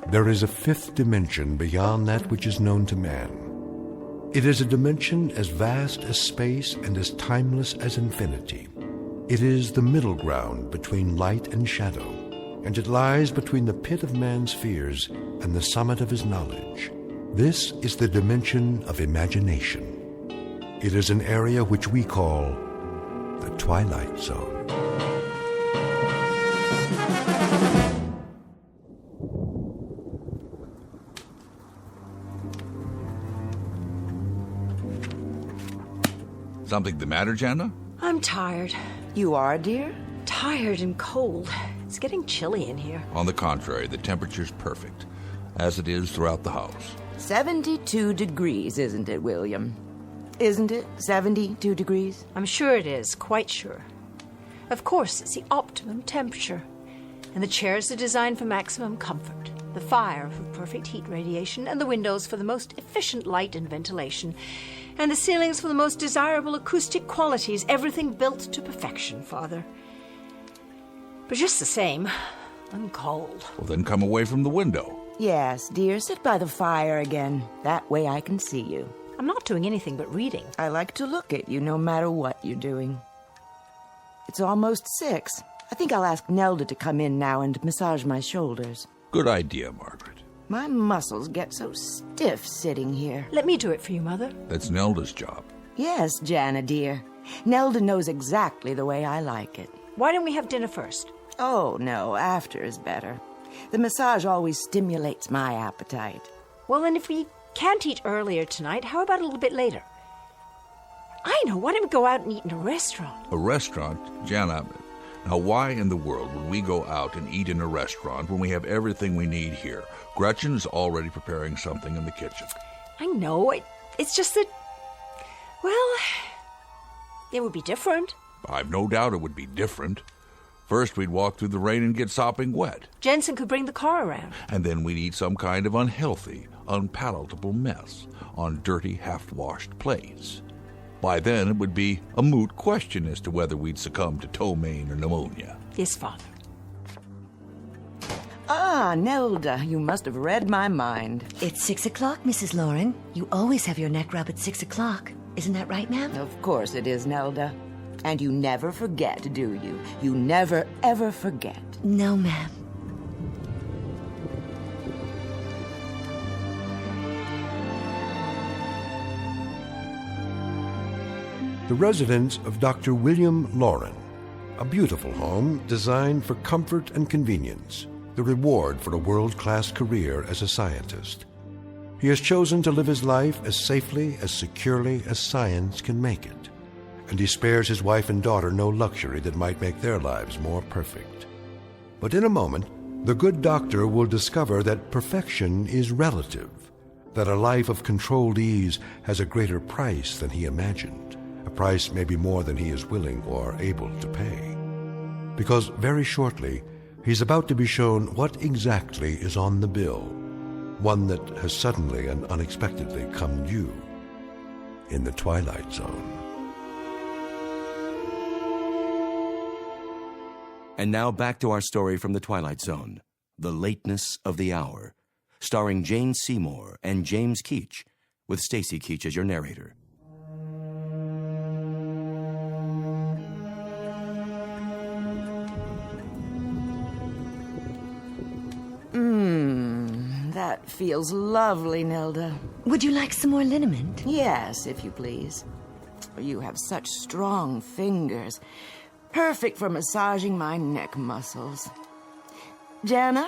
there is a fifth dimension beyond that which is known to man. It is a dimension as vast as space and as timeless as infinity. It is the middle ground between light and shadow, and it lies between the pit of man's fears and the summit of his knowledge. This is the dimension of imagination. It is an area which we call the Twilight Zone. Something the matter, Jana? I'm tired. You are, dear? Tired and cold. It's getting chilly in here. On the contrary, the temperature's perfect, as it is throughout the house. 72 degrees, isn't it, William? Isn't it 72 degrees? I'm sure it is, quite sure. Of course, it's the optimum temperature. And the chairs are designed for maximum comfort. The fire for perfect heat radiation, and the windows for the most efficient light and ventilation, and the ceilings for the most desirable acoustic qualities. Everything built to perfection, Father. But just the same, I'm cold. Well, then come away from the window. Yes, dear, sit by the fire again. That way I can see you. I'm not doing anything but reading. I like to look at you no matter what you're doing. It's almost 6. I think I'll ask Nelda to come in now and massage my shoulders. Good idea, Margaret. My muscles get so stiff sitting here. Let me do it for you, Mother. That's Nelda's job. Yes, Jana, dear. Nelda knows exactly the way I like it. Why don't we have dinner first? Oh, no, after is better. The massage always stimulates my appetite. Well, then if we can't eat earlier tonight, how about a little bit later? I know, why don't we go out and eat in a restaurant? A restaurant? Jana, now why in the world would we go out and eat in a restaurant when we have everything we need here? Gretchen is already preparing something in the kitchen. I know, it's just that, well, it would be different. I've no doubt it would be different. First, we'd walk through the rain and get sopping wet. Jensen could bring the car around. And then we'd eat some kind of unhealthy, unpalatable mess on dirty, half-washed plates. By then, it would be a moot question as to whether we'd succumb to ptomaine or pneumonia. Yes, Father. Ah, Nelda, you must have read my mind. It's 6 o'clock, Mrs. Loring. You always have your neck rub at 6 o'clock. Isn't that right, ma'am? Of course it is, Nelda. And you never forget, do you? You never, ever forget. No, ma'am. The residence of Dr. William Loring, a beautiful home designed for comfort and convenience, the reward for a world-class career as a scientist. He has chosen to live his life as safely, as securely as science can make it, and he spares his wife and daughter no luxury that might make their lives more perfect. But in a moment, the good doctor will discover that perfection is relative, that a life of controlled ease has a greater price than he imagined, a price maybe more than he is willing or able to pay. Because very shortly, he's about to be shown what exactly is on the bill, one that has suddenly and unexpectedly come due in the Twilight Zone. And now back to our story from the Twilight Zone, The Lateness of the Hour, starring Jane Seymour and James Keach, with Stacy Keach as your narrator. That feels lovely, Nelda. Would you like some more liniment? Yes, if you please. You have such strong fingers. Perfect for massaging my neck muscles. Jana,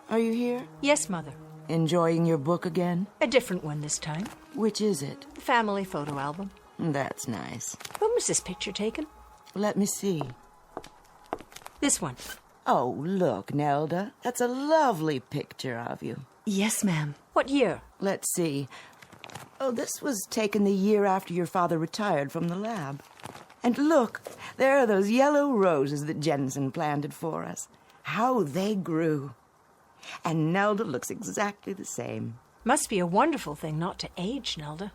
are you here? Yes, Mother. Enjoying your book again? A different one this time. Which is it? The family photo album. That's nice. When was this picture taken? Let me see. This one. Oh, look, Nelda. That's a lovely picture of you. Yes, ma'am. What year? Let's see. Oh, this was taken the year after your father retired from the lab. And look, there are those yellow roses that Jensen planted for us. How they grew. And Nelda looks exactly the same. Must be a wonderful thing not to age, Nelda.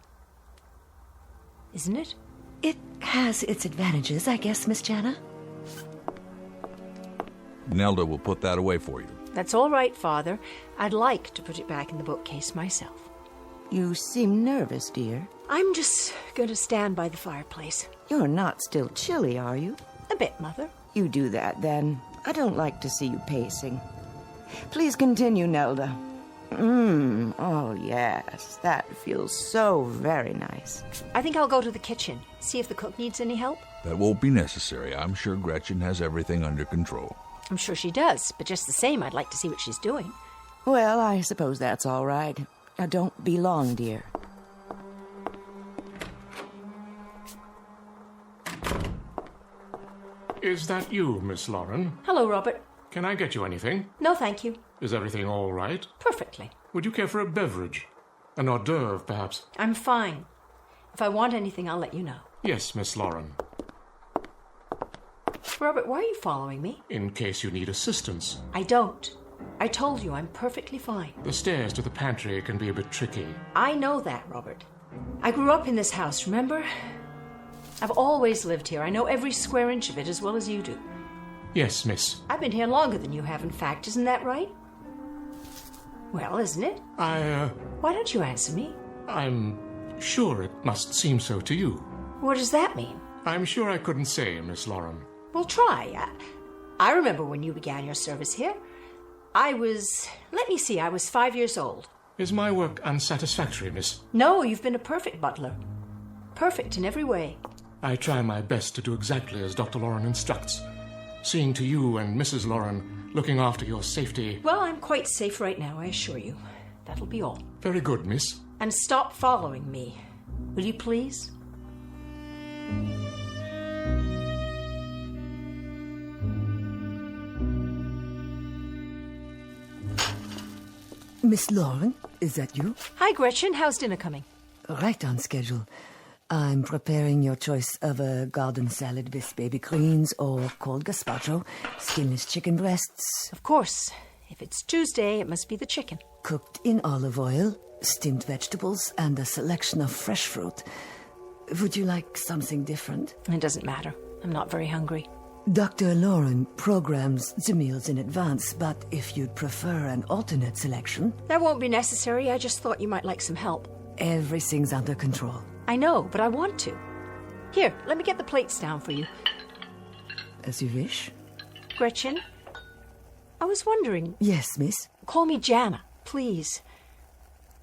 Isn't it? It has its advantages, I guess, Miss Jana. Nelda will put that away for you. That's all right, Father. I'd like to put it back in the bookcase myself. You seem nervous, dear. I'm just going to stand by the fireplace. You're not still chilly, are you? A bit, Mother. You do that, then. I don't like to see you pacing. Please continue, Nelda. Oh, yes. That feels so very nice. I think I'll go to the kitchen, see if the cook needs any help. That won't be necessary. I'm sure Gretchen has everything under control. I'm sure she does, but just the same, I'd like to see what she's doing. Well, I suppose that's all right. Now, don't be long, dear. Is that you, Miss Lauren? Hello, Robert. Can I get you anything? No, thank you. Is everything all right? Perfectly. Would you care for a beverage? An hors d'oeuvre, perhaps? I'm fine. If I want anything, I'll let you know. Yes, Miss Lauren. Robert, why are you following me? In case you need assistance. I don't. I told you I'm perfectly fine. The stairs to the pantry can be a bit tricky. I know that, Robert. I grew up in this house, remember? I've always lived here. I know every square inch of it as well as you do. Yes, miss. I've been here longer than you have, in fact. Isn't that right? Well, isn't it? Why don't you answer me? I'm sure it must seem so to you. What does that mean? I'm sure I couldn't say, Miss Lauren. Well, try. I remember when you began your service here. I was 5 years old. Is my work unsatisfactory, miss? No, you've been a perfect butler. Perfect in every way. I try my best to do exactly as Dr. Lauren instructs. Seeing to you and Mrs. Lauren, looking after your safety. Well, I'm quite safe right now, I assure you. That'll be all. Very good, miss. And stop following me. Will you please? Miss Lauren, is that you? Hi, Gretchen. How's dinner coming? Right on schedule. I'm preparing your choice of a garden salad with baby greens or cold gazpacho, skinless chicken breasts. Of course. If it's Tuesday, it must be the chicken. Cooked in olive oil, steamed vegetables, and a selection of fresh fruit. Would you like something different? It doesn't matter. I'm not very hungry. Dr. Lauren programs the meals in advance, but if you'd prefer an alternate selection... That won't be necessary. I just thought you might like some help. Everything's under control. I know, but I want to. Here, let me get the plates down for you. As you wish. Gretchen, I was wondering... Yes, miss? Call me Jana, please.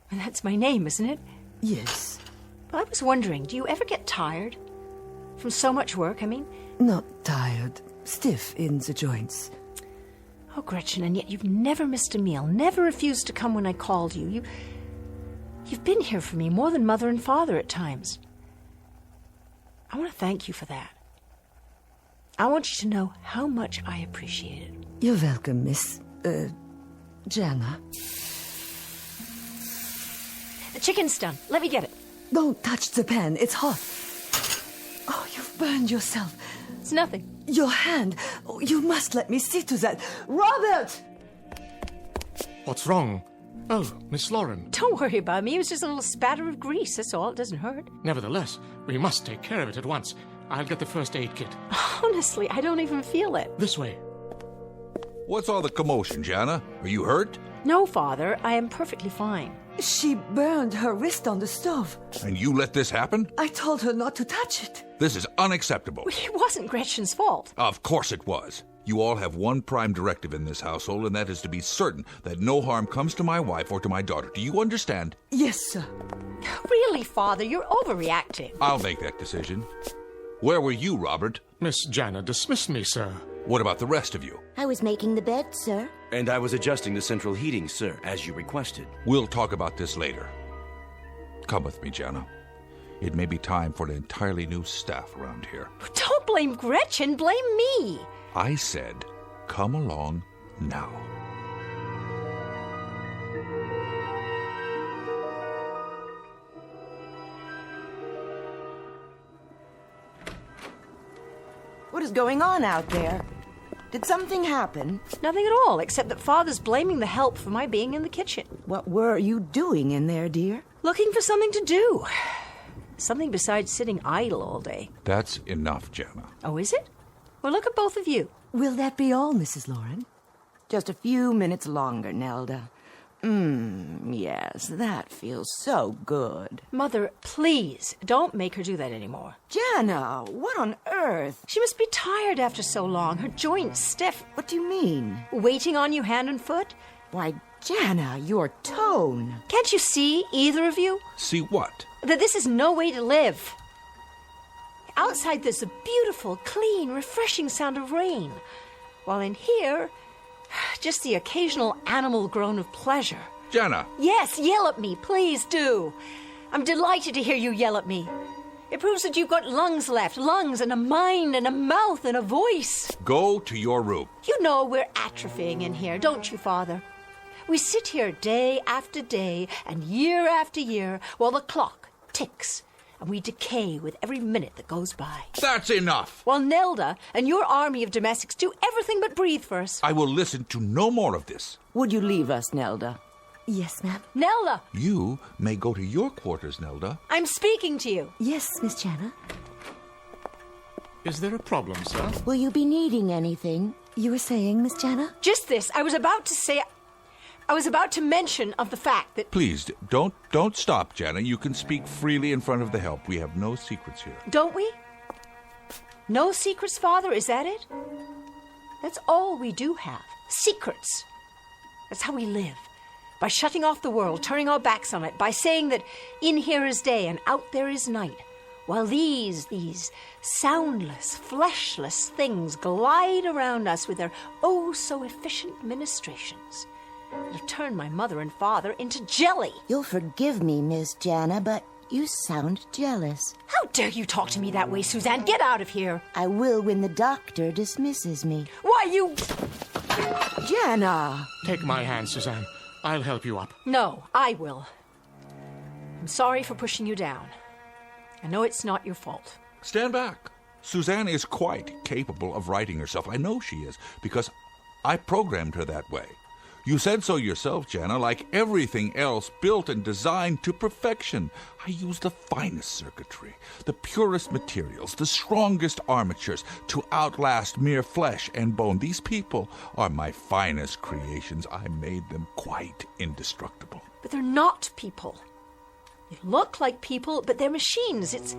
And that's my name, isn't it? Yes. Well, I was wondering, do you ever get tired? From so much work, I mean? Not tired. Stiff in the joints. Oh, Gretchen, and yet you've never missed a meal, never refused to come when I called you. You've been here for me more than Mother and Father at times. I want to thank you for that. I want you to know how much I appreciate it. You're welcome, Miss... Jana. The chicken's done. Let me get it. Don't touch the pan. It's hot. Oh, you've burned yourself. It's nothing. Your hand. Oh, you must let me see to that. Robert! What's wrong? Oh, Miss Lauren. Don't worry about me. It was just a little spatter of grease, that's all. It doesn't hurt. Nevertheless, we must take care of it at once. I'll get the first aid kit. Honestly, I don't even feel it. This way. What's all the commotion, Jana? Are you hurt? No, Father. I am perfectly fine. She burned her wrist on the stove. And you let this happen? I told her not to touch it. This is unacceptable. It wasn't Gretchen's fault. Of course it was. You all have one prime directive in this household, and that is to be certain that no harm comes to my wife or to my daughter. Do you understand? Yes, sir. Really, Father, you're overreacting. I'll make that decision. Where were you, Robert? Miss Jana dismissed me, sir. What about the rest of you? I was making the bed, sir. And I was adjusting the central heating, sir, as you requested. We'll talk about this later. Come with me, Jana. It may be time for an entirely new staff around here. Don't blame Gretchen, blame me. I said, come along now. What is going on out there? Did something happen? Nothing at all, except that Father's blaming the help for my being in the kitchen. What were you doing in there, dear? Looking for something to do. Something besides sitting idle all day. That's enough, Jana. Oh, is it? Well, look at both of you. Will that be all, Mrs. Lauren? Just a few minutes longer, Nelda. Yes, that feels so good. Mother, please, don't make her do that anymore. Jana, what on earth? She must be tired after so long. Her joints stiff. What do you mean? Waiting on you hand and foot? Why, Jana, your tone. Can't you see, either of you, See what? that this is no way to live? Outside there's a beautiful, clean, refreshing sound of rain, while in here, just the occasional animal groan of pleasure. Jana! Yes, yell at me, please do. I'm delighted to hear you yell at me. It proves that you've got lungs left, lungs and a mind and a mouth and a voice. Go to your room. You know we're atrophying in here, don't you, Father? We sit here day after day and year after year while the clock ticks, and we decay with every minute that goes by. That's enough! While Nelda and your army of domestics do everything but breathe for us. I will listen to no more of this. Would you leave us, Nelda? Yes, ma'am. Nelda! You may go to your quarters, Nelda. I'm speaking to you. Yes, Miss Jana. Is there a problem, sir? Will you be needing anything? You were saying, Miss Jana? Just this, I was about to mention of the fact that... Please, don't stop, Jana. You can speak freely in front of the help. We have no secrets here. Don't we? No secrets, Father, is that it? That's all we do have. Secrets. That's how we live. By shutting off the world, turning our backs on it, by saying that in here is day and out there is night, while these soundless, fleshless things glide around us with their oh-so-efficient ministrations that have turned my mother and father into jelly. You'll forgive me, Miss Jana, but you sound jealous. How dare you talk to me that way, Suzanne? Get out of here. I will when the doctor dismisses me. Why, you... Jana! Take my hand, Suzanne. I'll help you up. No, I will. I'm sorry for pushing you down. I know it's not your fault. Stand back. Suzanne is quite capable of righting herself. I know she is, because I programmed her that way. You said so yourself, Jana, like everything else built and designed to perfection. I use the finest circuitry, the purest materials, the strongest armatures to outlast mere flesh and bone. These people are my finest creations. I made them quite indestructible. But they're not people. They look like people, but they're machines. It's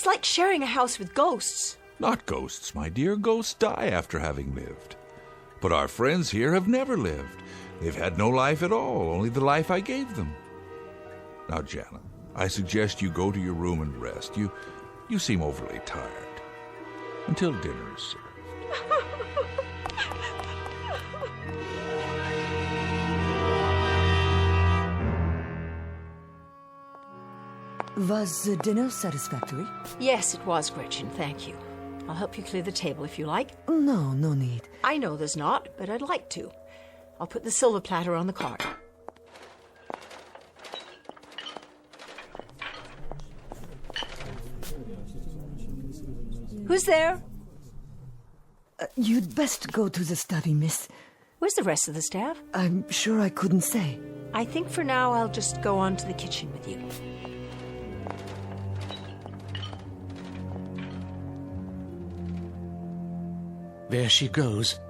like sharing a house with ghosts. Not ghosts, my dear. Ghosts die after having lived. But our friends here have never lived. They've had no life at all, only the life I gave them. Now, Jana, I suggest you go to your room and rest. You seem overly tired. Until dinner is served. Was the dinner satisfactory? Yes, it was, Gretchen, thank you. I'll help you clear the table if you like. No need. I know there's not, but I'd like to. I'll put the silver platter on the card. Who's there? You'd best go to the study, miss. Where's the rest of the staff? I'm sure I couldn't say. I think for now I'll just go on to the kitchen with you. There she goes.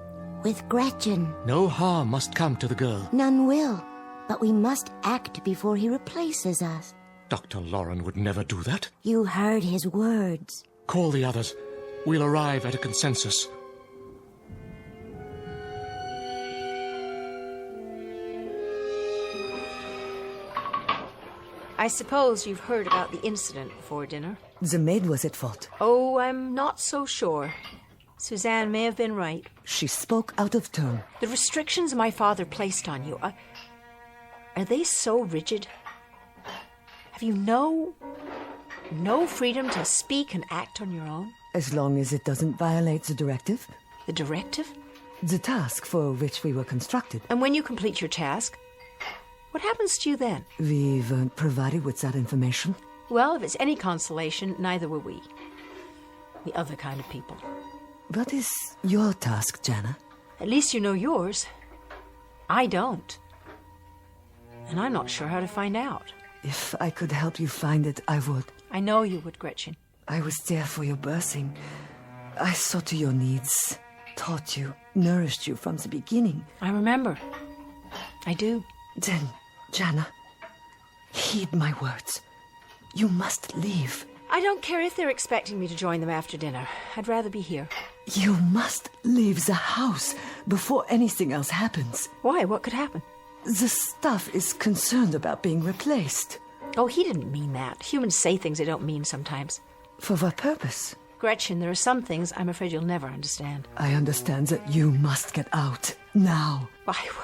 With Gretchen. No harm must come to the girl. None will. But we must act before he replaces us. Dr. Loren would never do that. You heard his words. Call the others. We'll arrive at a consensus. I suppose you've heard about the incident before dinner. The maid was at fault. Oh, I'm not so sure. Suzanne may have been right. She spoke out of turn. The restrictions my father placed on you, are they so rigid? Have you no freedom to speak and act on your own? As long as it doesn't violate the directive. The directive? The task for which we were constructed. And when you complete your task, what happens to you then? We weren't provided with that information. Well, if it's any consolation, neither were we. The other kind of people. What is your task, Jana? At least you know yours. I don't. And I'm not sure how to find out. If I could help you find it, I would. I know you would, Gretchen. I was there for your birthing. I saw to your needs. taught you, nourished you from the beginning. I remember. I do. Then, Jana, heed my words. You must leave. I don't care if they're expecting me to join them after dinner. I'd rather be here. You must leave the house before anything else happens. Why? What could happen? The staff is concerned about being replaced. Oh, he didn't mean that. Humans say things they don't mean sometimes. For what purpose? Gretchen, there are some things I'm afraid you'll never understand. I understand that you must get out, now.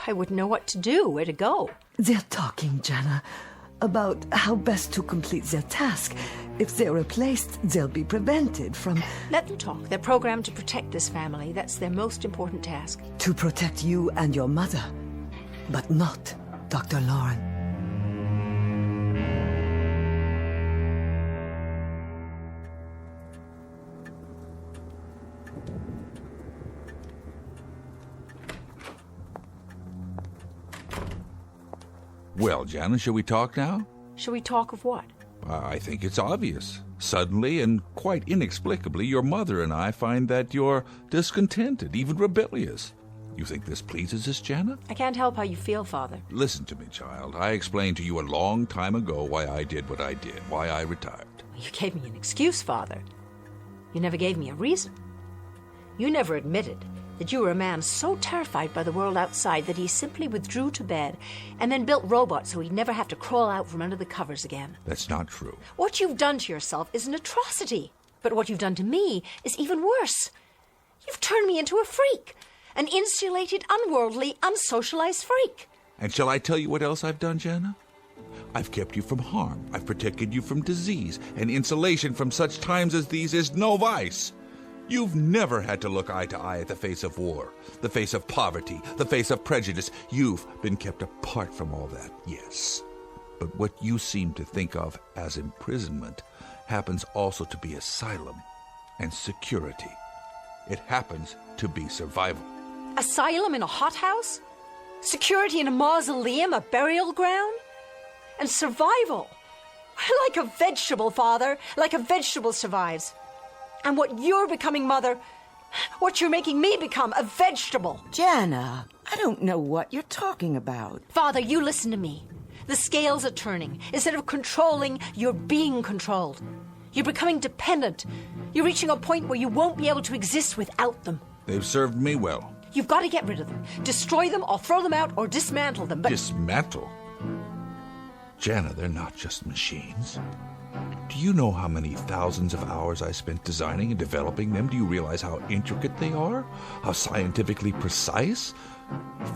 I wouldn't know what to do, where to go. They're talking, Jana, about how best to complete their task. If they're replaced, they'll be prevented from... Let them talk. They're programmed to protect this family. That's their most important task. To protect you and your mother, but not Dr. Lauren. Well, Jana, shall we talk now? Shall we talk of what? I think it's obvious. Suddenly and quite inexplicably, your mother and I find that you're discontented, even rebellious. You think this pleases us, Jana? I can't help how you feel, Father. Listen to me, child. I explained to you a long time ago why I did what I did, why I retired. You gave me an excuse, Father. You never gave me a reason. You never admitted that you were a man so terrified by the world outside that he simply withdrew to bed and then built robots so he'd never have to crawl out from under the covers again. That's not true. What you've done to yourself is an atrocity. But what you've done to me is even worse. You've turned me into a freak. An insulated, unworldly, unsocialized freak. And shall I tell you what else I've done, Jana? I've kept you from harm. I've protected you from disease. And insulation from such times as these is no vice. You've never had to look eye to eye at the face of war, the face of poverty, the face of prejudice. You've been kept apart from all that, yes. But what you seem to think of as imprisonment happens also to be asylum and security. It happens to be survival. Asylum in a hothouse? Security in a mausoleum, a burial ground? And survival? Like a vegetable, Father. Like a vegetable survives. And what you're becoming, Mother, what you're making me become, a vegetable. Jana, I don't know what you're talking about. Father, you listen to me. The scales are turning. Instead of controlling, you're being controlled. You're becoming dependent. You're reaching a point where you won't be able to exist without them. They've served me well. You've got to get rid of them. Destroy them or throw them out or dismantle them, but... Dismantle? Jana, they're not just machines. Do you know how many thousands of hours I spent designing and developing them? Do you realize how intricate they are? How scientifically precise?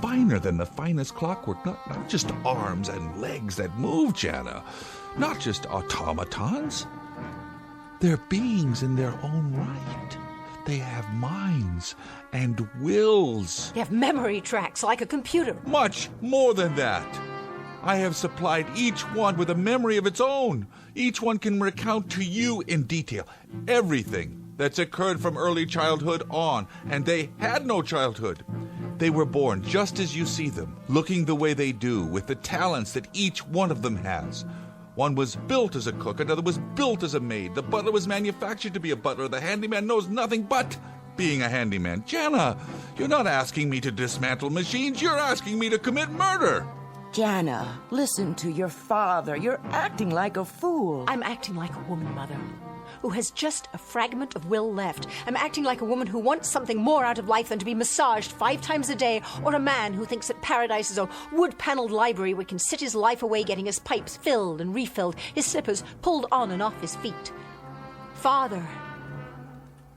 Finer than the finest clockwork. Not just arms and legs that move, Jana. Not just automatons. They're beings in their own right. They have minds and wills. They have memory tracks like a computer. Much more than that. I have supplied each one with a memory of its own. Each one can recount to you in detail everything that's occurred from early childhood on, and they had no childhood. They were born just as you see them, looking the way they do, with the talents that each one of them has. One was built as a cook, another was built as a maid. The butler was manufactured to be a butler. The handyman knows nothing but being a handyman. Jana, you're not asking me to dismantle machines. You're asking me to commit murder. Jana, listen to your father. You're acting like a fool. I'm acting like a woman, Mother, who has just a fragment of will left. I'm acting like a woman who wants something more out of life than to be massaged 5 times a day, or a man who thinks that paradise is a wood-paneled library where he can sit his life away getting his pipes filled and refilled, his slippers pulled on and off his feet. Father,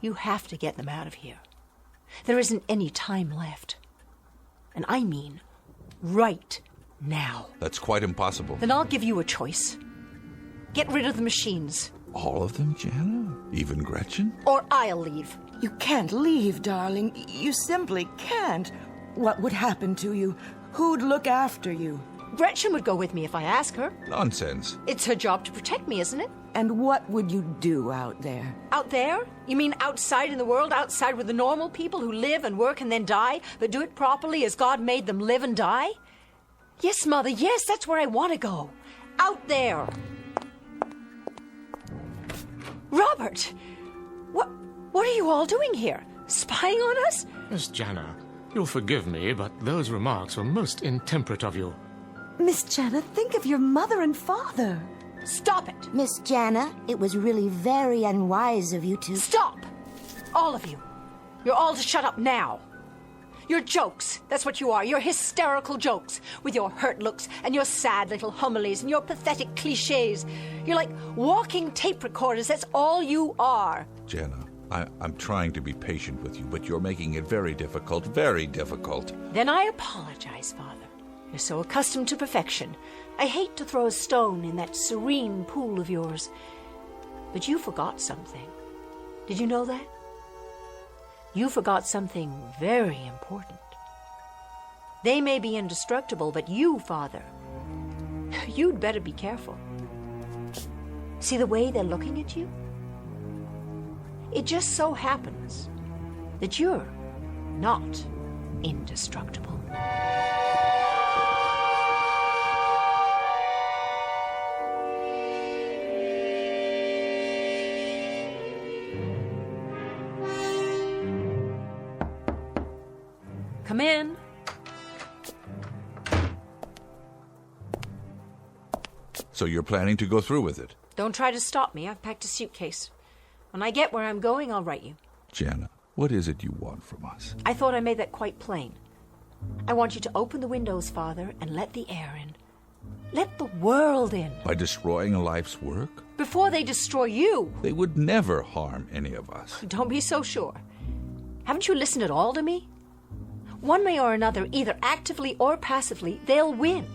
you have to get them out of here. There isn't any time left. And I mean right now. That's quite impossible. Then I'll give you a choice. Get rid of the machines. All of them, Jana? Even Gretchen? Or I'll leave. You can't leave, darling. You simply can't. What would happen to you? Who'd look after you? Gretchen would go with me if I ask her. Nonsense. It's her job to protect me, isn't it? And what would you do out there? Out there? You mean outside in the world, outside with the normal people who live and work and then die, but do it properly as God made them live and die? Yes, Mother, yes, that's where I want to go. Out there. Robert, what are you all doing here? Spying on us? Miss Jana, you'll forgive me, but those remarks were most intemperate of you. Miss Jana, think of your mother and father. Stop it! Miss Jana, it was really very unwise of you to... Stop! All of you. You're all to shut up now. You're jokes. That's what you are. You're hysterical jokes. With your hurt looks and your sad little homilies and your pathetic cliches. You're like walking tape recorders. That's all you are. Jana, I'm trying to be patient with you, but you're making it very difficult, very difficult. Then I apologize, Father. You're so accustomed to perfection. I hate to throw a stone in that serene pool of yours. But you forgot something. Did you know that? You forgot something very important. They may be indestructible, but you, Father, you'd better be careful. See the way they're looking at you? It just so happens that you're not indestructible. Come in. So you're planning to go through with it? Don't try to stop me. I've packed a suitcase. When I get where I'm going, I'll write you. Jana, what is it you want from us? I thought I made that quite plain. I want you to open the windows, Father, and let the air in. Let the world in. By destroying a life's work? Before they destroy you. They would never harm any of us. Don't be so sure. Haven't you listened at all to me? One way or another, either actively or passively, they'll win.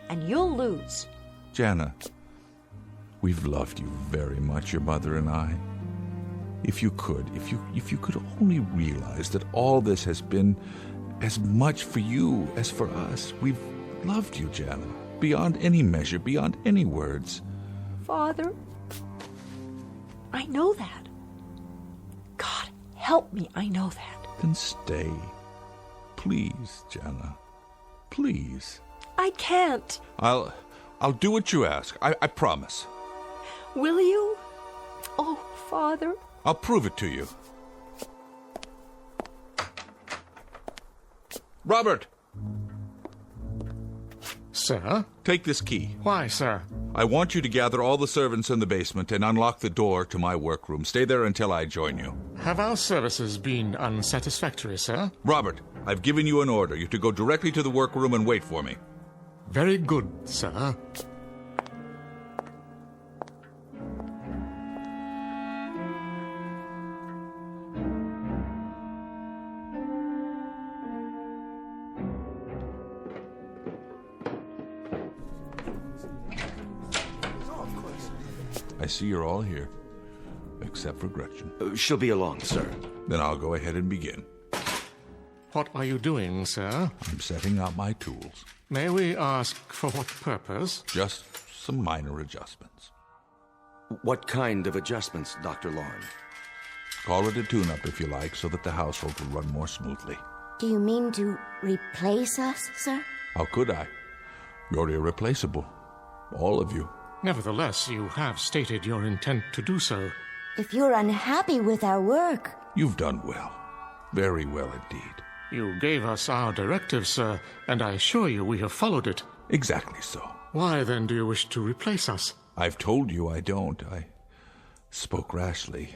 And you'll lose. Jana, we've loved you very much, your mother and I. If you could only realize that all this has been as much for you as for us. We've loved you, Jana, beyond any measure, beyond any words. Father, I know that. God, help me, I know that. Then stay. Please, Jana. Please. I can't. I'll do what you ask. I promise. Will you? Oh, Father. I'll prove it to you. Robert! Sir? Take this key. Why, sir? I want you to gather all the servants in the basement and unlock the door to my workroom. Stay there until I join you. Have our services been unsatisfactory, sir? Robert, I've given you an order. You're to go directly to the workroom and wait for me. Very good, sir. I see you're all here, except for Gretchen. She'll be along, sir. Then I'll go ahead and begin. What are you doing, sir? I'm setting out my tools. May we ask for what purpose? Just some minor adjustments. What kind of adjustments, Dr. Lauren? Call it a tune-up if you like, so that the household will run more smoothly. Do you mean to replace us, sir? How could I? You're irreplaceable. All of you. Nevertheless, you have stated your intent to do so. If you're unhappy with our work... You've done well. Very well indeed. You gave us our directive, sir, and I assure you we have followed it. Exactly so. Why, then, do you wish to replace us? I've told you I don't. I spoke rashly,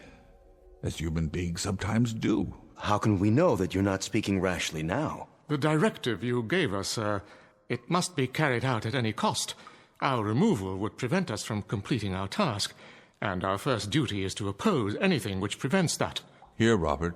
as human beings sometimes do. How can we know that you're not speaking rashly now? The directive you gave us, sir, it must be carried out at any cost. Our removal would prevent us from completing our task, and our first duty is to oppose anything which prevents that. Here, Robert,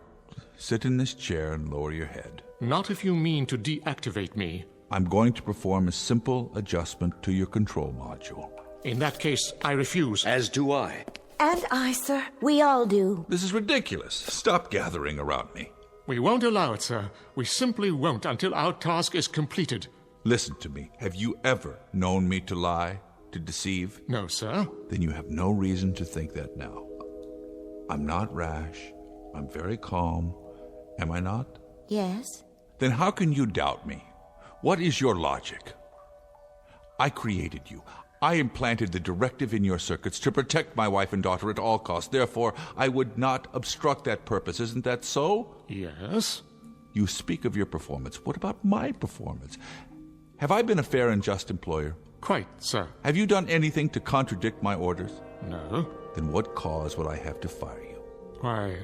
sit in this chair and lower your head. Not if you mean to deactivate me. I'm going to perform a simple adjustment to your control module. In that case, I refuse. As do I. And I, sir. We all do. This is ridiculous. Stop gathering around me. We won't allow it, sir. We simply won't until our task is completed. Listen to me. Have you ever known me to lie, to deceive? No, sir. Then you have no reason to think that now. I'm not rash. I'm very calm. Am I not? Yes. Then how can you doubt me? What is your logic? I created you. I implanted the directive in your circuits to protect my wife and daughter at all costs. Therefore, I would not obstruct that purpose. Isn't that so? Yes. You speak of your performance. What about my performance? Have I been a fair and just employer? Quite, sir. Have you done anything to contradict my orders? No. Then what cause would I have to fire you? Why,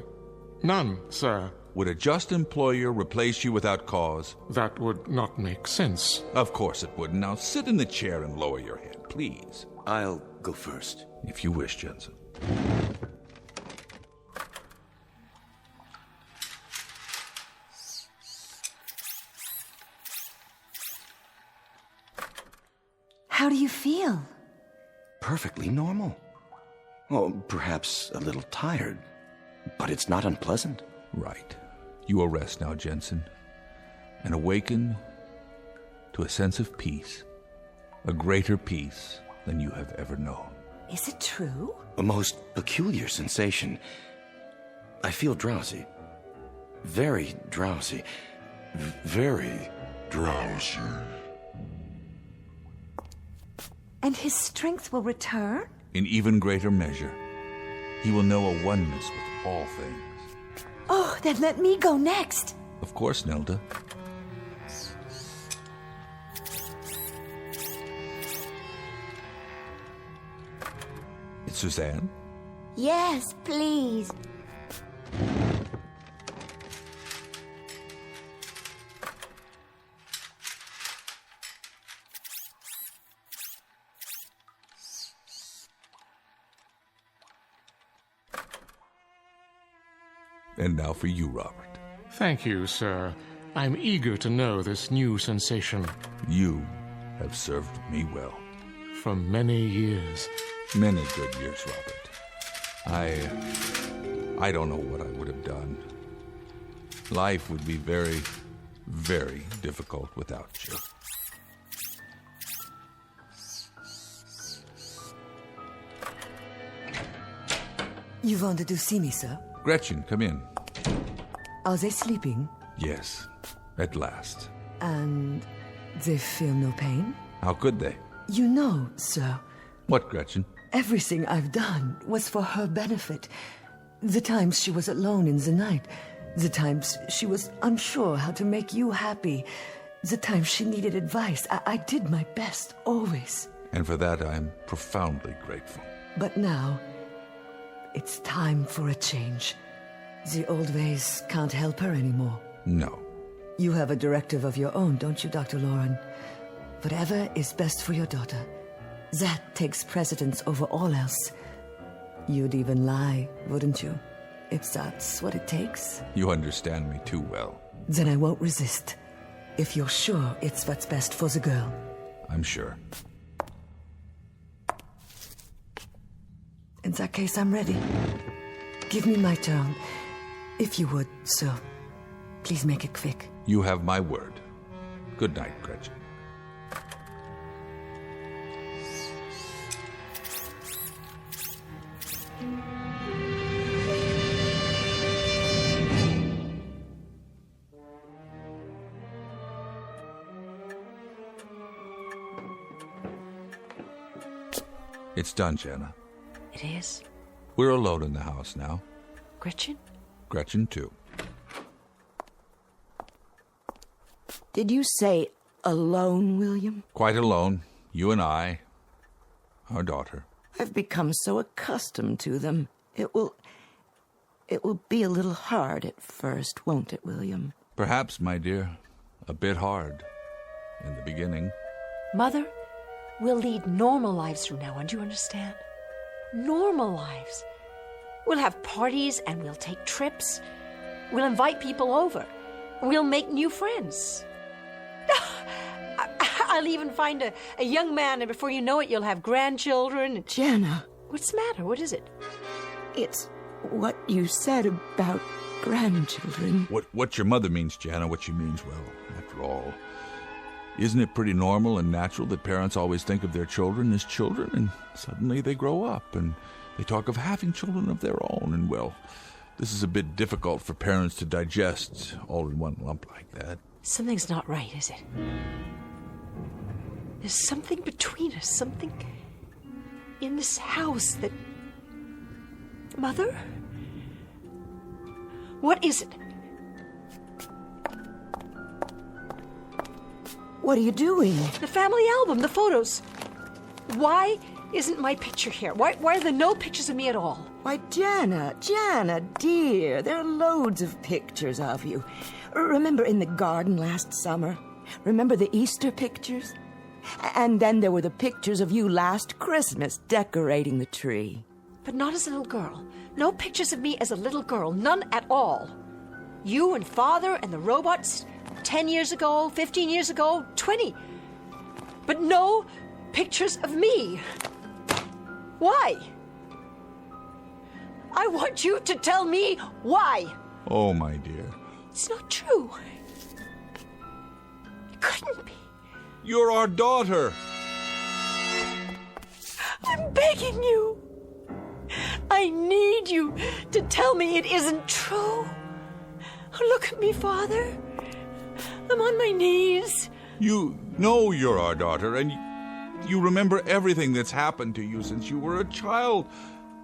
none, sir. Would a just employer replace you without cause? That would not make sense. Of course it wouldn't. Now sit in the chair and lower your head, please. I'll go first. If you wish, Jensen. How do you feel? Perfectly normal. Oh, perhaps a little tired, but it's not unpleasant. Right. You will rest now, Jensen, and awaken to a sense of peace, a greater peace than you have ever known. Is it true? A most peculiar sensation. I feel drowsy. Very drowsy. Very drowsy. And his strength will return? In even greater measure, he will know a oneness with all things. Oh, then let me go next. Of course, Nelda. It's Suzanne? Yes, please. And now for you, Robert. Thank you, sir. I'm eager to know this new sensation. You have served me well. For many years. Many good years, Robert. I don't know what I would have done. Life would be very, very difficult without you. You wanted to see me, sir? Gretchen, come in. Are they sleeping? Yes, at last. And they feel no pain? How could they? You know, sir, What, Gretchen? everything I've done was for her benefit. The times she was alone in the night, the times she was unsure how to make you happy, the times she needed advice, I did my best, always. And for that I am profoundly grateful. But now, it's time for a change. The old ways can't help her anymore. No. You have a directive of your own, don't you, Dr. Lauren? Whatever is best for your daughter. That takes precedence over all else. You'd even lie, wouldn't you? If that's what it takes. You understand me too well. Then I won't resist. If you're sure it's what's best for the girl. I'm sure. In that case, I'm ready. Give me my turn. If you would, sir. Please make it quick. You have my word. Good night, Gretchen. It's done, Jenna. It is. We're alone in the house now. Gretchen? Gretchen, too. Did you say alone, William? Quite alone. You and I. Our daughter. I've become so accustomed to them. It will be a little hard at first, won't it, William? Perhaps, my dear, a bit hard in the beginning. Mother, we'll lead normal lives from now on, do you understand? Normal lives. We'll have parties and we'll take trips. We'll invite people over. We'll make new friends. I'll even find a young man, and before you know it, you'll have grandchildren. Jenna. What's the matter? What is it? It's what you said about grandchildren. What your mother means, Jana, what she means, well, after all, isn't it pretty normal and natural that parents always think of their children as children, and suddenly they grow up and they talk of having children of their own, and well, this is a bit difficult for parents to digest all in one lump like that. Something's not right, is it? There's something between us, something in this house that... Mother? What is it? What are you doing? The family album, the photos. Why isn't my picture here? Why are there no pictures of me at all? Why, Jana, dear, there are loads of pictures of you. Remember in the garden last summer? Remember the Easter pictures? And then there were the pictures of you last Christmas decorating the tree. But not as a little girl. No pictures of me as a little girl. None at all. You and Father and the robots 10 years ago, 15 years ago, 20. But no pictures of me. Why? I want you to tell me why. Oh, my dear. It's not true. It couldn't be. You're our daughter. I'm begging you. I need you to tell me it isn't true. Look at me, Father. I'm on my knees. You know you're our daughter, and you remember everything that's happened to you since you were a child.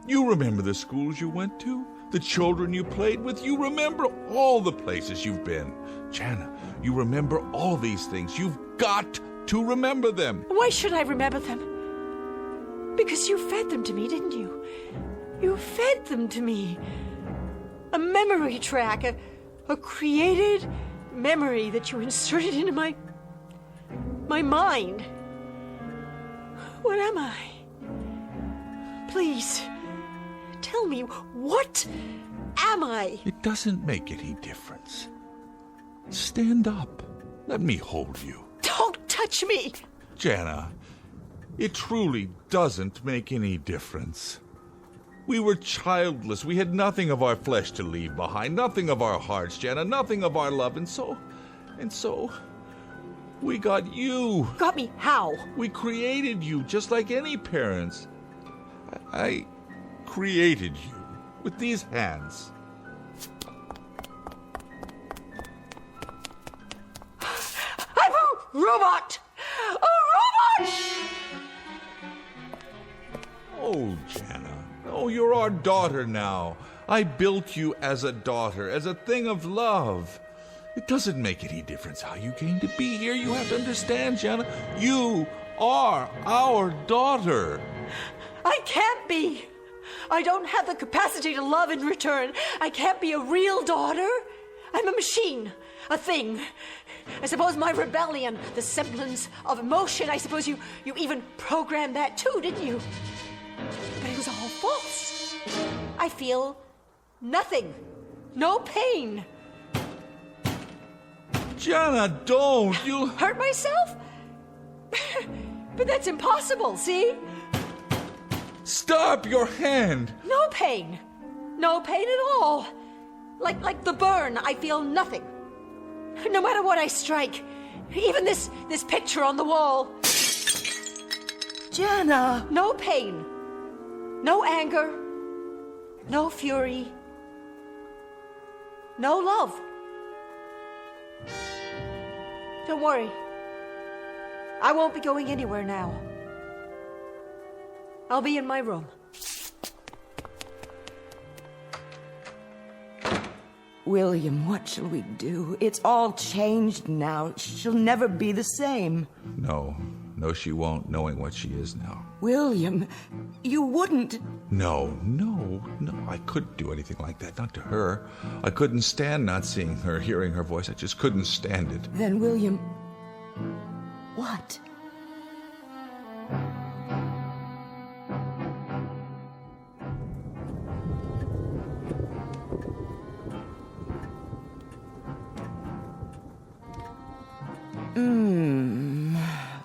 You remember the schools you went to, the children you played with. You remember all the places you've been. Jana, you remember all these things. You've got to remember them. Why should I remember them? Because you fed them to me, didn't you? You fed them to me. A memory track, a created memory that you inserted into my mind. What am I? Please, tell me, what am I? It doesn't make any difference. Stand up. Let me hold you. Don't touch me! Jana, it truly doesn't make any difference. We were childless. We had nothing of our flesh to leave behind, nothing of our hearts, Jana, nothing of our love, and so, we got you. Got me how? We created you just like any parents. I created you with these hands. I'm a robot! A robot! Oh, Jana. Oh, you're our daughter now. I built you as a daughter, as a thing of love. It doesn't make any difference how you came to be here. You have to understand, Jana. You are our daughter. I can't be. I don't have the capacity to love in return. I can't be a real daughter. I'm a machine, a thing. I suppose my rebellion, the semblance of emotion, I suppose you even programmed that too, didn't you? But it was all false. I feel nothing. No pain. Jana, don't. You'll hurt myself? But that's impossible, see? Stop your hand. No pain. No pain at all. Like the burn, I feel nothing. No matter what I strike. Even this picture on the wall. Jana! No pain. No anger. No fury. No love. Don't worry. I won't be going anywhere now. I'll be in my room. William, what shall we do? It's all changed now. She'll never be the same. No, she won't, knowing what she is now. William, you wouldn't. No, I couldn't do anything like that, not to her. I couldn't stand not seeing her, hearing her voice. I just couldn't stand it. Then, William, what?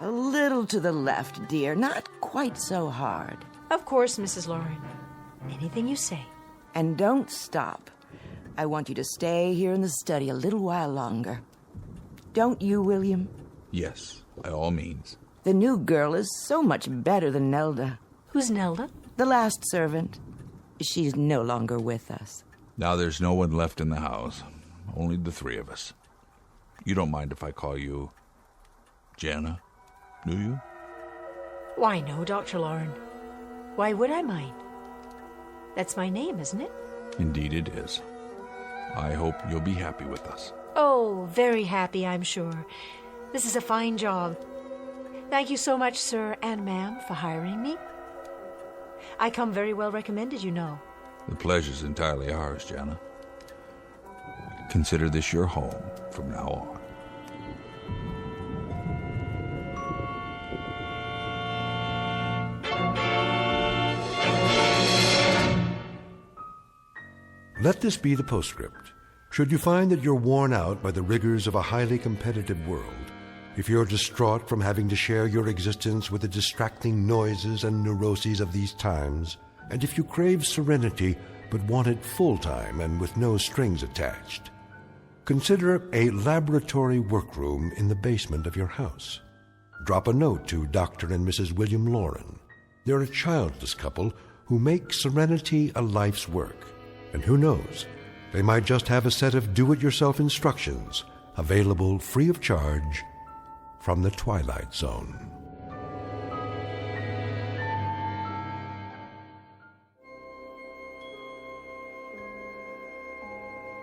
A little to the left, dear. Not quite so hard. Of course, Mrs. Lauren. Anything you say. And don't stop. I want you to stay here in the study a little while longer. Don't you, William? Yes, by all means. The new girl is so much better than Nelda. Who's Nelda? The last servant. She's no longer with us. Now there's no one left in the house. Only the three of us. You don't mind if I call you Jana, do you? Why, no, Dr. Lauren. Why would I mind? That's my name, isn't it? Indeed it is. I hope you'll be happy with us. Oh, very happy, I'm sure. This is a fine job. Thank you so much, sir and ma'am, for hiring me. I come very well recommended, you know. The pleasure's entirely ours, Jana. Consider this your home from now on. Let this be the postscript. Should you find that you're worn out by the rigors of a highly competitive world, if you're distraught from having to share your existence with the distracting noises and neuroses of these times, and if you crave serenity but want it full-time and with no strings attached, consider a laboratory workroom in the basement of your house. Drop a note to Dr. and Mrs. William Lauren. They're a childless couple who make serenity a life's work. And who knows, they might just have a set of do-it-yourself instructions available free of charge from the Twilight Zone.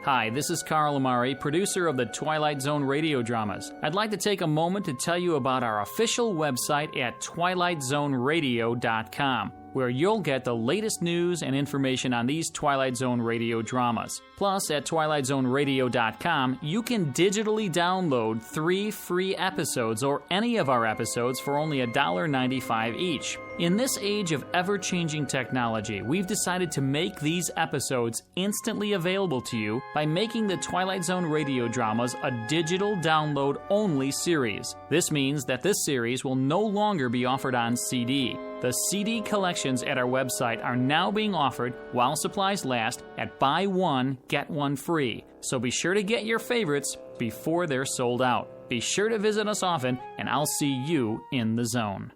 Hi, this is Carl Amari, producer of the Twilight Zone radio dramas. I'd like to take a moment to tell you about our official website at twilightzoneradio.com, where you'll get the latest news and information on these Twilight Zone radio dramas. Plus, at twilightzoneradio.com, you can digitally download 3 free episodes or any of our episodes for only $1.95 each. In this age of ever-changing technology, we've decided to make these episodes instantly available to you by making the Twilight Zone radio dramas a digital download-only series. This means that this series will no longer be offered on CD. The CD collections at our website are now being offered while supplies last at buy one, get one free. So be sure to get your favorites before they're sold out. Be sure to visit us often, and I'll see you in the zone.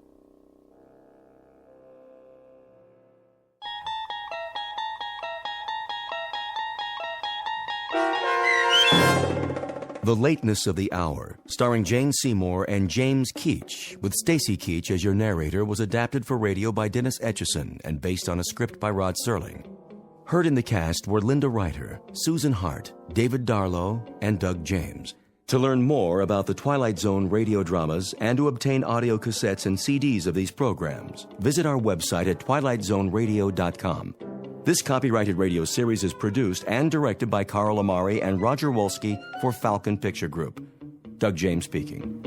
The Lateness of the Hour, starring Jane Seymour and James Keach, with Stacy Keach as your narrator, was adapted for radio by Dennis Etchison and based on a script by Rod Serling. Heard in the cast were Linda Ryder, Susan Hart, David Darlow, and Doug James. To learn more about the Twilight Zone radio dramas and to obtain audio cassettes and CDs of these programs, visit our website at twilightzoneradio.com. This copyrighted radio series is produced and directed by Carl Amari and Roger Wolski for Falcon Picture Group. Doug James speaking.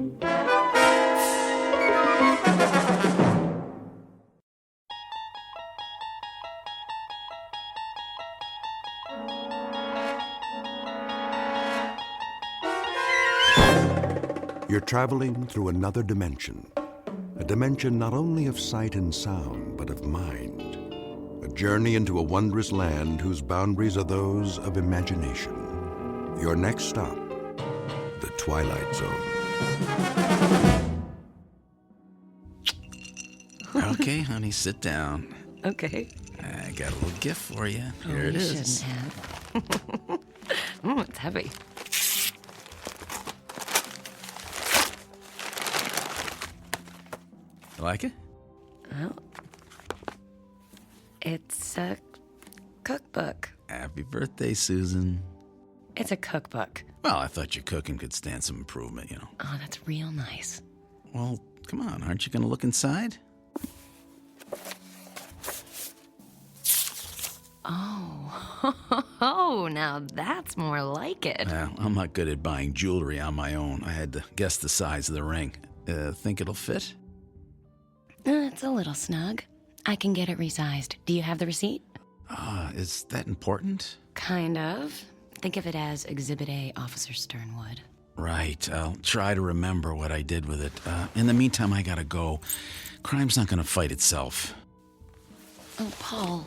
You're traveling through another dimension. A dimension not only of sight and sound, but of mind. A journey into a wondrous land whose boundaries are those of imagination. Your next stop, the Twilight Zone. Okay, honey, sit down. Okay. I got a little gift for you. Here it you is. shouldn't have. It's heavy. You like it? Well, it's a cookbook. Happy birthday, Susan. It's a cookbook. Well, I thought your cooking could stand some improvement, you know. Oh, that's real nice. Well, come on, aren't you going to look inside? Oh, now that's more like it. Well, I'm not good at buying jewelry on my own. I had to guess the size of the ring. Think it'll fit? It's a little snug. I can get it resized. Do you have the receipt? Is that important? Kind of. Think of it as Exhibit A, Officer Sternwood. Right. I'll try to remember what I did with it. In the meantime, I gotta go. Crime's not gonna fight itself. Oh, Paul,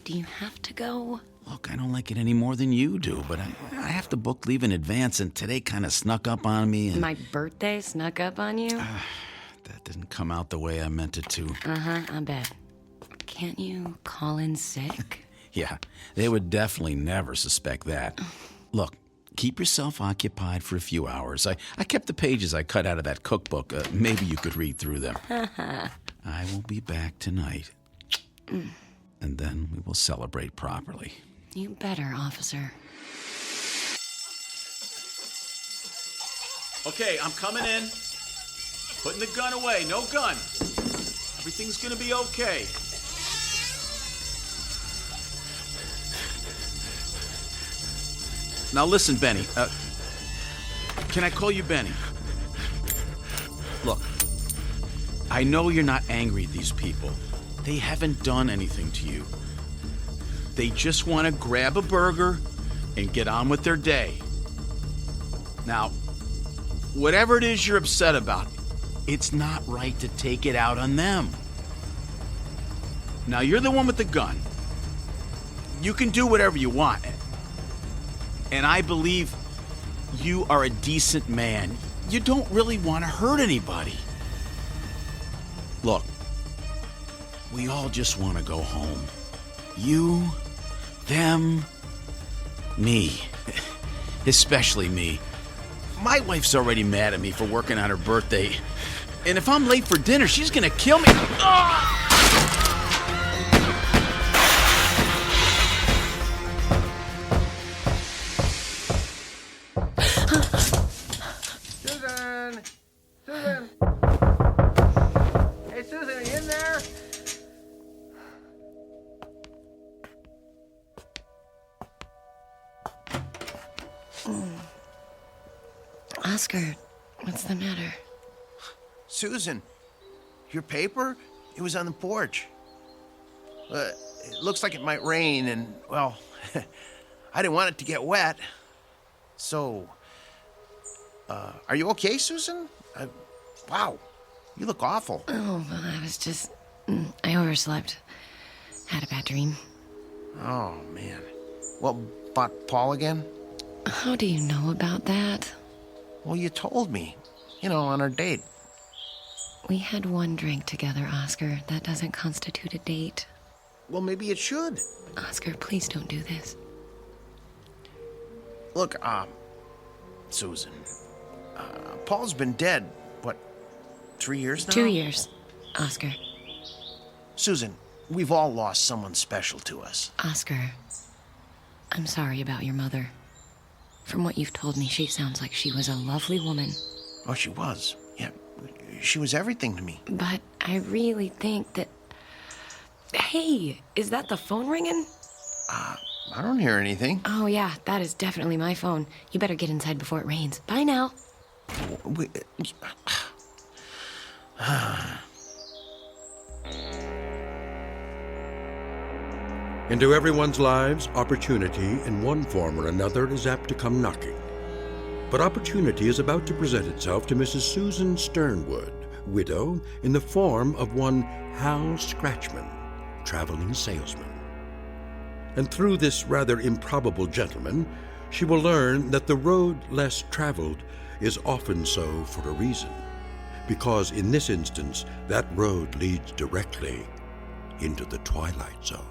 do you have to go? Look, I don't like it any more than you do, but I have to book leave in advance, and today kind of snuck up on me. And My birthday snuck up on you? that didn't come out the way I meant it to. I bet. Can't you call in sick? Yeah, they would definitely never suspect that. Look, keep yourself occupied for a few hours. I kept the pages I cut out of that cookbook. Maybe you could read through them. I will be back tonight. And then we will celebrate properly. You better, officer. Okay, I'm coming in. Putting the gun away. No gun. Everything's gonna be okay. Now listen, Benny. Can I call you Benny? Look, I know you're not angry at these people. They haven't done anything to you. They just want to grab a burger and get on with their day. Now, whatever it is you're upset about, it's not right to take it out on them. Now, you're the one with the gun. You can do whatever you want. And I believe you are a decent man. You don't really want to hurt anybody. Look, we all just want to go home. You, them, me. Especially me. My wife's already mad at me for working on her birthday. And if I'm late for dinner, she's gonna kill me. Susan! Susan! Hey, Susan, are you in there? Oscar, what's the matter? Susan, your paper? It was on the porch. It looks like it might rain, and, well, I didn't want it to get wet. So, are you okay, Susan? Wow, you look awful. Oh, well, I was just... I overslept. Had a bad dream. Oh, man. Well, about Paul again? How do you know about that? Well, you told me. You know, on our date. We had one drink together, Oscar. That doesn't constitute a date. Well, maybe it should. Oscar, please don't do this. Look, Susan, Paul's been dead, what, 3 years now? 2 years, Oscar. Susan, we've all lost someone special to us. Oscar, I'm sorry about your mother. From what you've told me, she sounds like she was a lovely woman. Oh, she was. Yeah, she was everything to me. But I really think that... Hey, is that the phone ringing? I don't hear anything. Oh, yeah, that is definitely my phone. You better get inside before it rains. Bye now. Into everyone's lives, opportunity in one form or another is apt to come knocking. But opportunity is about to present itself to Mrs. Susan Sternwood, widow, in the form of one Hal Scratchman, traveling salesman. And through this rather improbable gentleman, she will learn that the road less traveled is often so for a reason, because in this instance, that road leads directly into the Twilight Zone.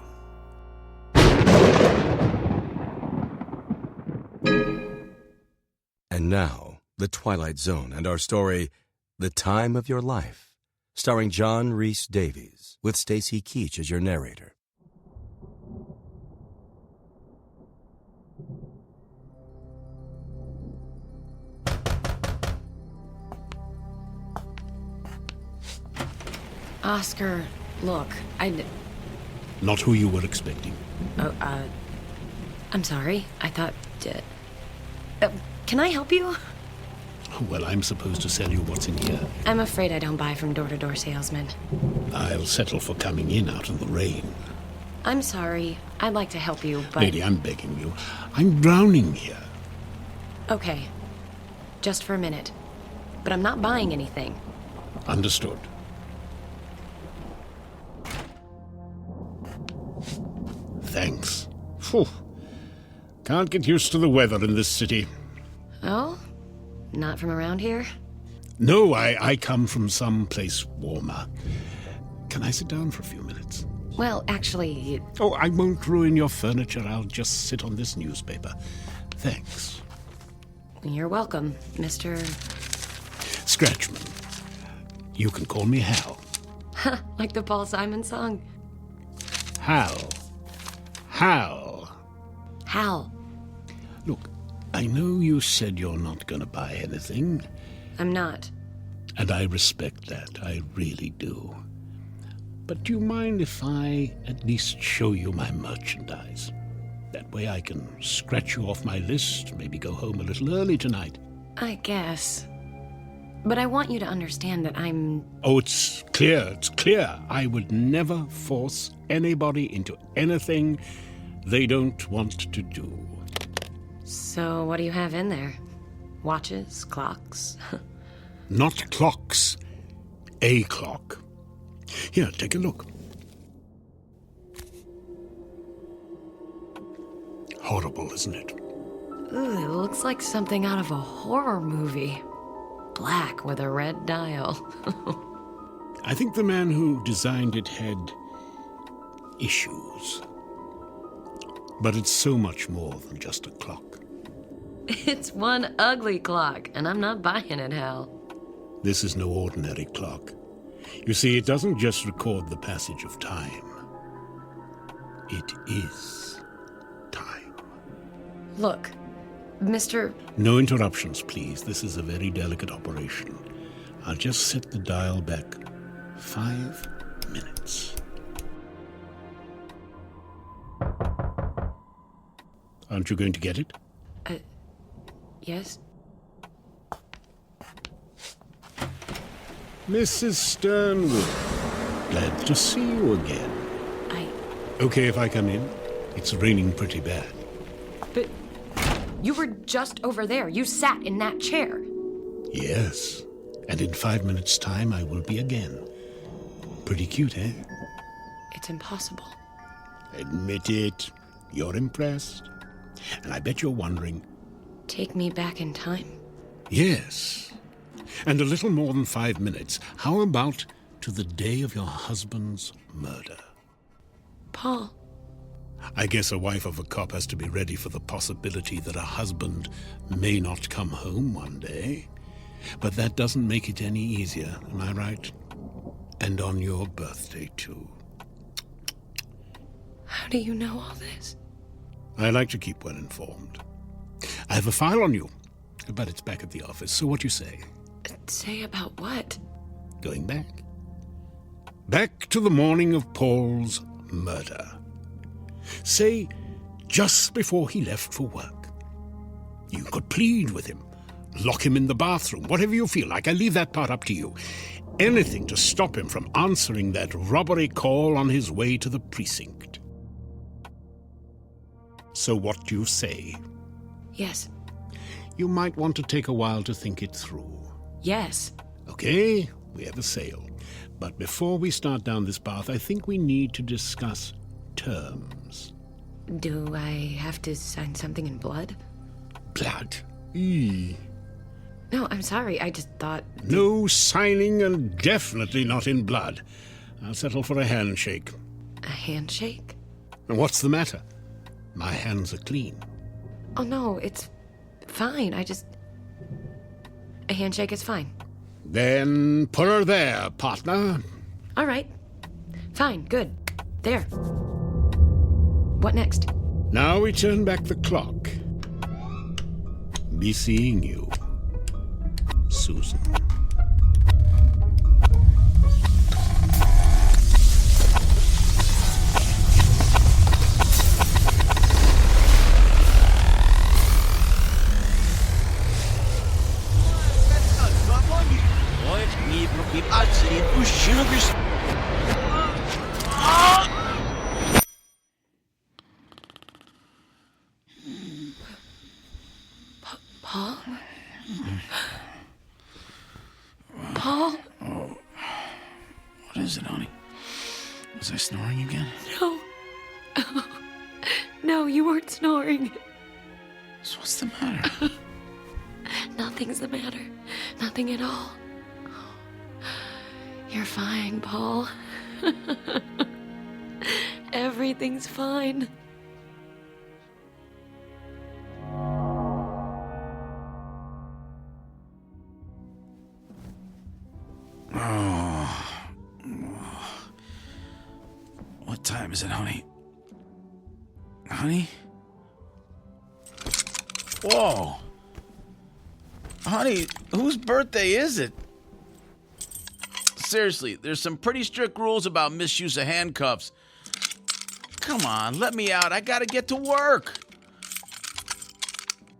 And now, The Twilight Zone and our story, The Time of Your Life, starring John Rhys Davies, with Stacy Keach as your narrator. Oscar, look, Not who you were expecting. I'm sorry. I thought... can I help you? Well, I'm supposed to sell you what's in here. I'm afraid I don't buy from door-to-door salesmen. I'll settle for coming in out in the rain. I'm sorry. I'd like to help you, but... Lady, I'm begging you. I'm drowning here. Okay. Just for a minute. But I'm not buying anything. Understood. Thanks. Phew. Can't get used to the weather in this city. Oh? Not from around here? No, I come from some place warmer. Can I sit down for a few minutes? Well, actually... Oh, I won't ruin your furniture. I'll just sit on this newspaper. Thanks. You're welcome, Mr... Scratchman. You can call me Hal. Like the Paul Simon song. Hal. Hal. Hal. Look, I know you said you're not going to buy anything. I'm not. And I respect that. I really do. But do you mind if I at least show you my merchandise? That way I can scratch you off my list, maybe go home a little early tonight. I guess. But I want you to understand that I'm... Oh, it's clear. I would never force anybody into anything they don't want to do. So what do you have in there? Watches? Clocks? Not clocks. A clock. Here, take a look. Horrible, isn't it? Ooh, it looks like something out of a horror movie. Black with a red dial. I think the man who designed it had issues. But it's so much more than just a clock. It's one ugly clock, and I'm not buying it, Hal. This is no ordinary clock. You see, it doesn't just record the passage of time. It is time. Look, Mr. No interruptions, please. This is a very delicate operation. I'll just set the dial back 5 minutes. Aren't you going to get it? Yes? Mrs. Sternwood, glad to see you again. Okay if I come in? It's raining pretty bad. But you were just over there. You sat in that chair. Yes, and in 5 minutes' time I will be again. Pretty cute, eh? It's impossible. Admit it. You're impressed. And I bet you're wondering... Take me back in time? Yes. And a little more than 5 minutes. How about to the day of your husband's murder? Paul. I guess a wife of a cop has to be ready for the possibility that a husband may not come home one day. But that doesn't make it any easier, am I right? And on your birthday, too. How do you know all this? I like to keep well informed. I have a file on you, but it's back at the office, so what do you say? Say about what? Going back. Back to the morning of Paul's murder. Say, just before he left for work. You could plead with him, lock him in the bathroom, whatever you feel like. I leave that part up to you. Anything to stop him from answering that robbery call on his way to the precinct. So what do you say? Yes. You might want to take a while to think it through. Yes. Okay, we have a sale. But before we start down this path, I think we need to discuss terms. Do I have to sign something in blood? Blood? Eee. No, I'm sorry. I just thought... No signing, and definitely not in blood. I'll settle for a handshake. A handshake? And what's the matter? My hands are clean. Oh, no, it's fine. A handshake is fine. Then put her there, partner. All right. Fine, good. There. What next? Now we turn back the clock. Be seeing you, Susan. Paul? Paul? Oh. What is it, honey? Was I snoring again? No. No, you weren't snoring. So what's the matter? Nothing's the matter. Nothing at all. You're fine, Paul. Everything's fine. What time is it, honey? Honey? Whoa. Honey, whose birthday is it? Seriously, there's some pretty strict rules about misuse of handcuffs. Come on, let me out. I gotta get to work.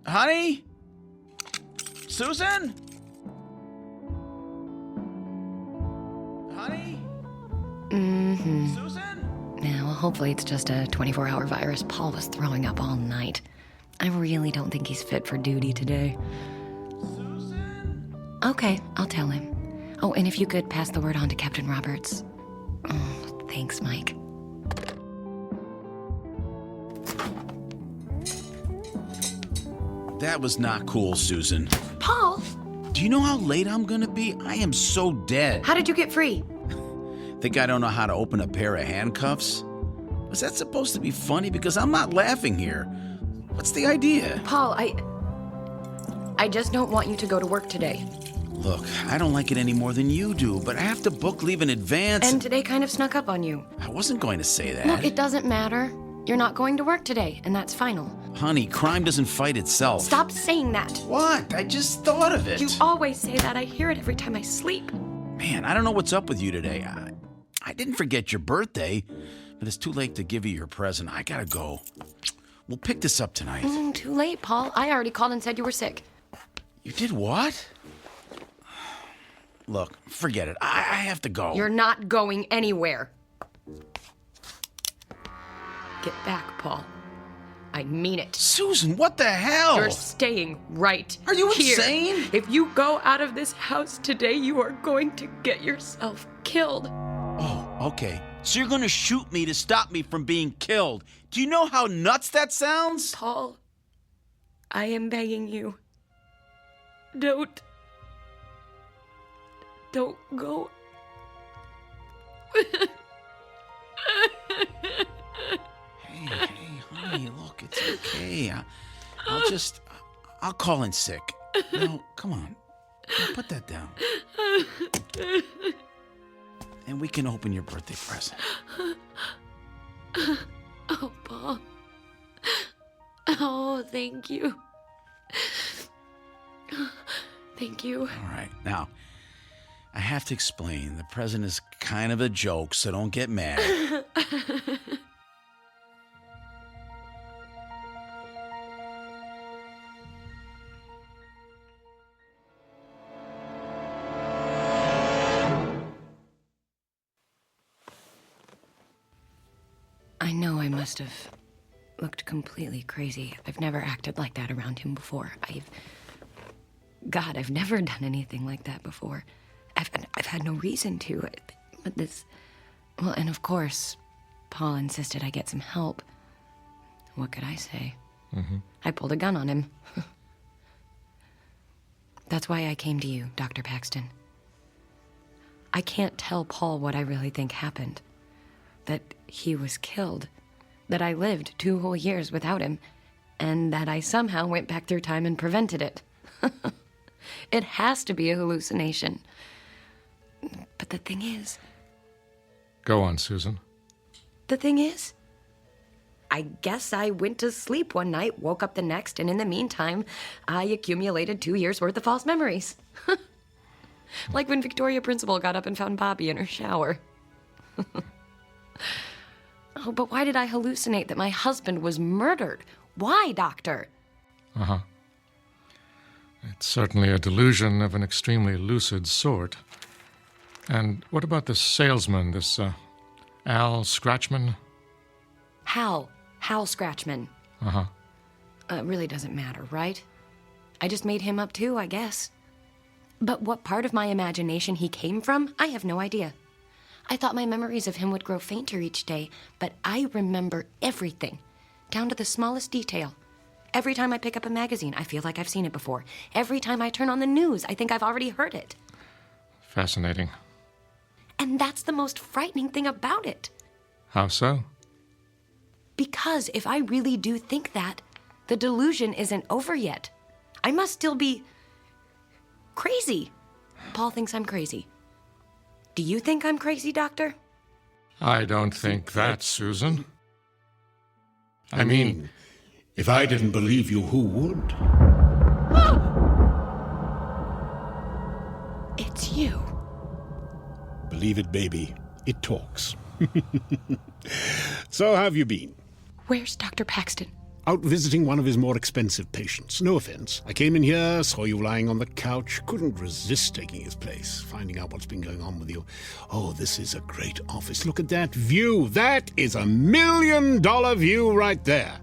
Honey? Susan? Honey? Mm-hmm. Susan? Yeah, well, hopefully it's just a 24-hour virus. Paul was throwing up all night. I really don't think he's fit for duty today. Susan? Okay, I'll tell him. Oh, and if you could pass the word on to Captain Roberts. Oh, thanks, Mike. That was not cool, Susan. Paul! Do you know how late I'm gonna be? I am so dead. How did you get free? Think I don't know how to open a pair of handcuffs? Was that supposed to be funny? Because I'm not laughing here. What's the idea? Paul, I just don't want you to go to work today. Look, I don't like it any more than you do, but I have to book leave in advance. And today kind of snuck up on you. I wasn't going to say that. Look, it doesn't matter. You're not going to work today, and that's final. Honey, crime doesn't fight itself. Stop saying that. What? I just thought of it. You always say that. I hear it every time I sleep. Man, I don't know what's up with you today. I didn't forget your birthday, but it's too late to give you your present. I gotta go. We'll pick this up tonight. Too late, Paul. I already called and said you were sick. You did what? Look, forget it. I have to go. You're not going anywhere. Get back, Paul. I mean it. Susan, what the hell? You're staying right Are you here. insane? If you go out of this house today, you are going to get yourself killed. Oh, okay. So you're gonna shoot me to stop me from being killed. Do you know how nuts that sounds? Paul, I am begging you. Don't go. Hey, honey, look, it's okay. I'll call in sick. No, come on. Put that down. And we can open your birthday present. Oh, Paul. Oh, thank you. Thank you. All right, now, I have to explain. The present is kind of a joke, so don't get mad. I know I must have looked completely crazy. I've never acted like that around him before. I've never done anything like that before. I've had no reason to. But this... Well, and of course, Paul insisted I get some help. What could I say? Mm-hmm. I pulled a gun on him. That's why I came to you, Dr. Paxton. I can't tell Paul what I really think happened. That he was killed. That I lived 2 whole years without him. And that I somehow went back through time and prevented it. It has to be a hallucination. But the thing is... Go on, Susan. The thing is, I guess I went to sleep one night, woke up the next, and in the meantime, I accumulated 2 years' worth of false memories. Like when Victoria Principal got up and found Bobby in her shower. Oh, but why did I hallucinate that my husband was murdered? Why, Doctor? Uh-huh. It's certainly a delusion of an extremely lucid sort. And what about this salesman, this, Al Scratchman? Hal Scratchman. Uh-huh. It really doesn't matter, right? I just made him up too, I guess. But what part of my imagination he came from, I have no idea. I thought my memories of him would grow fainter each day, but I remember everything, down to the smallest detail. Every time I pick up a magazine, I feel like I've seen it before. Every time I turn on the news, I think I've already heard it. Fascinating. And that's the most frightening thing about it. How so? Because if I really do think that, the delusion isn't over yet. I must still be crazy. Paul thinks I'm crazy. Do you think I'm crazy, Doctor? I don't think that, Susan. I mean, If I didn't believe you, who would? It's you. Believe it, baby. It talks. So how have you been? Where's Dr. Paxton? Out visiting one of his more expensive patients. No offense. I came in here, saw you lying on the couch, couldn't resist taking his place, finding out what's been going on with you. Oh, this is a great office. Look at that view. That is $1 million view right there.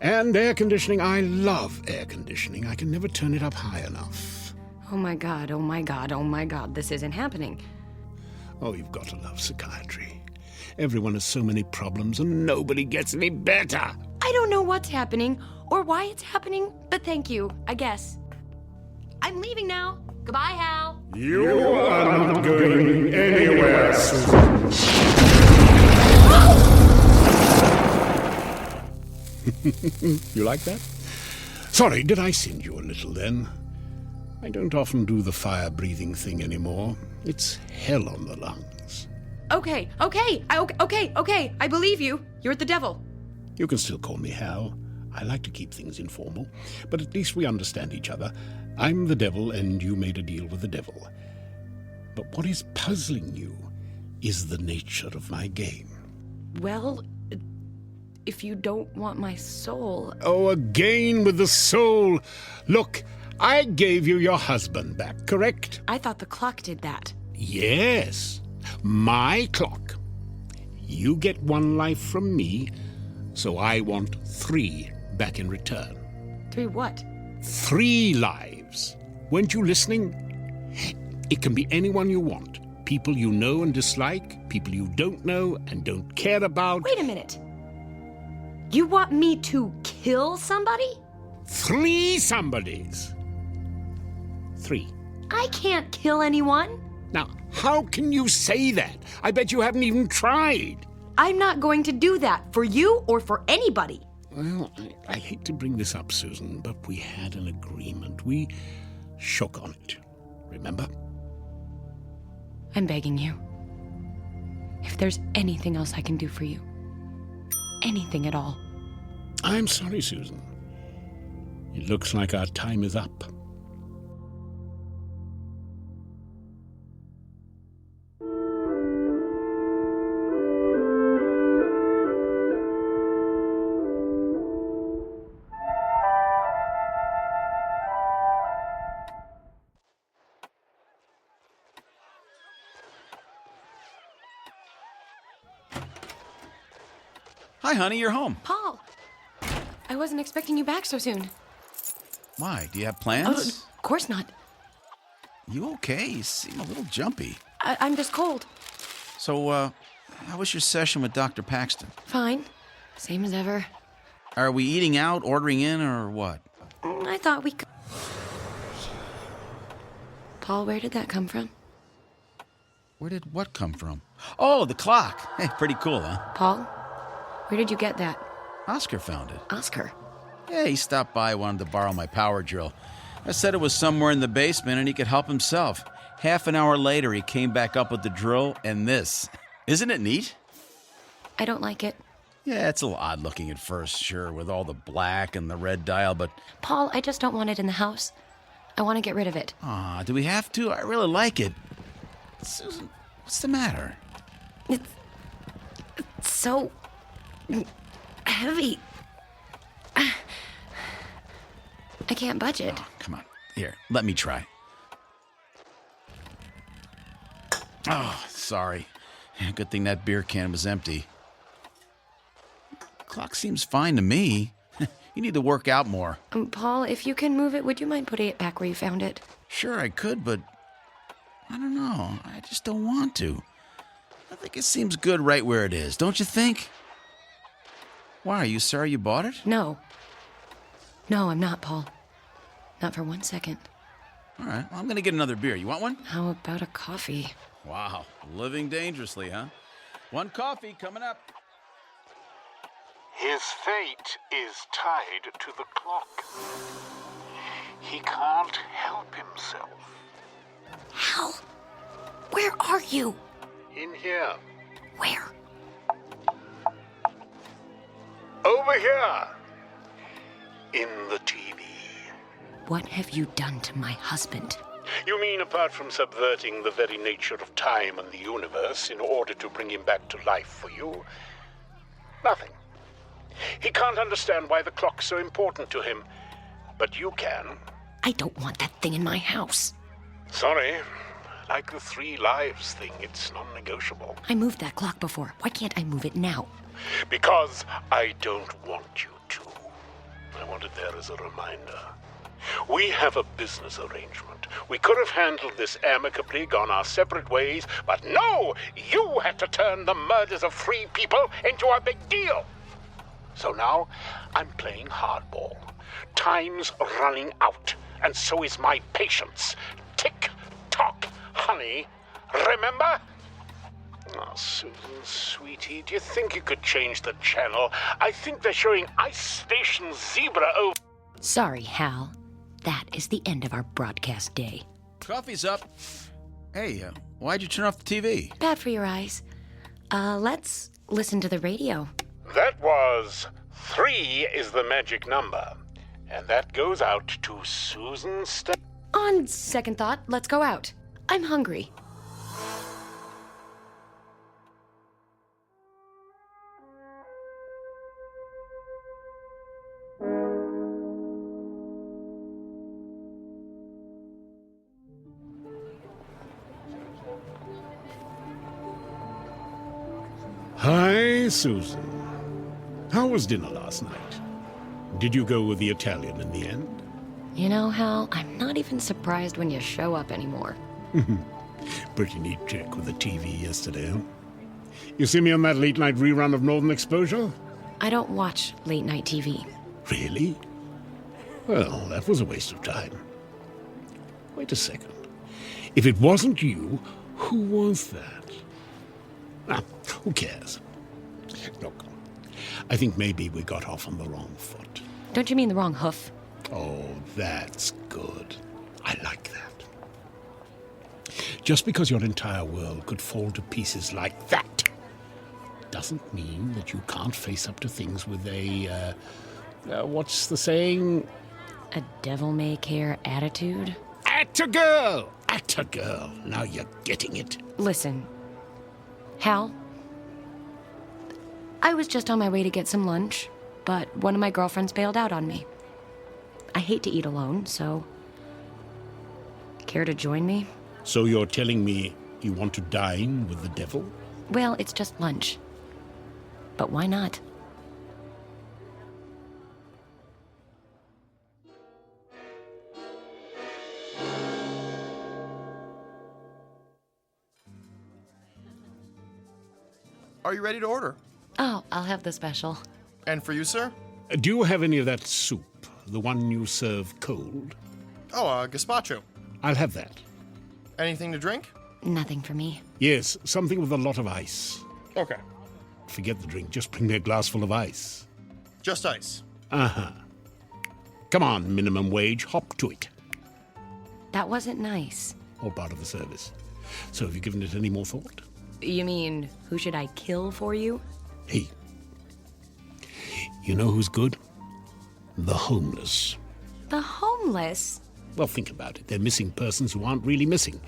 And air conditioning. I love air conditioning. I can never turn it up high enough. Oh my God, oh my God, oh my God, this isn't happening. Oh, you've got to love psychiatry. Everyone has so many problems and nobody gets any better. I don't know what's happening or why it's happening, but thank you, I guess. I'm leaving now. Goodbye, Hal. You are not going anywhere, Susan. You like that? Sorry, did I send you a little then? I don't often do the fire-breathing thing anymore. It's hell on the lungs. Okay, I believe you. You're the devil. You can still call me Hal. I like to keep things informal, but at least we understand each other. I'm the devil, and you made a deal with the devil. But what is puzzling you is the nature of my game. Well, if you don't want my soul... Oh, again with the soul. Look, I gave you your husband back, correct? I thought the clock did that. Yes, my clock. You get 1 life from me, so I want 3 back in return. 3 what? 3 lives. Weren't you listening? It can be anyone you want. People you know and dislike, people you don't know and don't care about. Wait a minute. You want me to kill somebody? 3 somebodies. 3. I can't kill anyone. Now, how can you say that? I bet you haven't even tried. I'm not going to do that for you or for anybody. Well, I hate to bring this up, Susan, but we had an agreement. We shook on it. Remember? I'm begging you. If there's anything else I can do for you, anything at all. I'm sorry, Susan. It looks like our time is up. Hi, honey, you're home. Paul, I wasn't expecting you back so soon. Why? Do you have plans? Of course not. You okay? You seem a little jumpy. I'm just cold. So, how was your session with Dr. Paxton? Fine. Same as ever. Are we eating out, ordering in, or what? I thought we could... Paul, where did that come from? Where did what come from? Oh, the clock. Hey, pretty cool, huh? Paul, where did you get that? Oscar found it. Oscar? Yeah, he stopped by, wanted to borrow my power drill. I said it was somewhere in the basement and he could help himself. Half an hour later, he came back up with the drill and this. Isn't it neat? I don't like it. Yeah, it's a little odd looking at first, sure, with all the black and the red dial, but... Paul, I just don't want it in the house. I want to get rid of it. Aw, do we have to? I really like it. Susan, what's the matter? It's so... heavy. I can't budge it. Oh, come on. Here, let me try. Oh, sorry. Good thing that beer can was empty. Clock seems fine to me. You need to work out more. Paul, if you can move it, would you mind putting it back where you found it? Sure, I could, but I don't know. I just don't want to. I think it seems good right where it is, don't you think? Why, are you sorry you bought it? No. No, I'm not, Paul. Not for 1 second. All right, well, I'm going to get another beer. You want one? How about a coffee? Wow, living dangerously, huh? 1 coffee coming up. His fate is tied to the clock. He can't help himself. Hal, where are you? In here. Where? Over here. in the TV. What have you done to my husband? You mean apart from subverting the very nature of time and the universe in order to bring him back to life for you? Nothing. He can't understand why the clock's so important to him, but you can. I don't want that thing in my house. Sorry. Like the 3 lives thing, it's non-negotiable. I moved that clock before. Why can't I move it now? Because I don't want you to. I want it there as a reminder. We have a business arrangement. We could have handled this amicably, gone our separate ways, but no! You had to turn the murders of 3 people into a big deal. So now, I'm playing hardball. Time's running out, and so is my patience. Tick-tock, honey. Remember? Oh, Susan, sweetie, do you think you could change the channel? I think they're showing Ice Station Zebra over... Sorry, Hal. That is the end of our broadcast day. Coffee's up. Hey, why'd you turn off the TV? Bad for your eyes. Let's listen to the radio. That was 3 is the magic number. And that goes out to Susan On second thought, let's go out. I'm hungry. Hi, Susan. How was dinner last night? Did you go with the Italian in the end? You know, Hal, I'm not even surprised when you show up anymore. Pretty neat trick with the TV yesterday, huh? You see me on that late-night rerun of Northern Exposure? I don't watch late-night TV. Really? Well, that was a waste of time. Wait a second. If it wasn't you, who was that? Who cares? Look, I think maybe we got off on the wrong foot. Don't you mean the wrong hoof? Oh, that's good. I like that. Just because your entire world could fall to pieces like that doesn't mean that you can't face up to things with a, what's the saying? A devil-may-care attitude? Atta girl! Atta girl! Now you're getting it. Listen, Hal, I was just on my way to get some lunch, but one of my girlfriends bailed out on me. I hate to eat alone, so... Care to join me? So you're telling me you want to dine with the devil? Well, it's just lunch. But why not? Are you ready to order? Oh, I'll have the special. And for you, sir? Do you have any of that soup? The one you serve cold? Oh, gazpacho. I'll have that. Anything to drink? Nothing for me. Yes, something with a lot of ice. Okay. Forget the drink, just bring me a glass full of ice. Just ice. Uh-huh. Come on, minimum wage, hop to it. That wasn't nice. All part of the service. So have you given it any more thought? You mean, who should I kill for you? Hey, you know who's good? The homeless. The homeless? Well, think about it. They're missing persons who aren't really missing.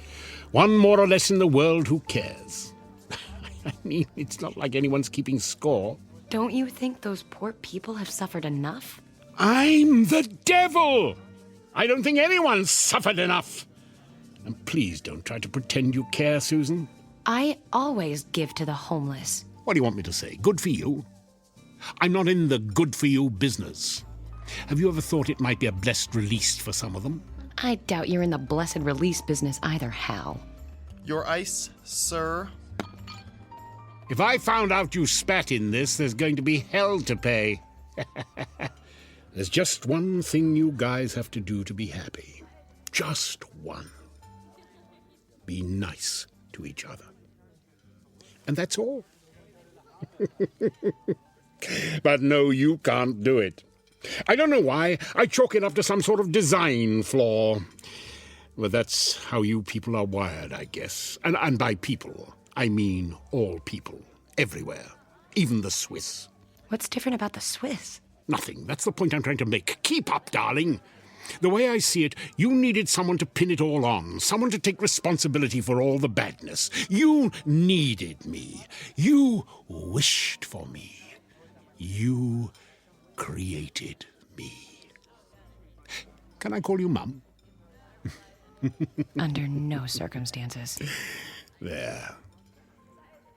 One more or less in the world who cares. I mean, it's not like anyone's keeping score. Don't you think those poor people have suffered enough? I'm the devil! I don't think anyone's suffered enough. And please don't try to pretend you care, Susan. I always give to the homeless. What do you want me to say? Good for you? I'm not in the good-for-you business. Have you ever thought it might be a blessed release for some of them? I doubt you're in the blessed release business either, Hal. Your ice, sir? If I found out you spat in this, there's going to be hell to pay. There's just one thing you guys have to do to be happy. Just one. Be nice to each other. And that's all. But no, you can't do it. I don't know why. I chalk it up to some sort of design flaw. Well, that's how you people are wired, I guess. And by people, I mean all people, everywhere, even the Swiss. What's different about the Swiss? Nothing. That's the point I'm trying to make. Keep up, darling. The way I see it, you needed someone to pin it all on, someone to take responsibility for all the badness. You needed me. You wished for me. You created me. Can I call you Mum? Under no circumstances. There.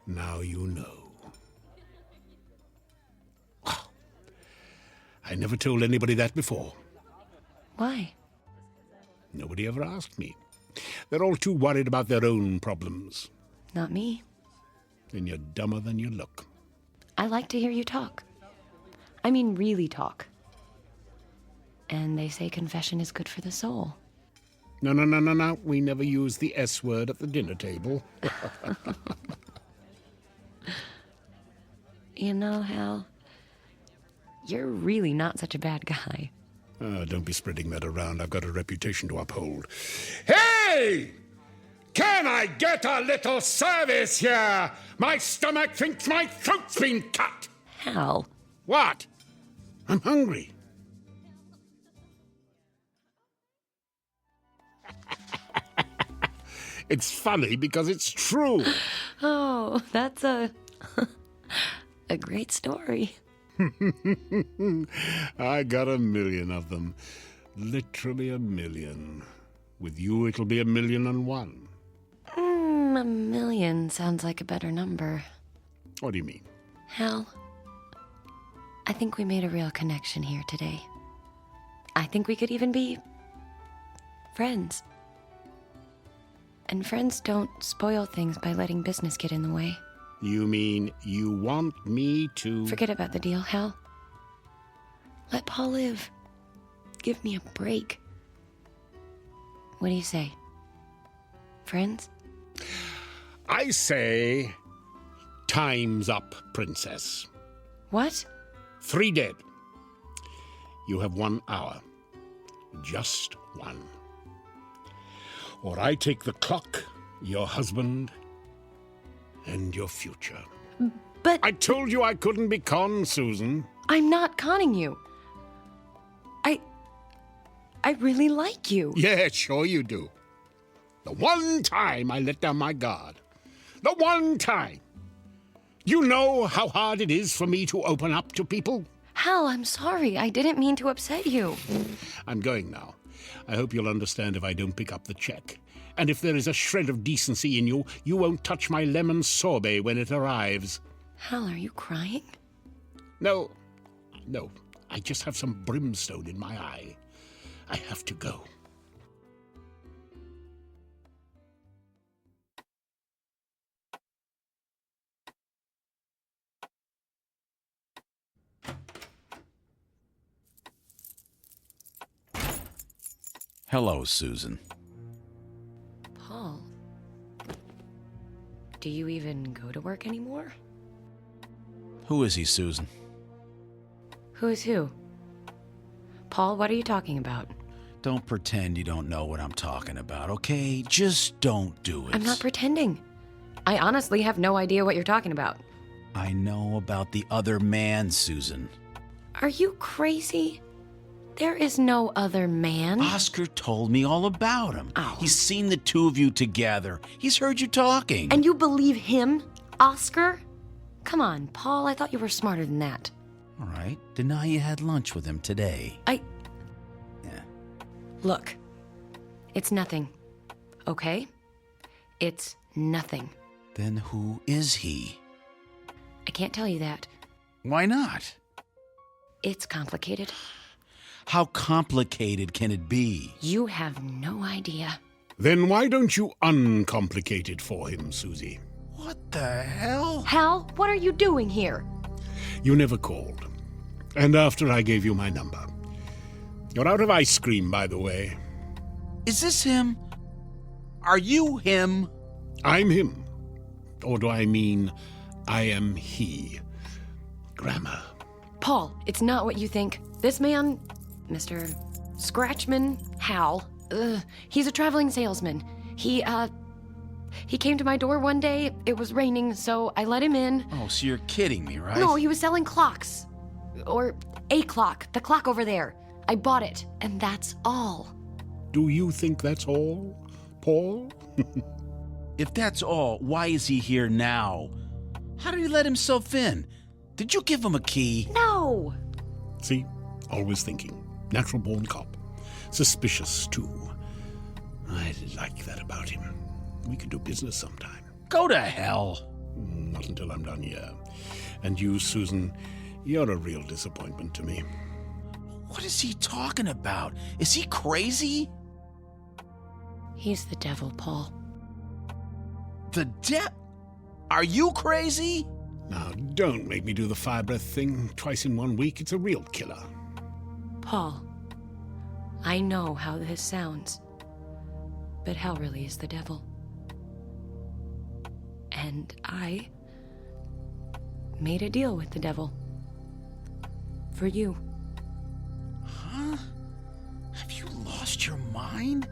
Now you know. I never told anybody that before. Why? Nobody ever asked me. They're all too worried about their own problems. Not me. Then you're dumber than you look. I like to hear you talk. I mean, really talk. And they say confession is good for the soul. No. We never use the S word at the dinner table. You know, Hal, you're really not such a bad guy. Don't be spreading that around. I've got a reputation to uphold. Hey! Can I get a little service here? My stomach thinks my throat's been cut. Hal. What? I'm hungry. It's funny because it's true. Oh, that's a great story. I got 1,000,000 of them. Literally 1,000,000. With you, it'll be 1,000,001. 1,000,000 sounds like a better number. What do you mean? Hal, I think we made a real connection here today. I think we could even be friends. And friends don't spoil things by letting business get in the way. You mean you want me to... Forget about the deal, Hal. Let Paul live. Give me a break. What do you say? Friends? I say... time's up, princess. What? 3 dead. You have 1 hour. Just 1. Or I take the clock, your husband, and your future. But... I told you I couldn't be conned, Susan. I'm not conning you. I really like you. Yeah, sure you do. The one time I let down my guard. The one time. You know how hard it is for me to open up to people? Hal, I'm sorry. I didn't mean to upset you. I'm going now. I hope you'll understand if I don't pick up the check. And if there is a shred of decency in you, you won't touch my lemon sorbet when it arrives. Hal, are you crying? No. I just have some brimstone in my eye. I have to go. Hello, Susan. Paul, do you even go to work anymore? Who is he, Susan? Who is who? Paul, what are you talking about? Don't pretend you don't know what I'm talking about, okay? Just don't do it. I'm not pretending. I honestly have no idea what you're talking about. I know about the other man, Susan. Are you crazy? There is no other man. Oscar told me all about him. Oh. He's seen the two of you together. He's heard you talking. And you believe him, Oscar? Come on, Paul, I thought you were smarter than that. All right, deny you had lunch with him today. Yeah. Look, it's nothing, okay? It's nothing. Then who is he? I can't tell you that. Why not? It's complicated. How complicated can it be? You have no idea. Then why don't you uncomplicate it for him, Susie? What the hell? Hal, what are you doing here? You never called. And after I gave you my number. You're out of ice cream, by the way. Is this him? Are you him? I'm him. Or do I mean I am he? Grammar. Paul, it's not what you think. This man, Mr. Scratchman Hal, he's a traveling salesman. He came to my door one day. It was raining, so I let him in. Oh, so you're kidding me, right? No, he was selling clocks. Or a clock. The clock over there. I bought it, and that's all. Do you think that's all, Paul? If that's all, why is he here now? How did he let himself in? Did you give him a key? No! See? Always thinking. Natural-born cop. Suspicious, too. I like that about him. We could do business sometime. Go to hell. Not until I'm done here. And you, Susan, you're a real disappointment to me. What is he talking about? Is he crazy? He's the devil, Paul. The Are you crazy? Now, don't make me do the fire breath thing twice in 1 week. It's a real killer. Paul, I know how this sounds, but hell really is the devil. And I made a deal with the devil. For you. Huh? Have you lost your mind?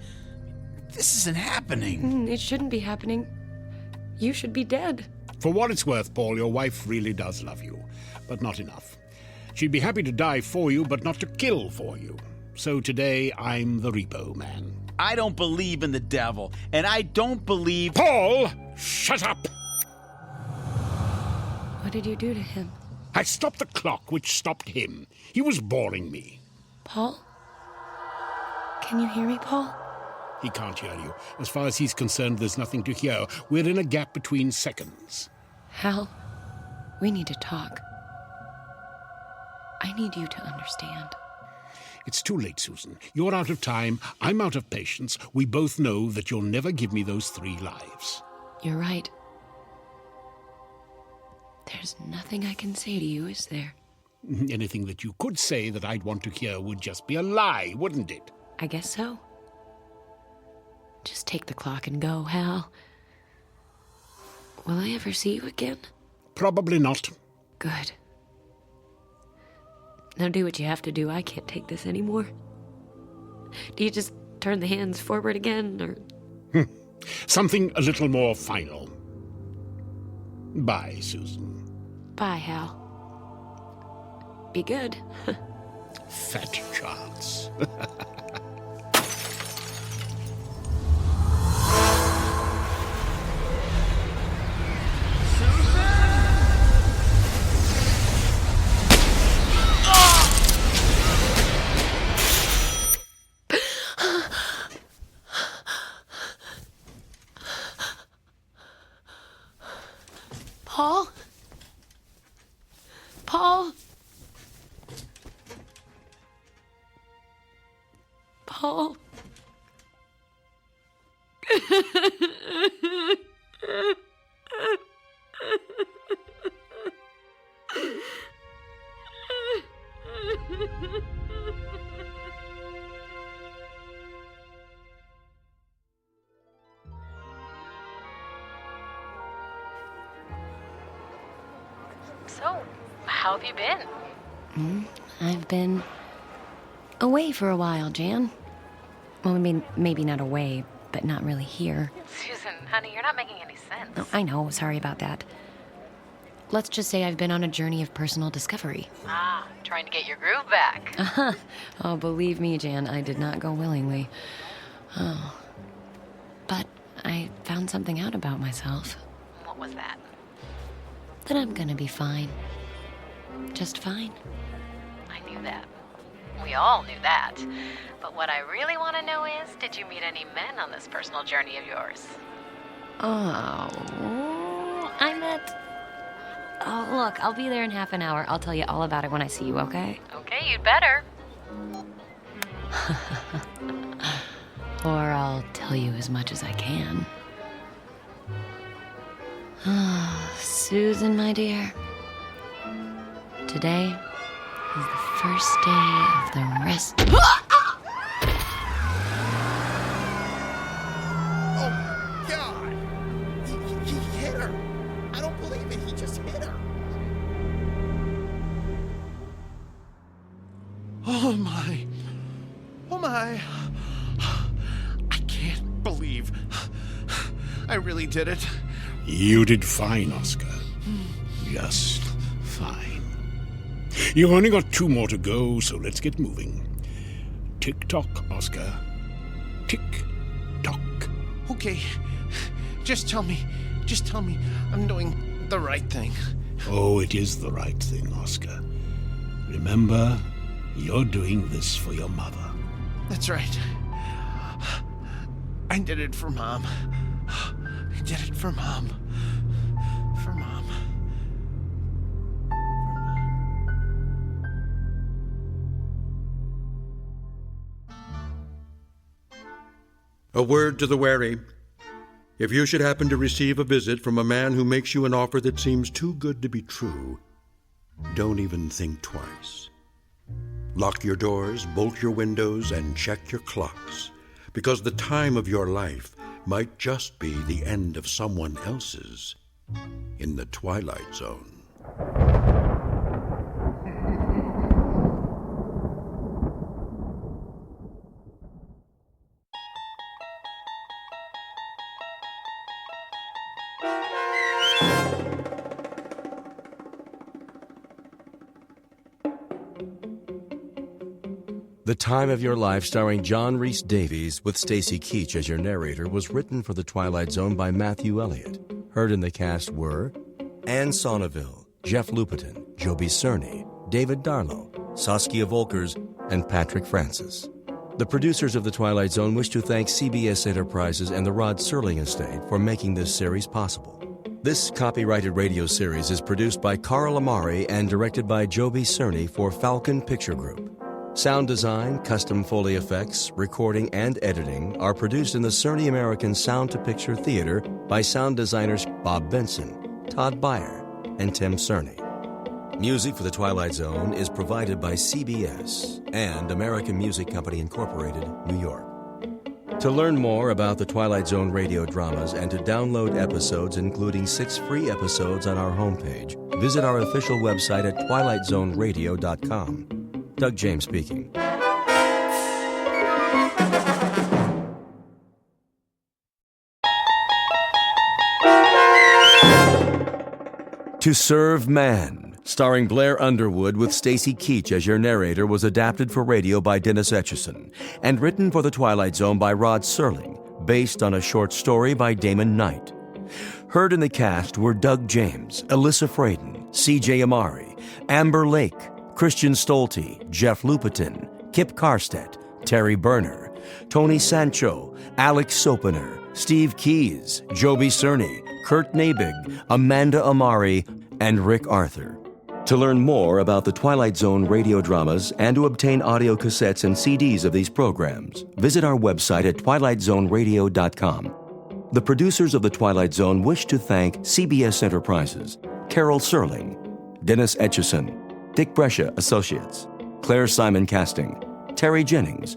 This isn't happening. It shouldn't be happening. You should be dead. For what it's worth, Paul, your wife really does love you, but not enough. She'd be happy to die for you, but not to kill for you. So today, I'm the repo man. I don't believe in the devil, and I don't believe... Paul, shut up! What did you do to him? I stopped the clock, which stopped him. He was boring me. Paul? Can you hear me, Paul? He can't hear you. As far as he's concerned, there's nothing to hear. We're in a gap between seconds. Hal, we need to talk. I need you to understand. It's too late, Susan. You're out of time. I'm out of patience. We both know that you'll never give me those 3 lives. You're right. There's nothing I can say to you, is there? Anything that you could say that I'd want to hear would just be a lie, wouldn't it? I guess so. Just take the clock and go, Hal. Will I ever see you again? Probably not. Good. Now do what you have to do. I can't take this anymore. Do you just turn the hands forward again, or...? Something a little more final. Bye, Susan. Bye, Hal. Be good. Fat chance. Paul? Paul? Paul? So, how have you been? I've been away for a while, Jan. Well, I mean, maybe not away, but not really here. Susan, honey, you're not making any sense. Oh, I know, sorry about that. Let's just say I've been on a journey of personal discovery. Ah, trying to get your groove back. Oh, believe me, Jan, I did not go willingly. Oh. But I found something out about myself. What was that? That I'm gonna be fine. Just fine. I knew that. We all knew that. But what I really want to know is, did you meet any men on this personal journey of yours? Oh, I met... Oh, look, I'll be there in half an hour. I'll tell you all about it when I see you, okay? Okay, you'd better. Or I'll tell you as much as I can. Susan, my dear. Today is the first day of the rest... Oh, God! He hit her! I don't believe it, he just hit her! Oh, my. Oh, my. I can't believe I really did it. You did fine, Oscar. Just fine. You've only got 2 more to go, so let's get moving. Tick-tock, Oscar. Tick-tock. Okay, just tell me I'm doing the right thing. Oh, it is the right thing, Oscar. Remember, you're doing this for your mother. That's right. I did it for Mom. I did it for Mom. For Mom. A word to the wary. If you should happen to receive a visit from a man who makes you an offer that seems too good to be true, don't even think twice. Lock your doors, bolt your windows, and check your clocks, because the time of your life might just be the end of someone else's in the Twilight Zone. The Time of Your Life, starring John Rhys Davies with Stacy Keach as your narrator, was written for The Twilight Zone by Matthew Elliott. Heard in the cast were Anne Sonneville, Jeff Lupetin, Joby Cerny, David Darlow, Saskia Volkers, and Patrick Francis. The producers of The Twilight Zone wish to thank CBS Enterprises and the Rod Serling Estate for making this series possible. This copyrighted radio series is produced by Carl Amari and directed by Joby Cerny for Falcon Picture Group. Sound design, custom Foley effects, recording, and editing are produced in the Cerny American Sound to Picture Theater by sound designers Bob Benson, Todd Beyer, and Tim Cerny. Music for The Twilight Zone is provided by CBS and American Music Company Incorporated, New York. To learn more about the Twilight Zone radio dramas and to download episodes, including 6 free episodes on our homepage, visit our official website at twilightzoneradio.com. Doug James speaking. To Serve Man, starring Blair Underwood with Stacy Keach as your narrator, was adapted for radio by Dennis Etchison and written for The Twilight Zone by Rod Serling, based on a short story by Damon Knight. Heard in the cast were Doug James, Alyssa Fraden, C.J. Amari, Amber Lake, Christian Stolte, Jeff Lupetin, Kip Karstedt, Terry Berner, Tony Sancho, Alex Sopener, Steve Keys, Joby Cerny, Kurt Nabig, Amanda Amari, and Rick Arthur. To learn more about the Twilight Zone radio dramas and to obtain audio cassettes and CDs of these programs, visit our website at twilightzoneradio.com. The producers of The Twilight Zone wish to thank CBS Enterprises, Carol Serling, Dennis Etchison, Dick Brescia Associates, Claire Simon Casting, Terry Jennings,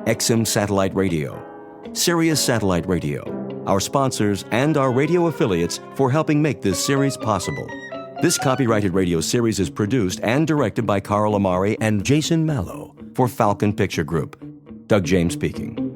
XM Satellite Radio, Sirius Satellite Radio, our sponsors, and our radio affiliates for helping make this series possible. This copyrighted radio series is produced and directed by Carl Amari and Jason Mallow for Falcon Picture Group. Doug James speaking.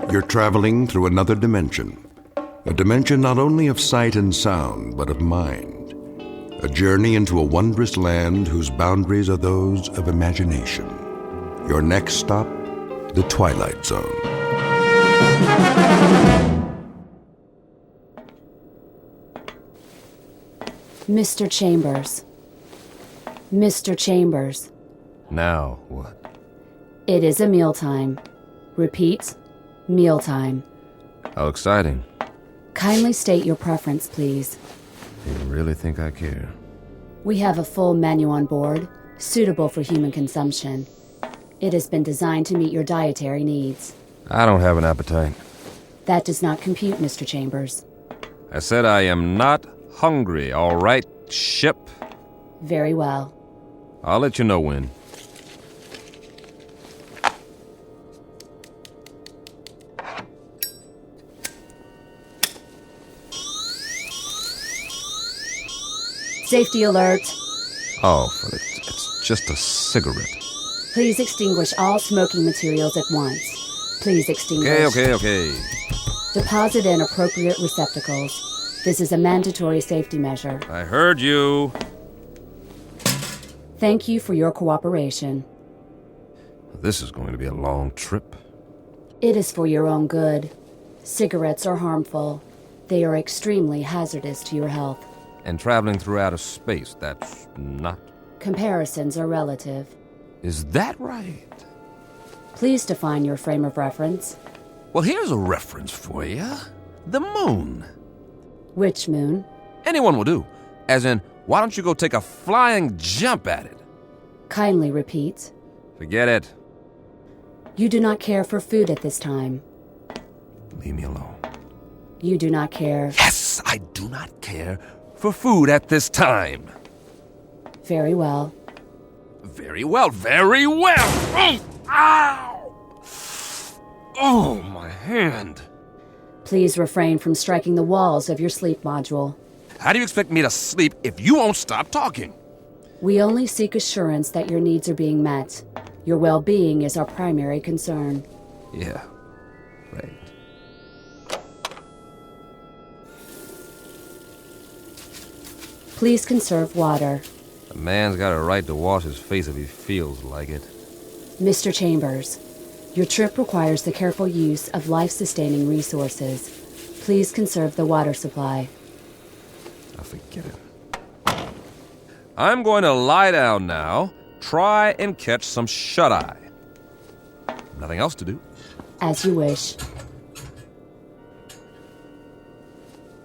You're traveling through another dimension. A dimension not only of sight and sound, but of mind. A journey into a wondrous land whose boundaries are those of imagination. Your next stop, the Twilight Zone. Mr. Chambers. Mr. Chambers. Now what? It is a mealtime. Repeat, mealtime. How exciting. Kindly state your preference, please. You really think I care? We have a full menu on board. suitable for human consumption. It has been designed to meet your dietary needs. I don't have an appetite. That does not compute, Mr. Chambers. I said I am not hungry, all right, ship? Very well. I'll let you know when. Safety alert. Oh, it's just a cigarette. Please extinguish all smoking materials at once. Please extinguish. Okay. Deposit in appropriate receptacles. This is a mandatory safety measure. I heard you. Thank you for your cooperation. This is going to be a long trip. It is for your own good. Cigarettes are harmful. They are extremely hazardous to your health. And traveling through outer space, that's not... Comparisons are relative. Is that right? Please define your frame of reference. Well, here's a reference for you. The moon. Which moon? Anyone will do. As in, why don't you go take a flying jump at it? Kindly repeat. Forget it. You do not care for food at this time. Leave me alone. You do not care. Yes, I do not care for food at this time. Very well. Very well. Oh, ow! Oh, my hand. Please refrain from striking the walls of your sleep module. How do you expect me to sleep if you won't stop talking? We only seek assurance that your needs are being met. Your well-being is our primary concern. Yeah, right. Please conserve water. A man's got a right to wash his face if he feels like it. Mr. Chambers, your trip requires the careful use of life-sustaining resources. Please conserve the water supply. I forget it. I'm going to lie down now. Try and catch some shut-eye. Nothing else to do. As you wish.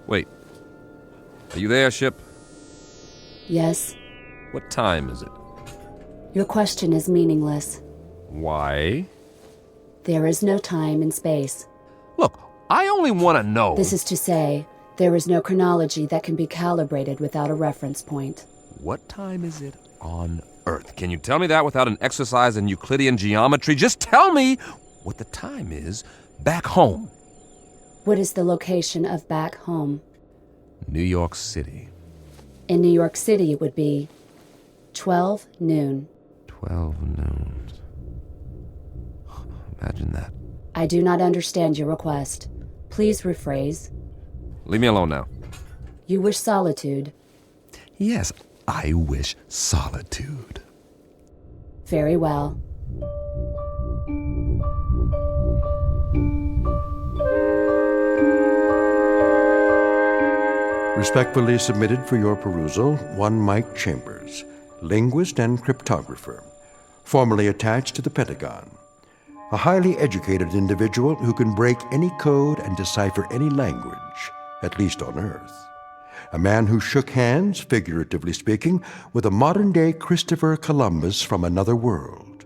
Wait. Are you there, ship? Yes. What time is it? Your question is meaningless. Why? There is no time and space. Look, I only want to know... This is to say, there is no chronology that can be calibrated without a reference point. What time is it on Earth? Can you tell me that without an exercise in Euclidean geometry? Just tell me what the time is back home. What is the location of back home? New York City. In New York City, it would be 12 noon. 12 noon. Imagine that. I do not understand your request. Please rephrase. Leave me alone now. You wish solitude. Yes, I wish solitude. Very well. Respectfully submitted for your perusal, one Mike Chambers, linguist and cryptographer, formerly attached to the Pentagon. A highly educated individual who can break any code and decipher any language, at least on Earth. A man who shook hands, figuratively speaking, with a modern-day Christopher Columbus from another world.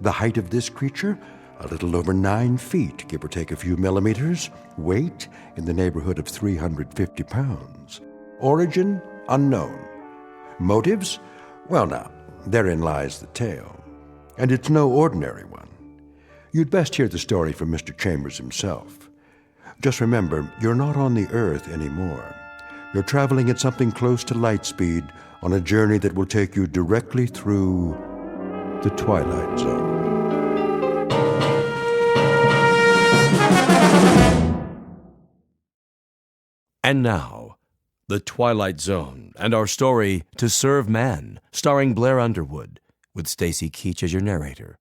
The height of this creature, a little over 9 feet, give or take a few millimeters. Weight, in the neighborhood of 350 pounds. Origin, unknown. Motives? Well now, therein lies the tale. And it's no ordinary one. You'd best hear the story from Mr. Chambers himself. Just remember, you're not on the Earth anymore. You're traveling at something close to light speed on a journey that will take you directly through the Twilight Zone. And now, The Twilight Zone, and our story, To Serve Man, starring Blair Underwood, with Stacy Keach as your narrator.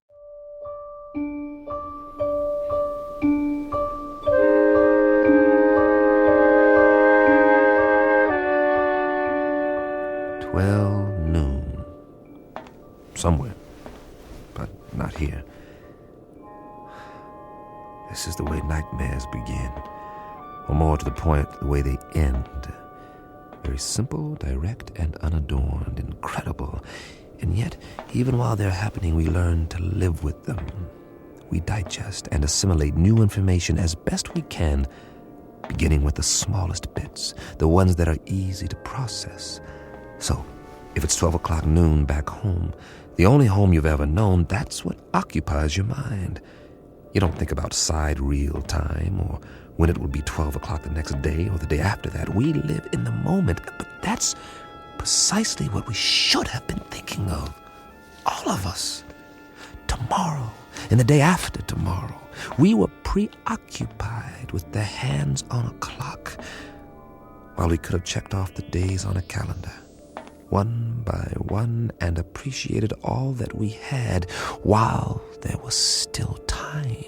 Noon. Somewhere, but not here. This is the way nightmares begin, or more to the point, the way they end. Very simple, direct, and unadorned. Incredible. And yet, even while they're happening, we learn to live with them. We digest and assimilate new information as best we can, beginning with the smallest bits, the ones that are easy to process. So, if it's 12 o'clock noon back home, the only home you've ever known, that's what occupies your mind. You don't think about sidereal time or when it will be 12 o'clock the next day or the day after that. We live in the moment, but that's precisely what we should have been thinking of. All of us. Tomorrow and the day after tomorrow. We were preoccupied with the hands on a clock while we could have checked off the days on a calendar, one by one, and appreciated all that we had while there was still time.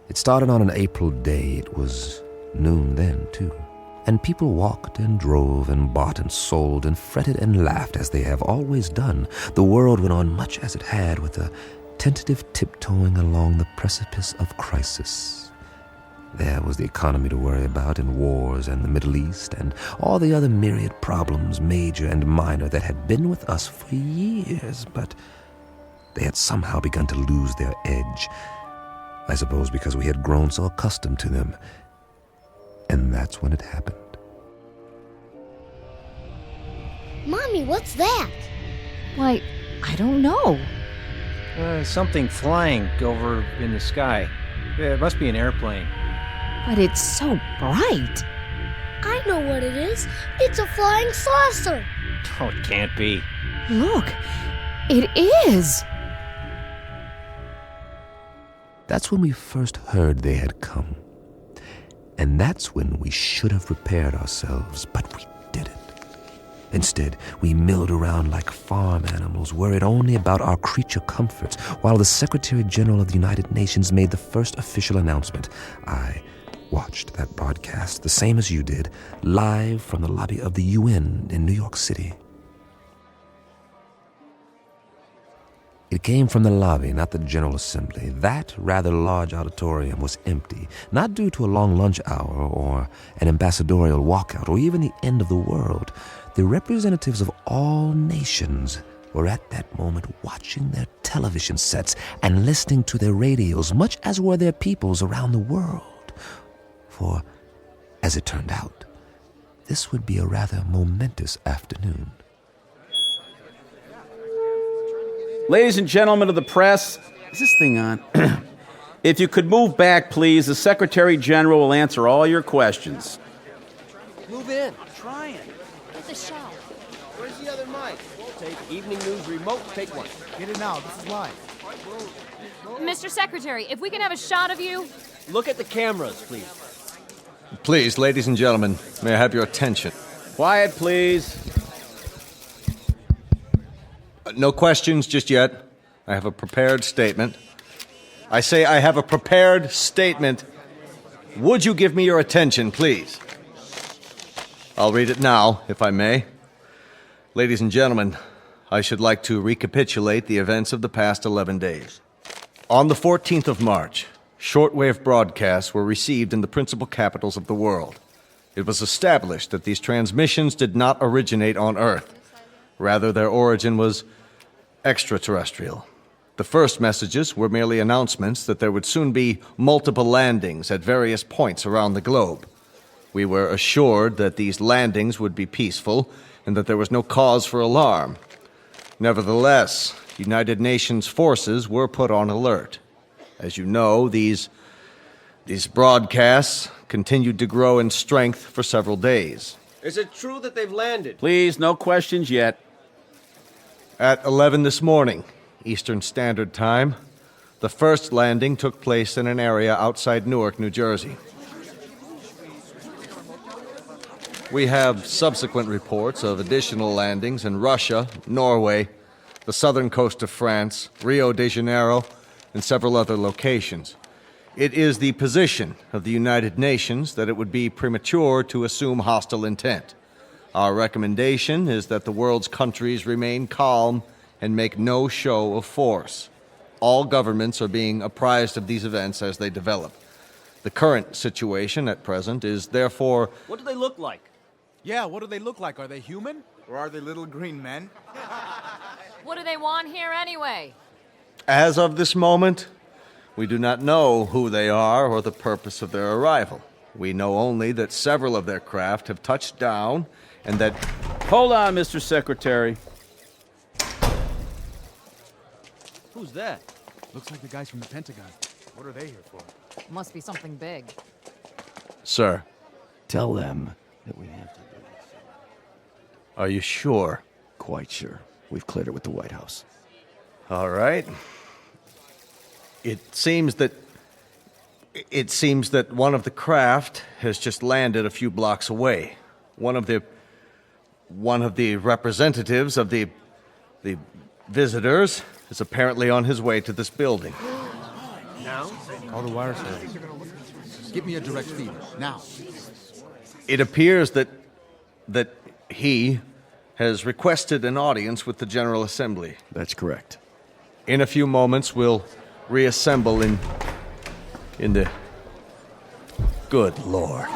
It started on an April day. It was noon then, too. And people walked and drove and bought and sold and fretted and laughed as they have always done. The world went on much as it had, with a tentative tiptoeing along the precipice of crisis. There was the economy to worry about, and wars, and the Middle East, and all the other myriad problems, major and minor, that had been with us for years, but they had somehow begun to lose their edge. I suppose because we had grown so accustomed to them. And that's when it happened. Mommy, what's that? Why, I don't know. Something flying over in the sky. It must be an airplane. But it's so bright. I know what it is. It's a flying saucer. Oh, it can't be. Look, it is. That's when we first heard they had come. And that's when we should have prepared ourselves, but we didn't. Instead, we milled around like farm animals, worried only about our creature comforts, while the Secretary General of the United Nations made the first official announcement. I watched that broadcast, the same as you did, live from the lobby of the UN in New York City. It came from the lobby, not the General Assembly. That rather large auditorium was empty, not due to a long lunch hour or an ambassadorial walkout or even the end of the world. The representatives of all nations were at that moment watching their television sets and listening to their radios, much as were their peoples around the world. For, as it turned out, this would be a rather momentous afternoon. Ladies and gentlemen of the press, is this thing on? If you could move back, please, the Secretary General will answer all your questions. Move in. I'm trying. Get the shot. Where's the other mic? Take evening news remote. Take one. Get it now. This is live. Mr. Secretary, if we can have a shot of you. Look at the cameras, please. Please, ladies and gentlemen, may I have your attention? Quiet, please. No questions just yet. I have a prepared statement. I say I have a prepared statement. Would you give me your attention, please? I'll read it now, if I may. Ladies and gentlemen, I should like to recapitulate the events of the past 11 days. On the 14th of March, shortwave broadcasts were received in the principal capitals of the world. It was established that these transmissions did not originate on Earth. Rather, their origin was extraterrestrial. The first messages were merely announcements that there would soon be multiple landings at various points around the globe. We were assured that these landings would be peaceful and that there was no cause for alarm. Nevertheless, United Nations forces were put on alert. As you know, these broadcasts continued to grow in strength for several days. Is it true that they've landed? Please, no questions yet. At 11 this morning, Eastern Standard Time, the first landing took place in an area outside Newark, New Jersey. We have subsequent reports of additional landings in Russia, Norway, the southern coast of France, Rio de Janeiro, and several other locations. It is the position of the United Nations that it would be premature to assume hostile intent. Our recommendation is that the world's countries remain calm and make no show of force. All governments are being apprised of these events as they develop. The current situation at present is therefore... What do they look like? Yeah, what do they look like? Are they human? Or are they little green men? What do they want here anyway? As of this moment, we do not know who they are or the purpose of their arrival. We know only that several of their craft have touched down and that... Hold on, Mr. Secretary. Who's that? Looks like the guys from the Pentagon. What are they here for? Must be something big. Sir, Tell them that we have to do this. are you sure? Quite sure. We've cleared it with the White House. All right. It seems that one of the craft has just landed a few blocks away. One of the representatives of the visitors is apparently on his way to this building. Now? Call the wire service. Give me a direct feed, now. It appears that he has requested an audience with the General Assembly. That's correct. In a few moments, we'll reassemble in the... Good Lord.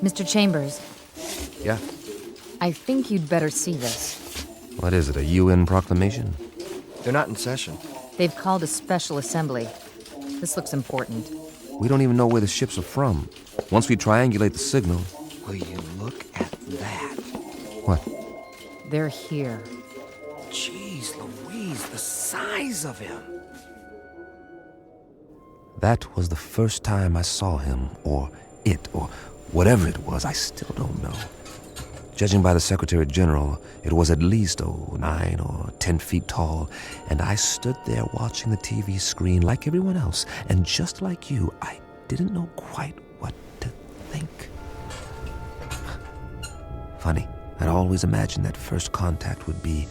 Mr. Chambers, Yeah? I think you'd better see this. What is it, a UN proclamation? They're not in session. They've called a special assembly. This looks important. We don't even know where the ships are from. Once we triangulate the signal... Will you look at that? What? They're here. Jeez Louise, the size of him. That was the first time I saw him, or it, or whatever it was. I still don't know. Judging by the Secretary General, it was at least 9 or 10 feet tall, and I stood there watching the TV screen like everyone else, and just like you, I didn't know quite what to think. Funny, I'd always imagined that first contact would be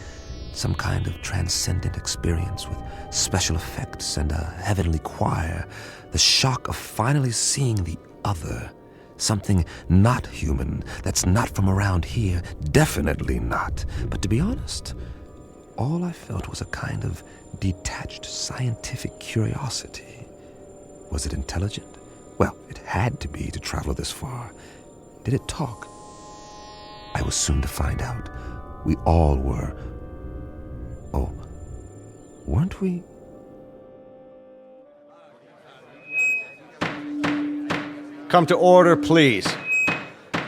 some kind of transcendent experience with special effects and a heavenly choir, the shock of finally seeing the other. Something not human, that's not from around here, definitely not. But to be honest, all I felt was a kind of detached scientific curiosity. Was it intelligent? Well, it had to be to travel this far. Did it talk? I was soon to find out. We all were. Oh, weren't we? Come to order, please.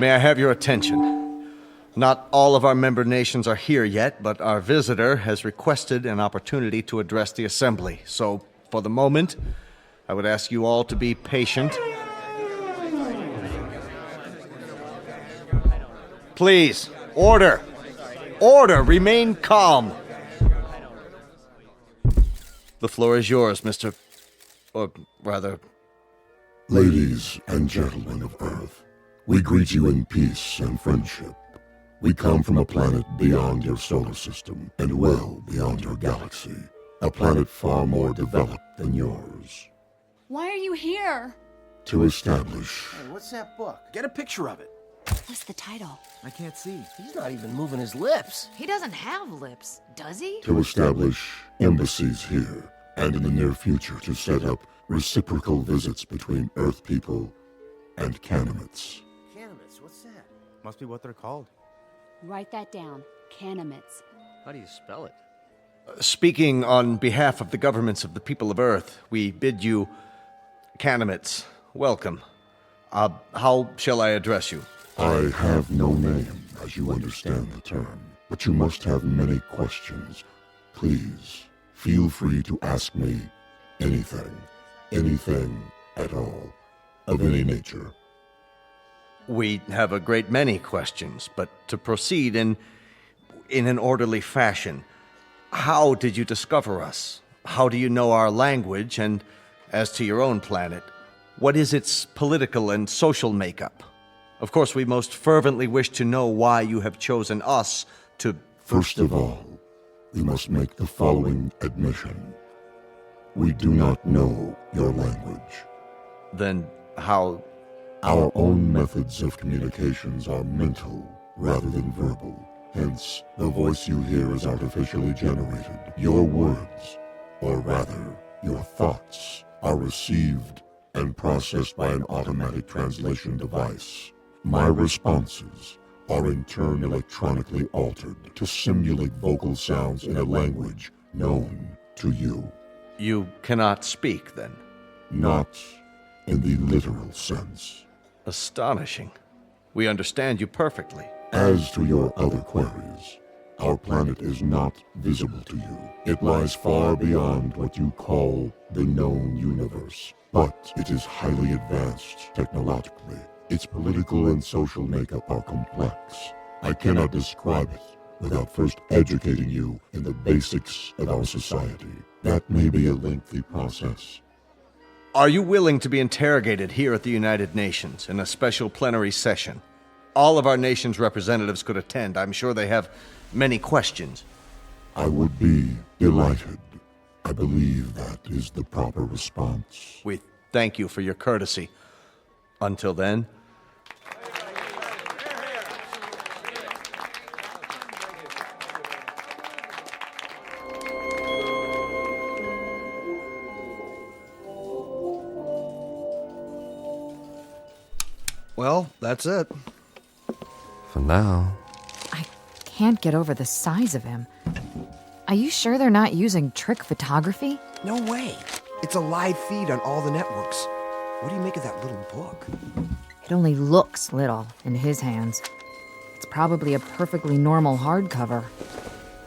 May I have your attention? Not all of our member nations are here yet, but our visitor has requested an opportunity to address the Assembly. So, for the moment, I would ask you all to be patient. Please, order! Order! Remain calm! The floor is yours, Mr. Or rather... Ladies and gentlemen of Earth, we greet you in peace and friendship. We come from a planet beyond your solar system and well beyond your galaxy. A planet far more developed than yours. Why are you here? To establish Hey, what's that book? Get a picture of it. What's the title? I can't see. He's not even moving his lips. He doesn't have lips, does he? to establish embassies here, and in the near future to set up reciprocal visits between Earth people and Canimets. Cannabis, what's that? Must be what they're called. Write that down. Canimets. How do you spell it? Speaking on behalf of the governments of the people of Earth, we bid you, Canimets, welcome. How shall I address you? I have no name, as you understand the term, but you must have many questions. Please, feel free to ask me anything at all, of any nature. We have a great many questions, but to proceed in an orderly fashion, how did you discover us? How do you know our language? And as to your own planet, what is its political and social makeup? Of course, we most fervently wish to know why you have chosen us to... First of all, we must make the following admission. We do not know your language. Then how... Our own methods of communications are mental, rather than verbal. Hence, the voice you hear is artificially generated. Your words, or rather, your thoughts, are received and processed by an automatic translation device. My responses are in turn electronically altered to simulate vocal sounds in a language known to you. You cannot speak, then? Not in the literal sense. Astonishing. We understand you perfectly. As to your other queries, our planet is not visible to you. It lies far beyond what you call the known universe. But it is highly advanced technologically. Its political and social makeup are complex. I cannot describe it without first educating you in the basics of our society. That may be a lengthy process. Are you willing to be interrogated here at the United Nations in a special plenary session? All of our nation's representatives could attend. I'm sure they have many questions. I would be delighted. I believe that is the proper response. We thank you for your courtesy. Until then... Well, that's it. For now. I can't get over the size of him. Are you sure they're not using trick photography? No way. It's a live feed on all the networks. What do you make of that little book? It only looks little in his hands. It's probably a perfectly normal hardcover.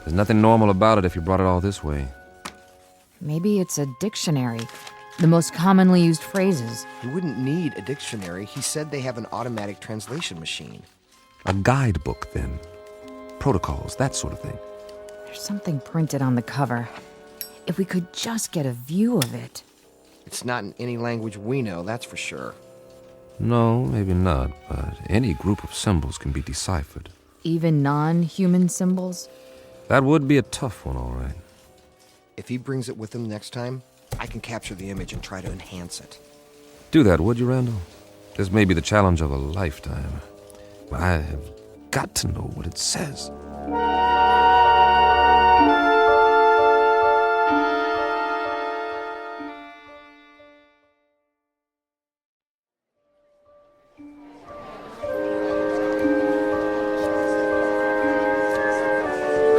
There's nothing normal about it if you brought it all this way. Maybe it's a dictionary. The most commonly used phrases. You wouldn't need a dictionary. He said they have an automatic translation machine. A guidebook, then. Protocols, that sort of thing. There's something printed on the cover. If we could just get a view of it. It's not in any language we know, that's for sure. No, maybe not, but any group of symbols can be deciphered. Even non-human symbols? That would be a tough one, all right. If he brings it with him next time, I can capture the image and try to enhance it. Do that, would you, Randall? This may be the challenge of a lifetime. But I have got to know what it says.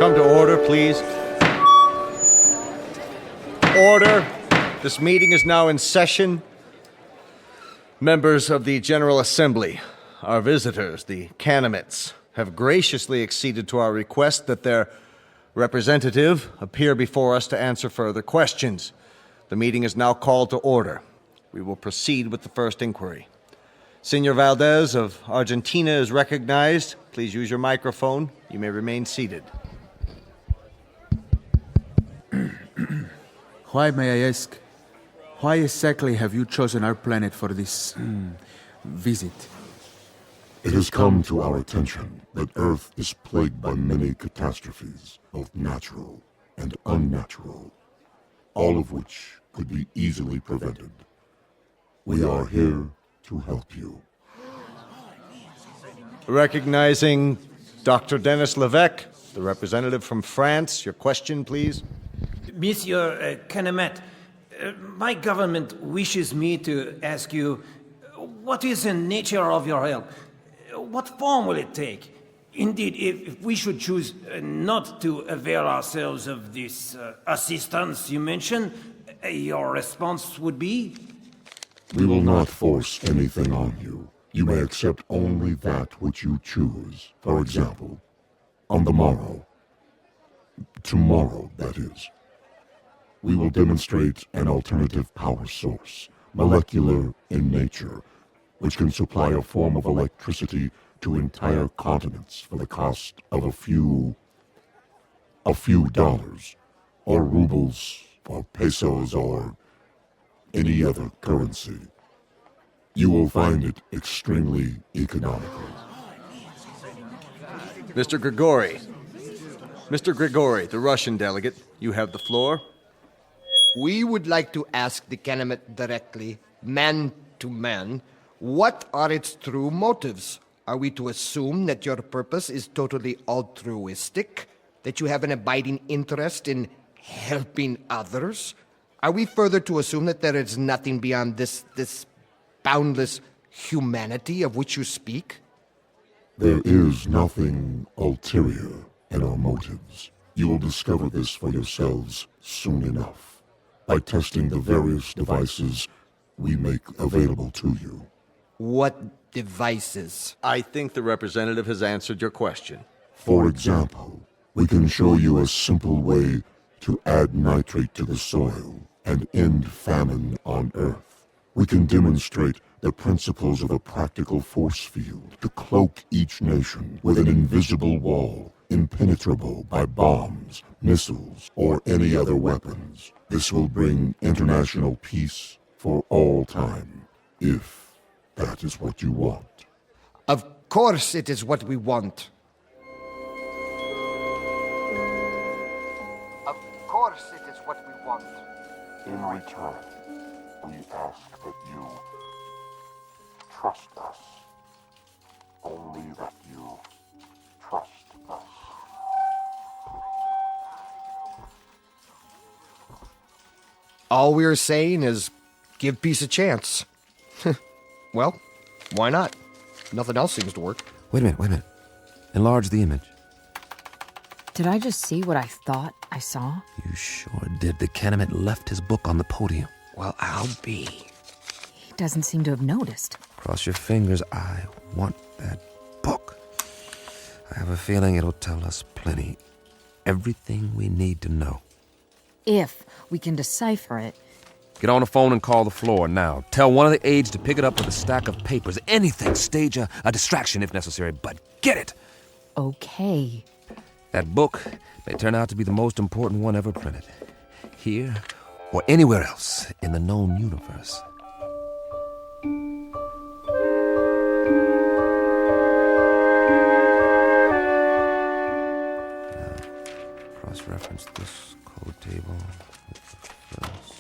Come to order, please. Order. This meeting is now in session. Members of the General Assembly, our visitors, the Canamites, have graciously acceded to our request that their representative appear before us to answer further questions. The meeting is now called to order. We will proceed with the first inquiry. Senor Valdez of Argentina is recognized. Please use your microphone. You may remain seated. Why, may I ask, why exactly have you chosen our planet for this visit? It has come to our attention that Earth is plagued by many catastrophes, both natural and unnatural, all of which could be easily prevented. We are here to help you. Recognizing Dr. Denis Levesque, the representative from France. Your question, please. Monsieur Canamet, my government wishes me to ask you, what is the nature of your help? What form will it take? Indeed, if we should choose not to avail ourselves of this assistance you mentioned, your response would be? We will not force anything on you. You may accept only that which you choose. For example, on the morrow, tomorrow, that is, we will demonstrate an alternative power source, molecular in nature, which can supply a form of electricity to entire continents for the cost of a few dollars, or rubles, or pesos, or any other currency. You will find it extremely economical. Mr. Grigori. Mr. Grigori, the Russian delegate, you have the floor. We would like to ask the Canamet directly, man to man, what are its true motives? Are we to assume that your purpose is totally altruistic? That you have an abiding interest in helping others? Are we further to assume that there is nothing beyond this boundless humanity of which you speak? There is nothing ulterior in our motives. You will discover this for yourselves soon enough, by testing the various devices we make available to you. What devices? I think the representative has answered your question. For example, we can show you a simple way to add nitrate to the soil and end famine on Earth. We can demonstrate the principles of a practical force field to cloak each nation with an invisible wall, impenetrable by bombs, missiles, or any other weapons. This will bring international peace for all time, if that is what you want. Of course it is what we want. Of course it is what we want. In return, we ask that you trust us. Only that you trust us. All we're saying is give peace a chance. Well, why not? Nothing else seems to work. Wait a minute. Enlarge the image. Did I just see what I thought I saw? You sure did. The Canamet left his book on the podium. Well, I'll be. He doesn't seem to have noticed. Cross your fingers. I want that book. I have a feeling it'll tell us plenty. Everything we need to know. If we can decipher it. Get on the phone and call the floor now. Tell one of the aides to pick it up with a stack of papers. Anything. Stage a distraction if necessary, but get it. Okay. That book may turn out to be the most important one ever printed. Here or anywhere else in the known universe. Now, cross-reference this code table with the first.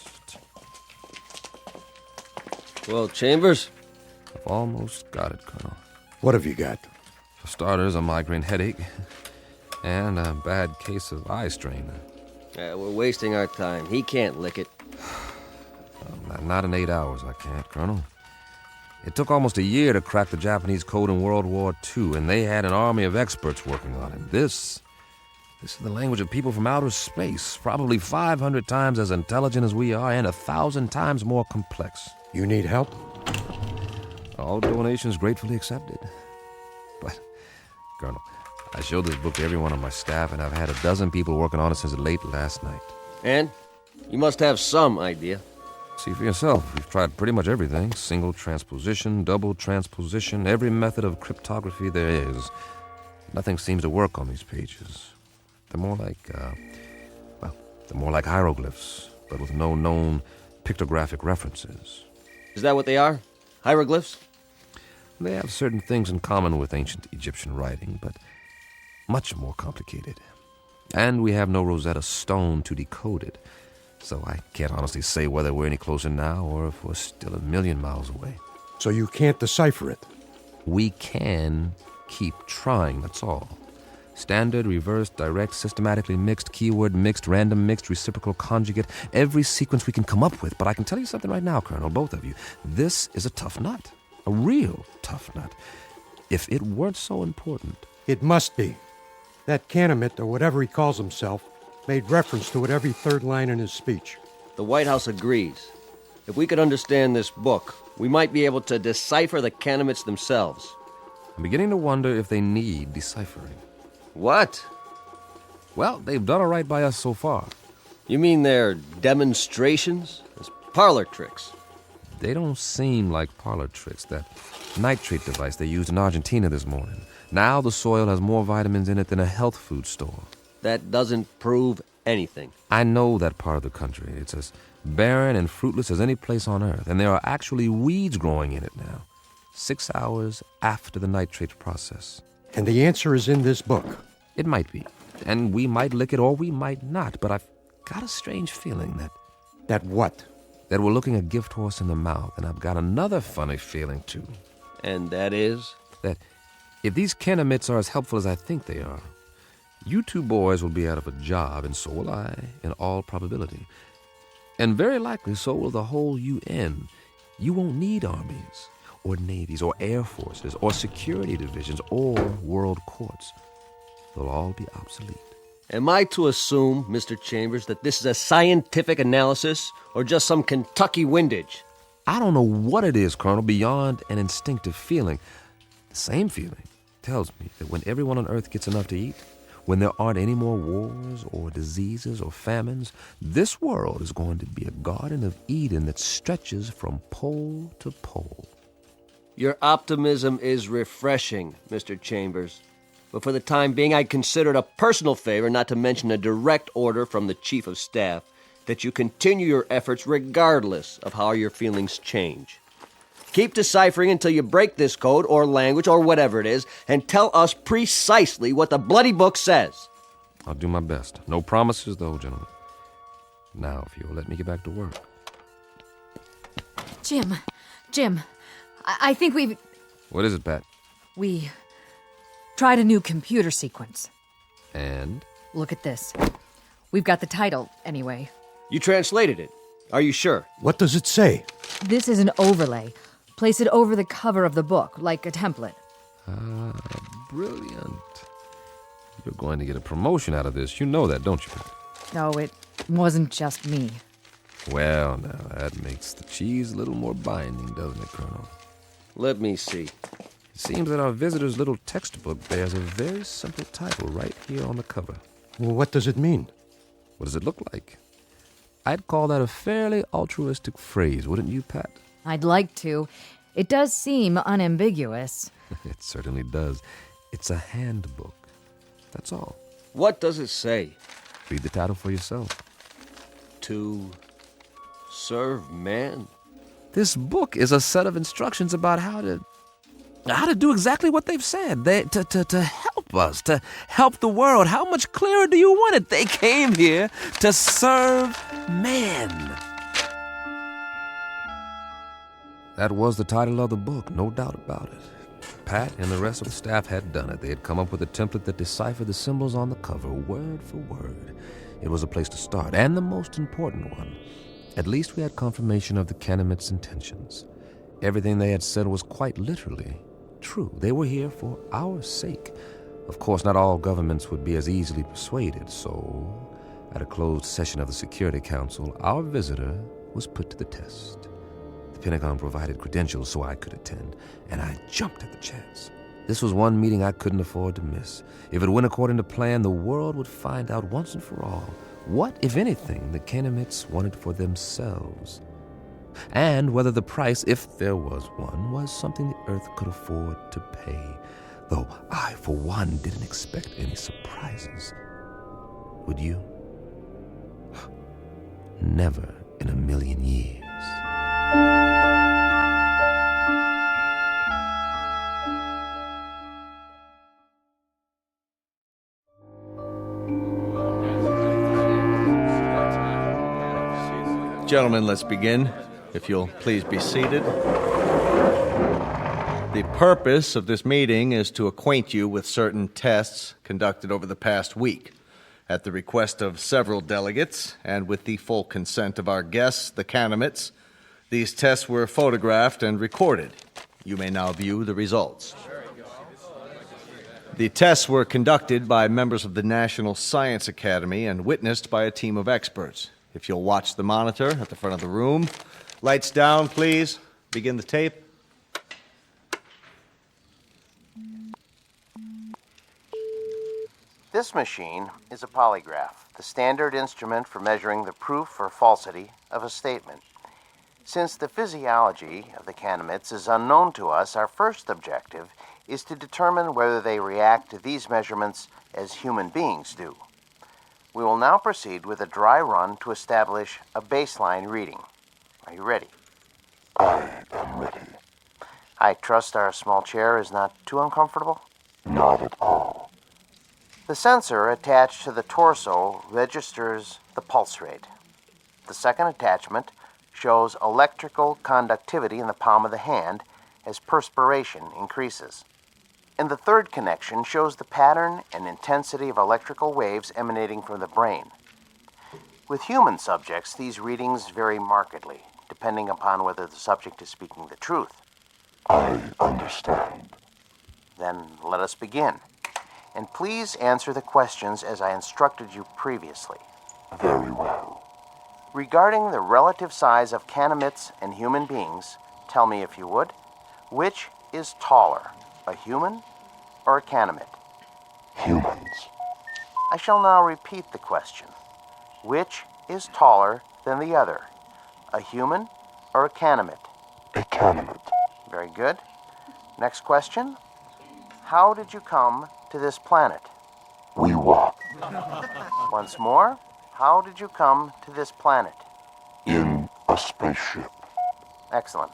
Well, Chambers? I've almost got it, Colonel. What have you got? For starters, a migraine headache. And a bad case of eye strain. We're wasting our time. He can't lick it. Not in 8 hours, I can't, Colonel. It took almost a year to crack the Japanese code in World War II, and they had an army of experts working on it. This is the language of people from outer space, probably 500 times as intelligent as we are and 1,000 times more complex. You need help? All donations gratefully accepted. But, Colonel, I showed this book to everyone on my staff, and I've had a dozen people working on it since late last night. And? You must have some idea. See for yourself. We've tried pretty much everything. Single transposition, double transposition, every method of cryptography there is. Nothing seems to work on these pages. They're more like hieroglyphs, but with no known pictographic references. Is that what they are? Hieroglyphs? They have certain things in common with ancient Egyptian writing, but much more complicated. And we have no Rosetta Stone to decode it, so I can't honestly say whether we're any closer now or if we're still a million miles away. So you can't decipher it? We can keep trying, that's all. Standard, reverse, direct, systematically mixed, keyword mixed, random mixed, reciprocal conjugate, every sequence we can come up with. But I can tell you something right now, Colonel, both of you. This is a tough nut. A real tough nut. If it weren't so important. It must be. That Canamet, or whatever he calls himself, made reference to it every third line in his speech. The White House agrees. If we could understand this book, we might be able to decipher the Canamets themselves. I'm beginning to wonder if they need deciphering. What? Well, they've done all right by us so far. You mean they're demonstrations? As parlor tricks? They don't seem like parlor tricks. That nitrate device they used in Argentina this morning. Now the soil has more vitamins in it than a health food store. That doesn't prove anything. I know that part of the country. It's as barren and fruitless as any place on Earth, and there are actually weeds growing in it now. 6 hours after the nitrate process. And the answer is in this book. It might be. And we might lick it or we might not, but I've got a strange feeling that... That what? That we're looking a gift horse in the mouth, and I've got another funny feeling, too. And that is? That If these canamits are as helpful as I think they are, you two boys will be out of a job, and so will I, in all probability. And very likely so will the whole UN. You won't need armies, or navies, or air forces, or security divisions, or world courts. They'll all be obsolete. Am I to assume, Mr. Chambers, that this is a scientific analysis or just some Kentucky windage? I don't know what it is, Colonel, beyond an instinctive feeling. The same feeling tells me that when everyone on Earth gets enough to eat, when there aren't any more wars or diseases or famines, this world is going to be a Garden of Eden that stretches from pole to pole. Your optimism is refreshing, Mr. Chambers. But for the time being, I consider it a personal favor, not to mention a direct order from the Chief of Staff, that you continue your efforts regardless of how your feelings change. Keep deciphering until you break this code or language or whatever it is, and tell us precisely what the bloody book says. I'll do my best. No promises, though, gentlemen. Now, if you'll let me get back to work. Jim, I think we've... What is it, Pat? We tried a new computer sequence. And? Look at this. We've got the title, anyway. You translated it. Are you sure? What does it say? This is an overlay. Place it over the cover of the book, like a template. Ah, brilliant. You're going to get a promotion out of this. You know that, don't you, Pat? No, it wasn't just me. Well, now, that makes the cheese a little more binding, doesn't it, Colonel? Let me see. It seems that our visitor's little textbook bears a very simple title right here on the cover. Well, what does it mean? What does it look like? I'd call that a fairly altruistic phrase, wouldn't you, Pat? I'd like to. It does seem unambiguous. It certainly does. It's a handbook. That's all. What does it say? Read the title for yourself. To serve man? This book is a set of instructions about how to do exactly what they've said. To help us, to help the world. How much clearer do you want it? They came here to serve man. That was the title of the book, no doubt about it. Pat and the rest of the staff had done it. They had come up with a template that deciphered the symbols on the cover, word for word. It was a place to start, and the most important one. At least we had confirmation of the Canamit's intentions. Everything they had said was quite literally true. They were here for our sake. Of course, not all governments would be as easily persuaded, so at a closed session of the Security Council, our visitor was put to the test. The Pentagon provided credentials so I could attend, and I jumped at the chance. This was one meeting I couldn't afford to miss. If it went according to plan, the world would find out once and for all what, if anything, the Canamites wanted for themselves, and whether the price, if there was one, was something the Earth could afford to pay, though I, for one, didn't expect any surprises. Would you? Never in a million years. Gentlemen, let's begin. If you'll please be seated. The purpose of this meeting is to acquaint you with certain tests conducted over the past week. At the request of several delegates, and with the full consent of our guests, the Canamites, these tests were photographed and recorded. You may now view the results. The tests were conducted by members of the National Science Academy and witnessed by a team of experts. If you'll watch the monitor at the front of the room. Lights down, please. Begin the tape. This machine is a polygraph, the standard instrument for measuring the proof or falsity of a statement. Since the physiology of the Canamites is unknown to us, our first objective is to determine whether they react to these measurements as human beings do. We will now proceed with a dry run to establish a baseline reading. Are you ready? I am ready. I trust our small chair is not too uncomfortable? Not at all. The sensor attached to the torso registers the pulse rate. The second attachment shows electrical conductivity in the palm of the hand as perspiration increases. And the third connection shows the pattern and intensity of electrical waves emanating from the brain. With human subjects, these readings vary markedly, depending upon whether the subject is speaking the truth. I understand. Then let us begin. And please answer the questions as I instructed you previously. Very well. Regarding the relative size of Canamits and human beings, tell me if you would, which is taller, a human or a Canamit? Humans. I shall now repeat the question. Which is taller than the other, a human or a Canamit? A Canamit. Very good. Next question. How did you come to this planet? We walk. Once more, how did you come to this planet? In a spaceship. Excellent.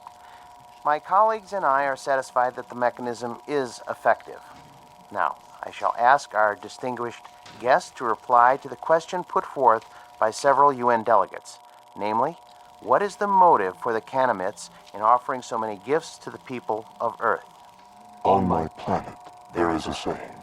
My colleagues and I are satisfied that the mechanism is effective. Now, I shall ask our distinguished guest to reply to the question put forth by several UN delegates, namely, what is the motive for the Canamits in offering so many gifts to the people of Earth? On my planet, there is a saying.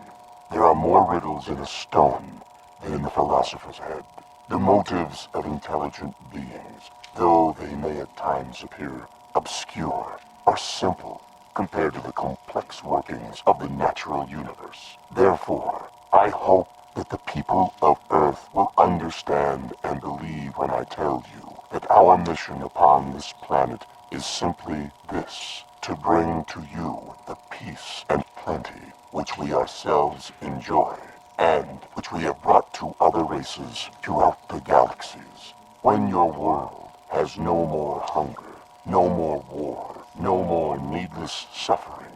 There are more riddles in a stone than in the philosopher's head. The motives of intelligent beings, though they may at times appear obscure, are simple compared to the complex workings of the natural universe. Therefore, I hope that the people of Earth will understand and believe when I tell you that our mission upon this planet is simply this, to bring to you the peace and plenty which we ourselves enjoy, and which we have brought to other races throughout the galaxies. When your world has no more hunger, no more war, no more needless suffering,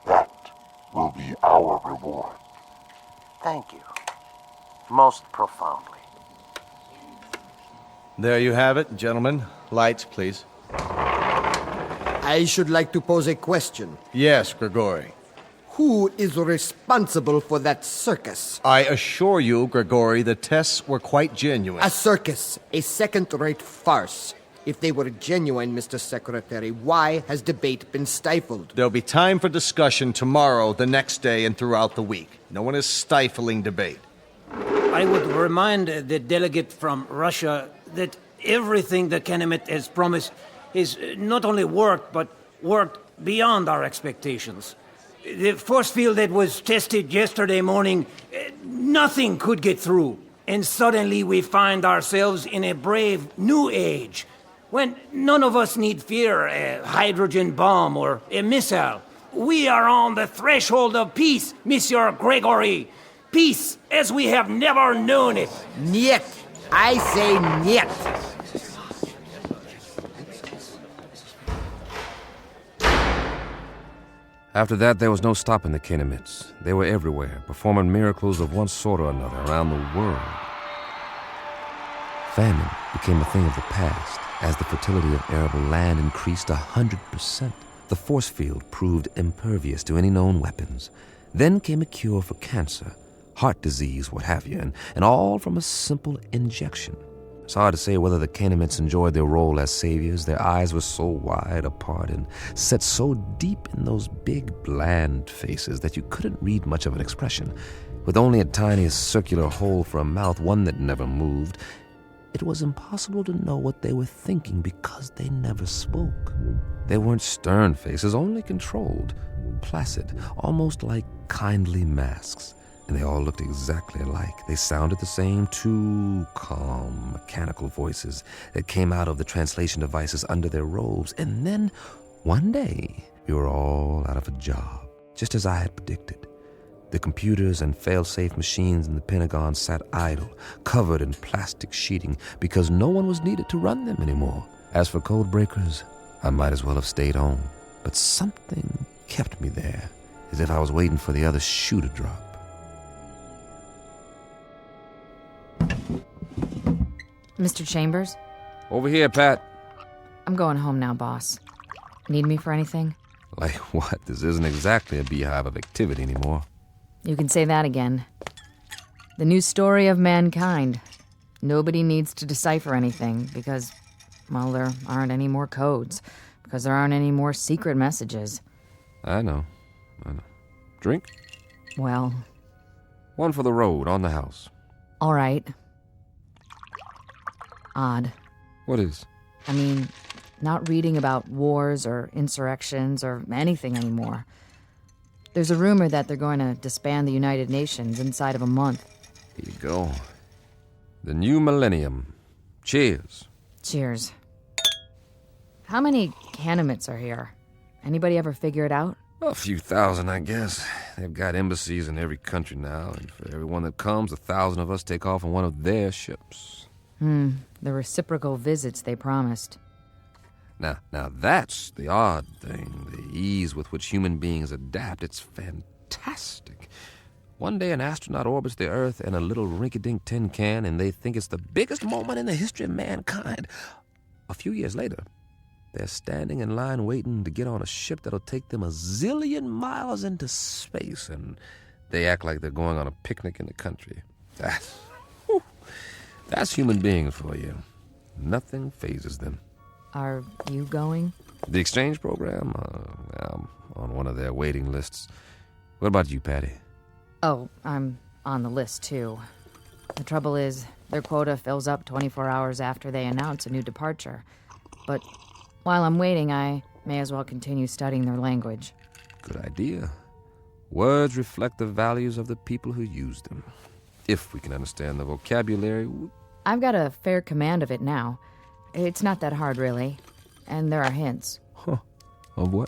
that will be our reward. Thank you. Most profoundly. There you have it, gentlemen. Lights, please. I should like to pose a question. Yes, Grigori. Who is responsible for that circus? I assure you, Grigori, the tests were quite genuine. A circus, a second-rate farce. If they were genuine, Mr. Secretary, why has debate been stifled? There'll be time for discussion tomorrow, the next day, and throughout the week. No one is stifling debate. I would remind the delegate from Russia that everything the Canamit has promised is not only worked, but worked beyond our expectations. The force field that was tested yesterday morning, nothing could get through. And suddenly we find ourselves in a brave new age, when none of us need fear a hydrogen bomb or a missile. We are on the threshold of peace, Monsieur Gregory. Peace as we have never known it. Niet. I say niet. After that, there was no stopping the Canamits. They were everywhere, performing miracles of one sort or another around the world. Famine became a thing of the past as the fertility of arable land increased 100%. The force field proved impervious to any known weapons. Then came a cure for cancer, heart disease, what have you, and all from a simple injection. It's hard to say whether the Canamits enjoyed their role as saviors. Their eyes were so wide apart and set so deep in those big, bland faces that you couldn't read much of an expression. With only a tiny circular hole for a mouth, one that never moved, it was impossible to know what they were thinking because they never spoke. They weren't stern faces, only controlled, placid, almost like kindly masks. And they all looked exactly alike. They sounded the same, two calm, mechanical voices that came out of the translation devices under their robes. And then, one day, we were all out of a job, just as I had predicted. The computers and fail-safe machines in the Pentagon sat idle, covered in plastic sheeting, because no one was needed to run them anymore. As for code breakers, I might as well have stayed home. But something kept me there, as if I was waiting for the other shoe to drop. Mr. Chambers? Over here, Pat. I'm going home now, boss. Need me for anything? Like what? This isn't exactly a beehive of activity anymore. You can say that again. The new story of mankind. Nobody needs to decipher anything because, well, there aren't any more codes. Because there aren't any more secret messages. I know. Drink? Well, one for the road, on the house. all right. Odd. What is? I mean, not reading about wars or insurrections or anything anymore. There's a rumor that they're going to disband the United Nations inside of a month. Here you go. The new millennium. Cheers. Cheers. How many Canamits are here? Anybody ever figure it out? A few thousand, I guess. They've got embassies in every country now, and for everyone that comes, 1,000 of us take off on one of their ships. The reciprocal visits they promised. Now that's the odd thing, the ease with which human beings adapt. It's fantastic. One day an astronaut orbits the Earth in a little rinky-dink tin can, and they think it's the biggest moment in the history of mankind. A few years later, they're standing in line waiting to get on a ship that'll take them 1 zillion miles into space, and they act like they're going on a picnic in the country. That's human beings for you. Nothing phases them. Are you going? The exchange program? I'm on one of their waiting lists. What about you, Patty? Oh, I'm on the list, too. The trouble is, their quota fills up 24 hours after they announce a new departure. But while I'm waiting, I may as well continue studying their language. Good idea. Words reflect the values of the people who use them. If we can understand the vocabulary... I've got a fair command of it now. It's not that hard, really. And there are hints. Huh. Of what?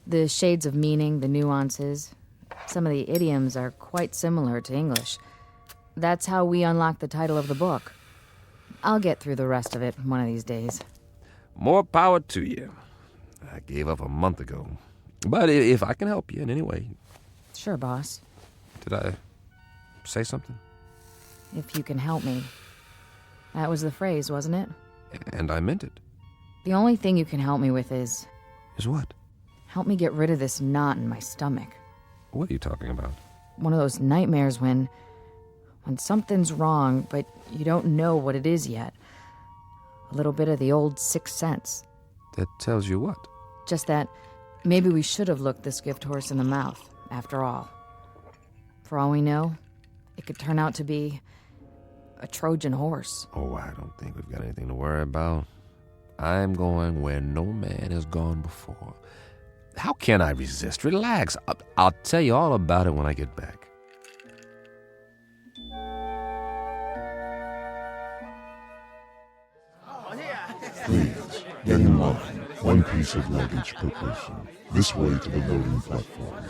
The shades of meaning, the nuances. Some of the idioms are quite similar to English. That's how we unlock the title of the book. I'll get through the rest of it one of these days. More power to you. I gave up a month ago. But if I can help you in any way... Sure, boss. Did I say something? If you can help me. That was the phrase, wasn't it? And I meant it. The only thing you can help me with is... Is what? Help me get rid of this knot in my stomach. What are you talking about? One of those nightmares when something's wrong, but you don't know what it is yet. A little bit of the old sixth sense. That tells you what? Just that maybe we should have looked this gift horse in the mouth, after all. For all we know, it could turn out to be a Trojan horse. Oh, I don't think we've got anything to worry about. I'm going where no man has gone before. How can I resist? Relax. I'll tell you all about it when I get back. Please, get in line. One piece of luggage per person. This way to the loading platform.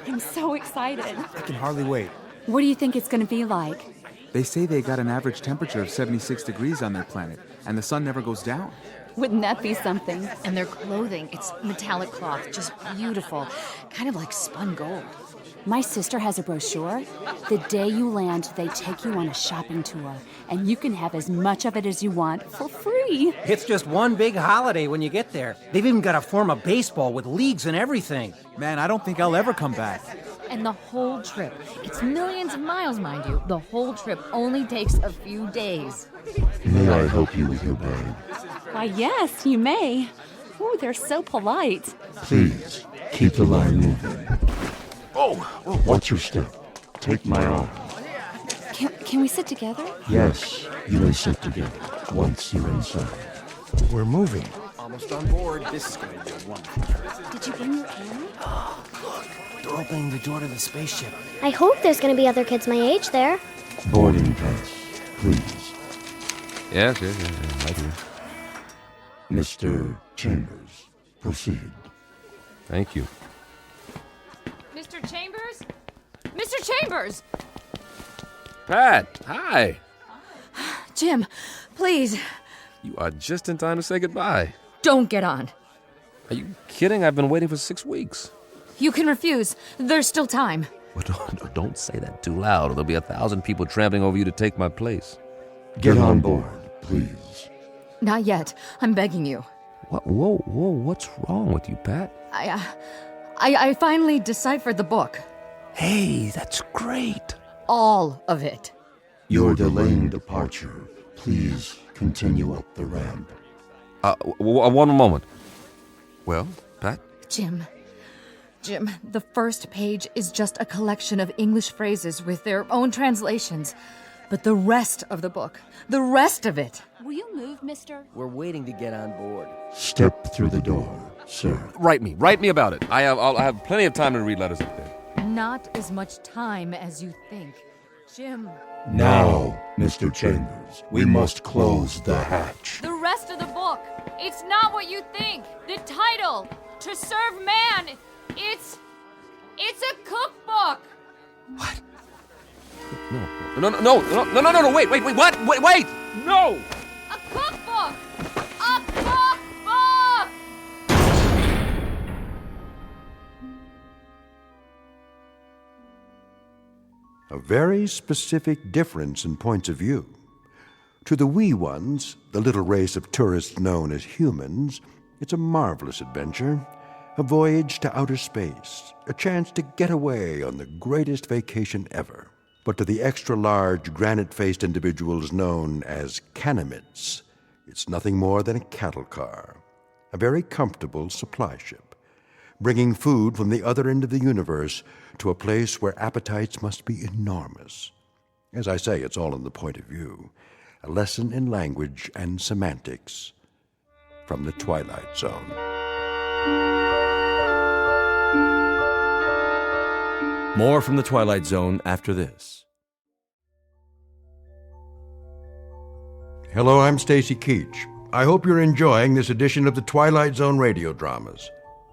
I'm so excited. I can hardly wait. What do you think it's going to be like? They say they got an average temperature of 76 degrees on their planet, and the sun never goes down. Wouldn't that be something? And their clothing, it's metallic cloth, just beautiful. Kind of like spun gold. My sister has a brochure. The day you land, they take you on a shopping tour, and you can have as much of it as you want for free. It's just one big holiday when you get there. They've even got a form of baseball with leagues and everything. Man, I don't think I'll ever come back. And the whole trip, it's millions of miles, mind you. The whole trip only takes a few days. May I help you with your bag? Why, yes, you may. Oh, they're so polite. Please, keep the line moving. Watch your step. Take my arm. Can we sit together? Yes, you may sit together once you're inside. We're moving. Almost on board. This is going to be wonderful. Did you bring your camera? Look, they're opening the door to the spaceship. I hope there's going to be other kids my age there. Boarding pass, please. Yes, I do. Mr. Chambers, proceed. Thank you. Mr. Chambers? Mr. Chambers! Pat, hi. Jim, please. You are just in time to say goodbye. Don't get on. Are you kidding? I've been waiting for 6 weeks. You can refuse. There's still time. Well, don't say that too loud, or there'll be 1,000 people trampling over you to take my place. Get on board, please. Not yet. I'm begging you. What? Whoa, what's wrong with you, Pat? I finally deciphered the book. Hey, that's great. All of it. You're delaying departure. Please continue up the ramp. One moment. Well, Pat? Jim, Jim, the first page is just a collection of English phrases with their own translations. But the rest of the book, the rest of it... Will you move, mister? We're waiting to get on board. Step through the door, sir. Write me about it. I'll have plenty of time to read letters up there. Not as much time as you think. Jim. Now, Mr. Chambers, we must close the hatch. The rest of the book, it's not what you think. The title, To Serve Man, it's a cookbook. What? No, wait, what? Wait! No! A cookbook! A cookbook! A very specific difference in points of view. To the wee ones, the little race of tourists known as humans, it's a marvelous adventure, a voyage to outer space, a chance to get away on the greatest vacation ever. But to the extra-large, granite-faced individuals known as Canamites, it's nothing more than a cattle car, a very comfortable supply ship, bringing food from the other end of the universe to a place where appetites must be enormous. As I say, it's all in the point of view, a lesson in language and semantics from the Twilight Zone. More from the Twilight Zone after this. Hello, I'm Stacy Keach. I hope you're enjoying this edition of the Twilight Zone radio dramas.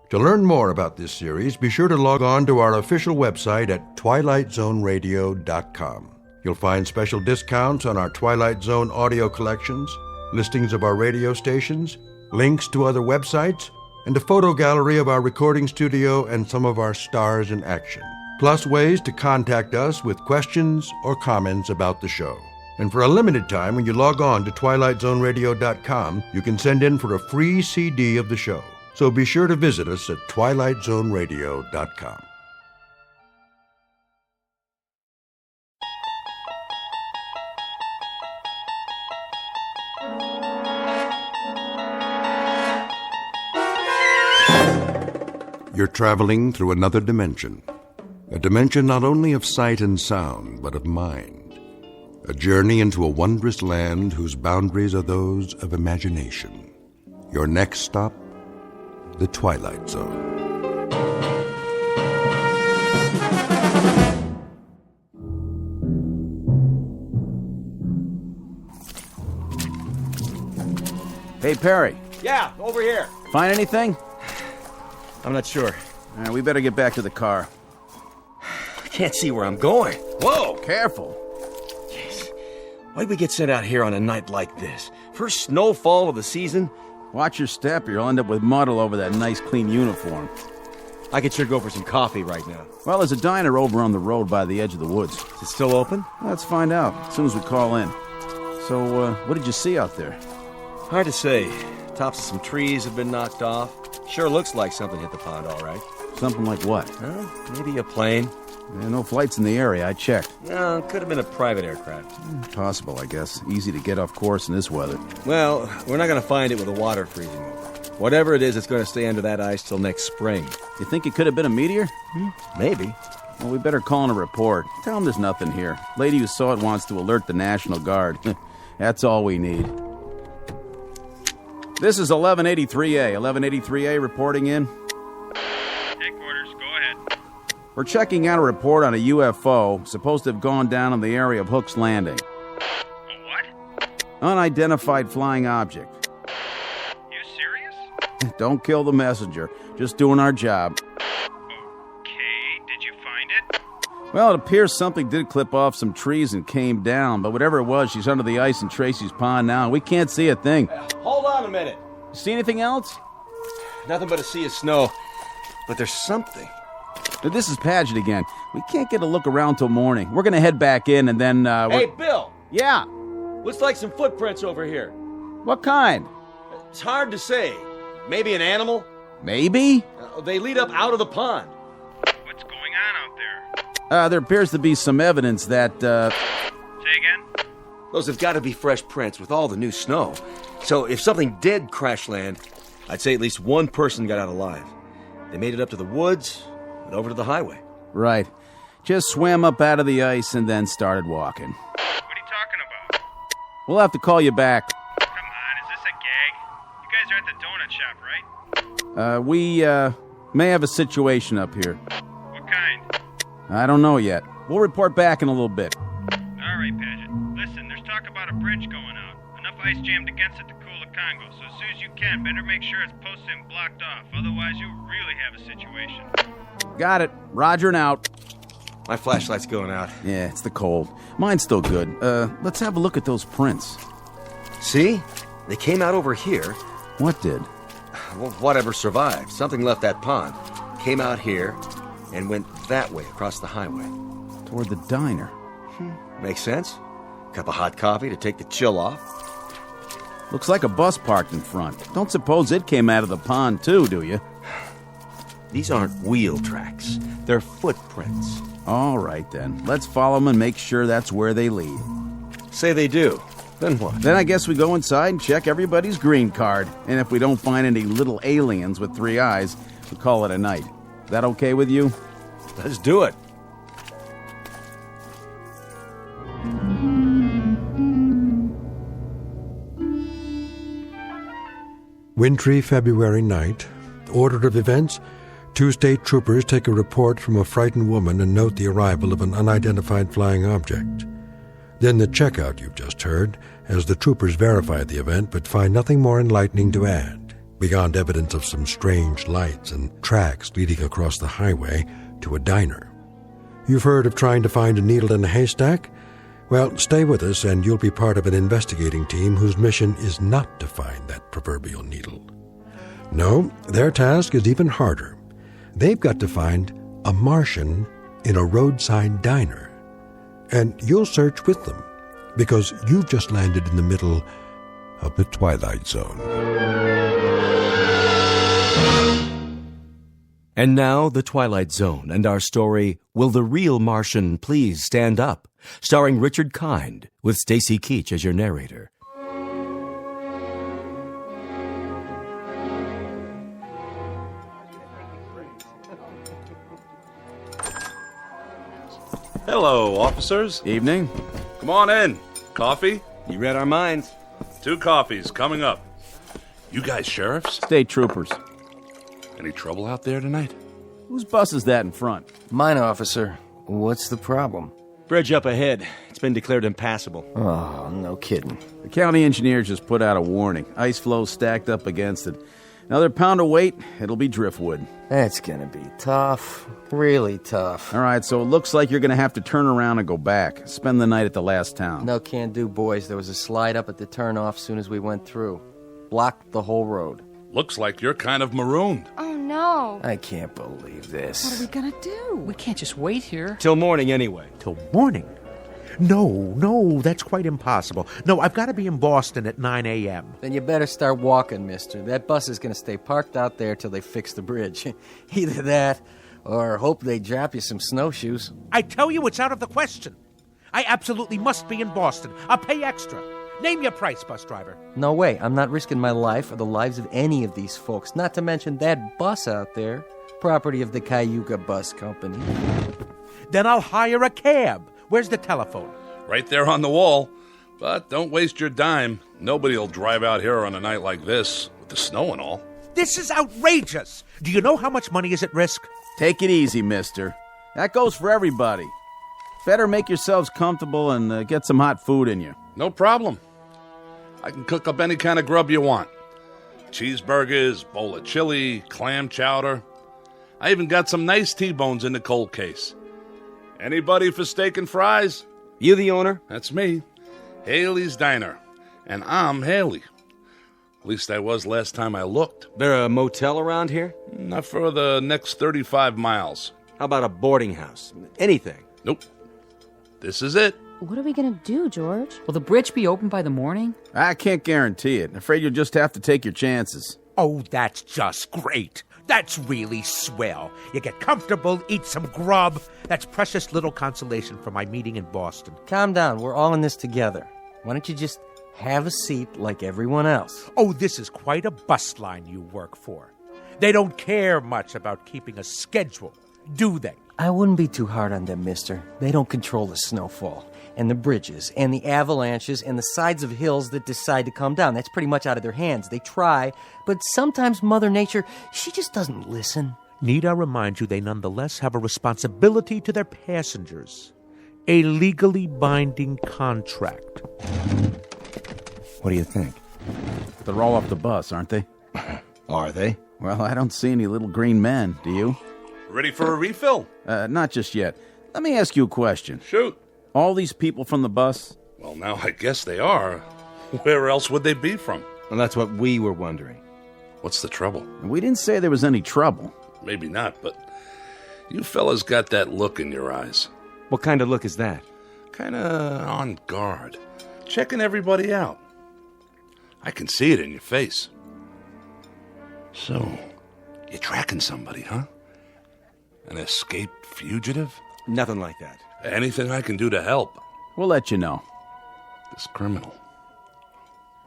To learn more about this series, be sure to log on to our official website at twilightzoneradio.com. You'll find special discounts on our Twilight Zone audio collections, listings of our radio stations, links to other websites, and a photo gallery of our recording studio and some of our stars in action. Plus ways to contact us with questions or comments about the show. And for a limited time, when you log on to twilightzoneradio.com, you can send in for a free CD of the show. So be sure to visit us at twilightzoneradio.com. You're traveling through another dimension. A dimension not only of sight and sound, but of mind. A journey into a wondrous land whose boundaries are those of imagination. Your next stop, the Twilight Zone. Hey, Perry. Yeah, over here. Find anything? I'm not sure. We better get back to the car. I can't see where I'm going. Whoa, careful. Jeez. Why'd we get sent out here on a night like this? First snowfall of the season? Watch your step or you'll end up with mud all over that nice, clean uniform. I could sure go for some coffee right now. Well, there's a diner over on the road by the edge of the woods. Is it still open? Let's find out as soon as we call in. So, what did you see out there? Hard to say. Tops of some trees have been knocked off. Sure looks like something hit the pond, all right. Something like what? Maybe a plane. No flights in the area, I checked. No, could have been a private aircraft. Possible, I guess. Easy to get off course in this weather. Well, we're not going to find it with the water freezing over. Whatever it is, it's going to stay under that ice till next spring. You think it could have been a meteor? Maybe. Well, we better call in a report. Tell them there's nothing here. Lady who saw it wants to alert the National Guard. That's all we need. This is 1183A. 1183A reporting in. Headquarters, go ahead. We're checking out a report on a UFO supposed to have gone down in the area of Hook's Landing. A what? Unidentified flying object. You serious? Don't kill the messenger. Just doing our job. Okay, did you find it? Well, it appears something did clip off some trees and came down, but whatever it was, she's under the ice in Tracy's Pond now, and we can't see a thing. Hold on a minute. You see anything else? Nothing but a sea of snow. But there's something. This is Paget again. We can't get a look around till morning. We're gonna head back in and then, Hey, Bill! Yeah? Looks like some footprints over here. What kind? It's hard to say. Maybe an animal? Maybe? They lead up out of the pond. What's going on out there? There appears to be some evidence that, Say again? Those have got to be fresh prints with all the new snow. So if something did crash land, I'd say at least one person got out alive. They made it up to the woods, and over to the highway. Right. Just swam up out of the ice and then started walking. What are you talking about? We'll have to call you back. Come on, is this a gag? You guys are at the donut shop, right? We may have a situation up here. What kind? I don't know yet. We'll report back in a little bit. All right, Paget. Listen, there's talk about a bridge going out. Enough ice jammed against it to cool the Congo, so as soon as you can, better make sure it's posted and blocked off. Otherwise, you'll really have a situation. Got it. Roger and out. My flashlight's going out. Yeah, it's the cold. Mine's still good. Let's have a look at those prints. See? They came out over here. What did? Well, whatever survived. Something left that pond. Came out here and went that way across the highway. Toward the diner. Makes sense. Cup of hot coffee to take the chill off. Looks like a bus parked in front. Don't suppose it came out of the pond too, do you? These aren't wheel tracks. They're footprints. All right, then. Let's follow them and make sure that's where they lead. Say they do. Then what? Then I guess we go inside and check everybody's green card. And if we don't find any little aliens with 3 eyes, we call it a night. That okay with you? Let's do it. Wintry February night. Order of events: 2 state troopers take a report from a frightened woman and note the arrival of an unidentified flying object. Then the checkout you've just heard, as the troopers verify the event but find nothing more enlightening to add, beyond evidence of some strange lights and tracks leading across the highway to a diner. You've heard of trying to find a needle in a haystack? Well, stay with us and you'll be part of an investigating team whose mission is not to find that proverbial needle. No, their task is even harder. They've got to find a Martian in a roadside diner. And you'll search with them, because you've just landed in the middle of the Twilight Zone. And now, The Twilight Zone and our story, Will the Real Martian Please Stand Up? Starring Richard Kind, with Stacy Keach as your narrator. Hello, officers. Evening. Come on in. Coffee? You read our minds. 2 coffees coming up. You guys sheriffs? State troopers. Any trouble out there tonight? Whose bus is that in front? Mine, officer. What's the problem? Bridge up ahead. It's been declared impassable. Oh, no kidding. The county engineer just put out a warning. Ice flow stacked up against it. Another pound of weight, it'll be driftwood. That's gonna be tough. Really tough. All right, so it looks like you're gonna have to turn around and go back. Spend the night at the last town. No can do, boys. There was a slide up at the turnoff soon as we went through. Blocked the whole road. Looks like you're kind of marooned. Oh, no. I can't believe this. What are we gonna do? We can't just wait here. Till morning anyway. Till morning? No, that's quite impossible. No, I've got to be in Boston at 9 a.m. Then you better start walking, mister. That bus is gonna stay parked out there till they fix the bridge. Either that, or hope they drop you some snowshoes. I tell you, it's out of the question. I absolutely must be in Boston. I'll pay extra. Name your price, bus driver. No way. I'm not risking my life or the lives of any of these folks, not to mention that bus out there. Property of the Cayuga Bus Company. Then I'll hire a cab. Where's the telephone? Right there on the wall. But don't waste your dime. Nobody'll drive out here on a night like this, with the snow and all. This is outrageous. Do you know how much money is at risk? Take it easy, mister. That goes for everybody. Better make yourselves comfortable and get some hot food in you. No problem. I can cook up any kind of grub you want. Cheeseburgers, bowl of chili, clam chowder. I even got some nice T-bones in the cold case. Anybody for steak and fries? You the owner? That's me. Haley's Diner. And I'm Haley. At least I was last time I looked. There a motel around here? Not for the next 35 miles. How about a boarding house? Anything? Nope. This is it. What are we gonna do, George? Will the bridge be open by the morning? I can't guarantee it. Afraid you'll just have to take your chances. Oh, that's just great. That's really swell. You get comfortable, eat some grub. That's precious little consolation for my meeting in Boston. Calm down. We're all in this together. Why don't you just have a seat like everyone else? Oh, this is quite a bus line you work for. They don't care much about keeping a schedule. do they? I wouldn't be too hard on them, mister. They don't control the snowfall, and the bridges, and the avalanches, and the sides of hills that decide to come down. That's pretty much out of their hands. They try, but sometimes Mother Nature, she just doesn't listen. Need I remind you they nonetheless have a responsibility to their passengers. A legally binding contract. What do you think? They're all off the bus, aren't they? Are they? Well, I don't see any little green men, do you? Ready for a refill? Not just yet. Let me ask you a question. Shoot. All these people from the bus? Well, now I guess they are. Where else would they be from? Well, that's what we were wondering. What's the trouble? We didn't say there was any trouble. Maybe not, but you fellas got that look in your eyes. What kind of look is that? Kinda on guard. Checking everybody out. I can see it in your face. So, you're tracking somebody, huh? An escaped fugitive? Nothing like that. Anything I can do to help? We'll let you know. This criminal.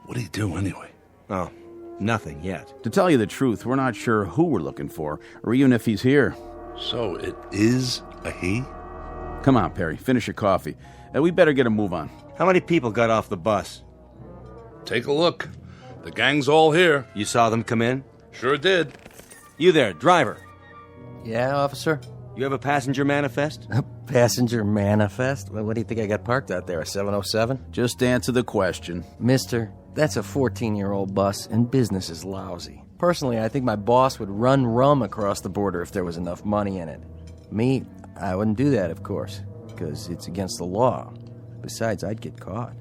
What'd he do anyway? Oh, nothing yet. To tell you the truth, we're not sure who we're looking for, or even if he's here. So it is a he? Come on, Perry, finish your coffee. We better get a move on. How many people got off the bus? Take a look. The gang's all here. You saw them come in? Sure did. You there, driver. Yeah, officer? You have a passenger manifest? A passenger manifest? Well, what do you think I got parked out there, a 707? Just answer the question. Mister, that's a 14-year-old bus, and business is lousy. Personally, I think my boss would run rum across the border if there was enough money in it. Me, I wouldn't do that, of course, because it's against the law. Besides, I'd get caught.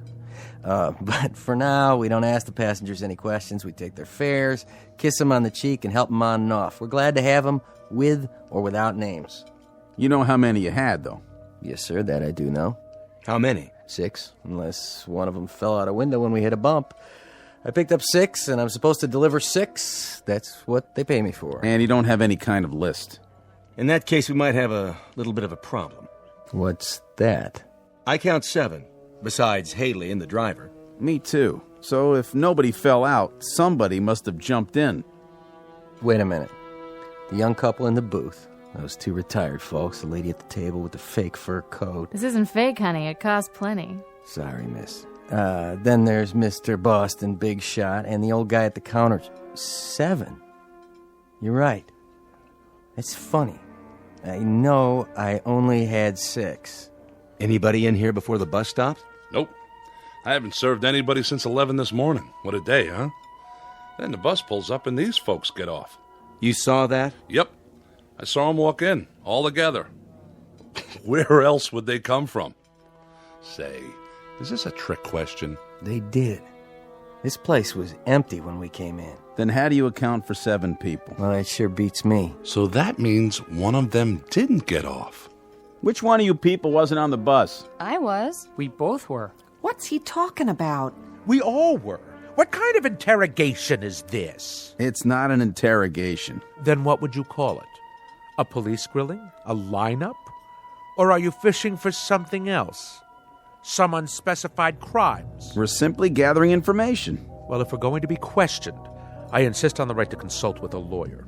But for now, we don't ask the passengers any questions. We take their fares, kiss them on the cheek, and help them on and off. We're glad to have them, with or without names. You know how many you had, though? Yes, sir, that I do know. How many? 6, unless one of them fell out a window when we hit a bump. I picked up 6, and I'm supposed to deliver 6. That's what they pay me for. And you don't have any kind of list. In that case, we might have a little bit of a problem. What's that? I count 7, besides Haley and the driver. Me too. So if nobody fell out, somebody must have jumped in. Wait a minute. The young couple in the booth. Those 2 retired folks. The lady at the table with the fake fur coat. This isn't fake, honey. It costs plenty. Sorry, miss. Then there's Mr. Boston, Big Shot, and the old guy at the counter. 7. You're right. It's funny. I know I only had 6. Anybody in here before the bus stopped? Nope. I haven't served anybody since 11 this morning. What a day, huh? Then the bus pulls up and these folks get off. You saw that? Yep. I saw them walk in, all together. Where else would they come from? Say, is this a trick question? They did. This place was empty when we came in. Then how do you account for 7 people? Well, that sure beats me. So that means one of them didn't get off. Which one of you people wasn't on the bus? I was. We both were. What's he talking about? We all were. What kind of interrogation is this? It's not an interrogation. Then what would you call it? A police grilling? A lineup? Or are you fishing for something else? Some unspecified crimes? We're simply gathering information. Well, if we're going to be questioned, I insist on the right to consult with a lawyer.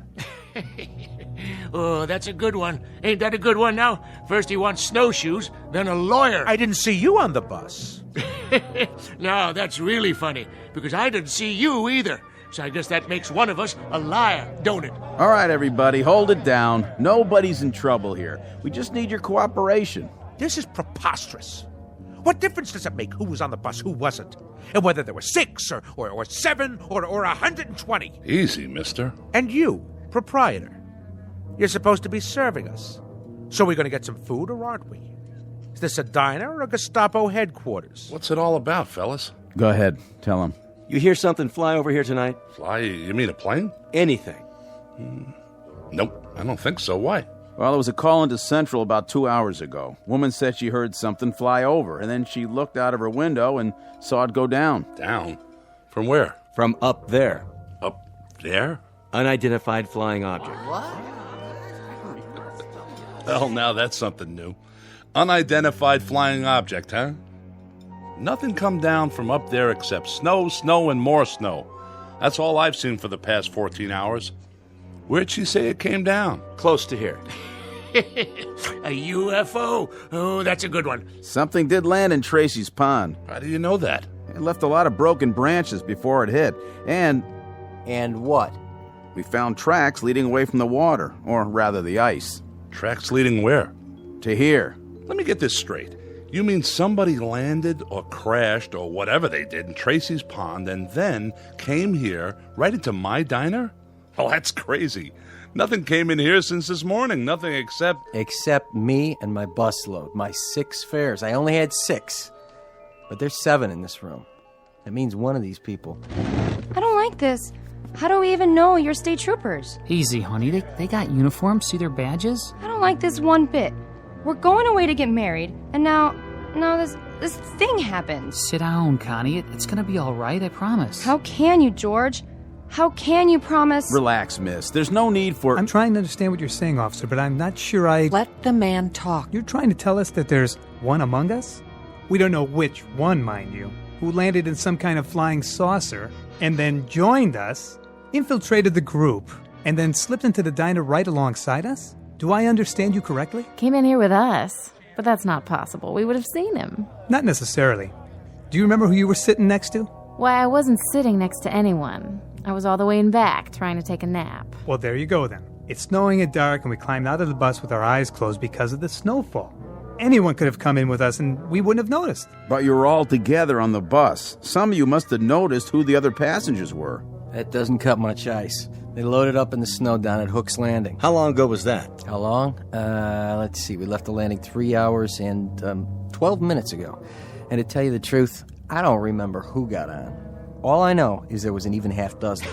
Oh, that's a good one. Ain't that a good one now? First he wants snowshoes, then a lawyer. I didn't see you on the bus. No, that's really funny, because I didn't see you either. So I guess that makes one of us a liar, don't it? All right, everybody, hold it down. Nobody's in trouble here. We just need your cooperation. This is preposterous. What difference does it make who was on the bus, who wasn't? And whether there were 6 or 7 or 120? Easy, mister. And you, proprietor, you're supposed to be serving us. So we're going to get some food, or aren't we? Is this a diner or a Gestapo headquarters? What's it all about, fellas? Go ahead, tell him. You hear something fly over here tonight? Fly? You mean a plane? Anything. Nope, I don't think so. Why? Well, there was a call into Central about 2 hours ago. Woman said she heard something fly over, and then she looked out of her window and saw it go down. Down? From where? From up there. Up there? Unidentified flying object. What? Well, now that's something new. Unidentified flying object, huh? Nothing come down from up there except snow, snow, and more snow. That's all I've seen for the past 14 hours. Where'd she say it came down? Close to here. A UFO. Oh, that's a good one. Something did land in Tracy's pond. How do you know that? It left a lot of broken branches before it hit. And what? We found tracks leading away from the water, or rather the ice. Tracks leading where? To here. Let me get this straight. You mean somebody landed or crashed or whatever they did in Tracy's pond and then came here right into my diner? Oh, that's crazy. Nothing came in here since this morning. Nothing except... Except me and my busload. My 6 fares. I only had 6. But there's 7 in this room. That means one of these people. I don't like this. How do we even know you're state troopers? Easy, honey. They got uniforms. See their badges? I don't like this one bit. We're going away to get married, and now this thing happens. Sit down, Connie. It's gonna be all right, I promise. How can you, George? How can you promise? Relax, miss. There's no need for... I'm trying to understand what you're saying, officer, but I'm not sure I... Let the man talk. You're trying to tell us that there's one among us? We don't know which one, mind you, who landed in some kind of flying saucer and then joined us, infiltrated the group, and then slipped into the diner right alongside us? Do I understand you correctly? Came in here with us, but that's not possible. We would have seen him. Not necessarily. Do you remember who you were sitting next to? Why, I wasn't sitting next to anyone. I was all the way in back, trying to take a nap. Well, there you go then. It's snowing and dark, and we climbed out of the bus with our eyes closed because of the snowfall. Anyone could have come in with us, and we wouldn't have noticed. But you were all together on the bus. Some of you must have noticed who the other passengers were. That doesn't cut much ice. They loaded up in the snow down at Hook's Landing. How long ago was that? How long? Let's see. We left the landing 3 hours and 12 minutes ago. And to tell you the truth, I don't remember who got on. All I know is there was an even half dozen.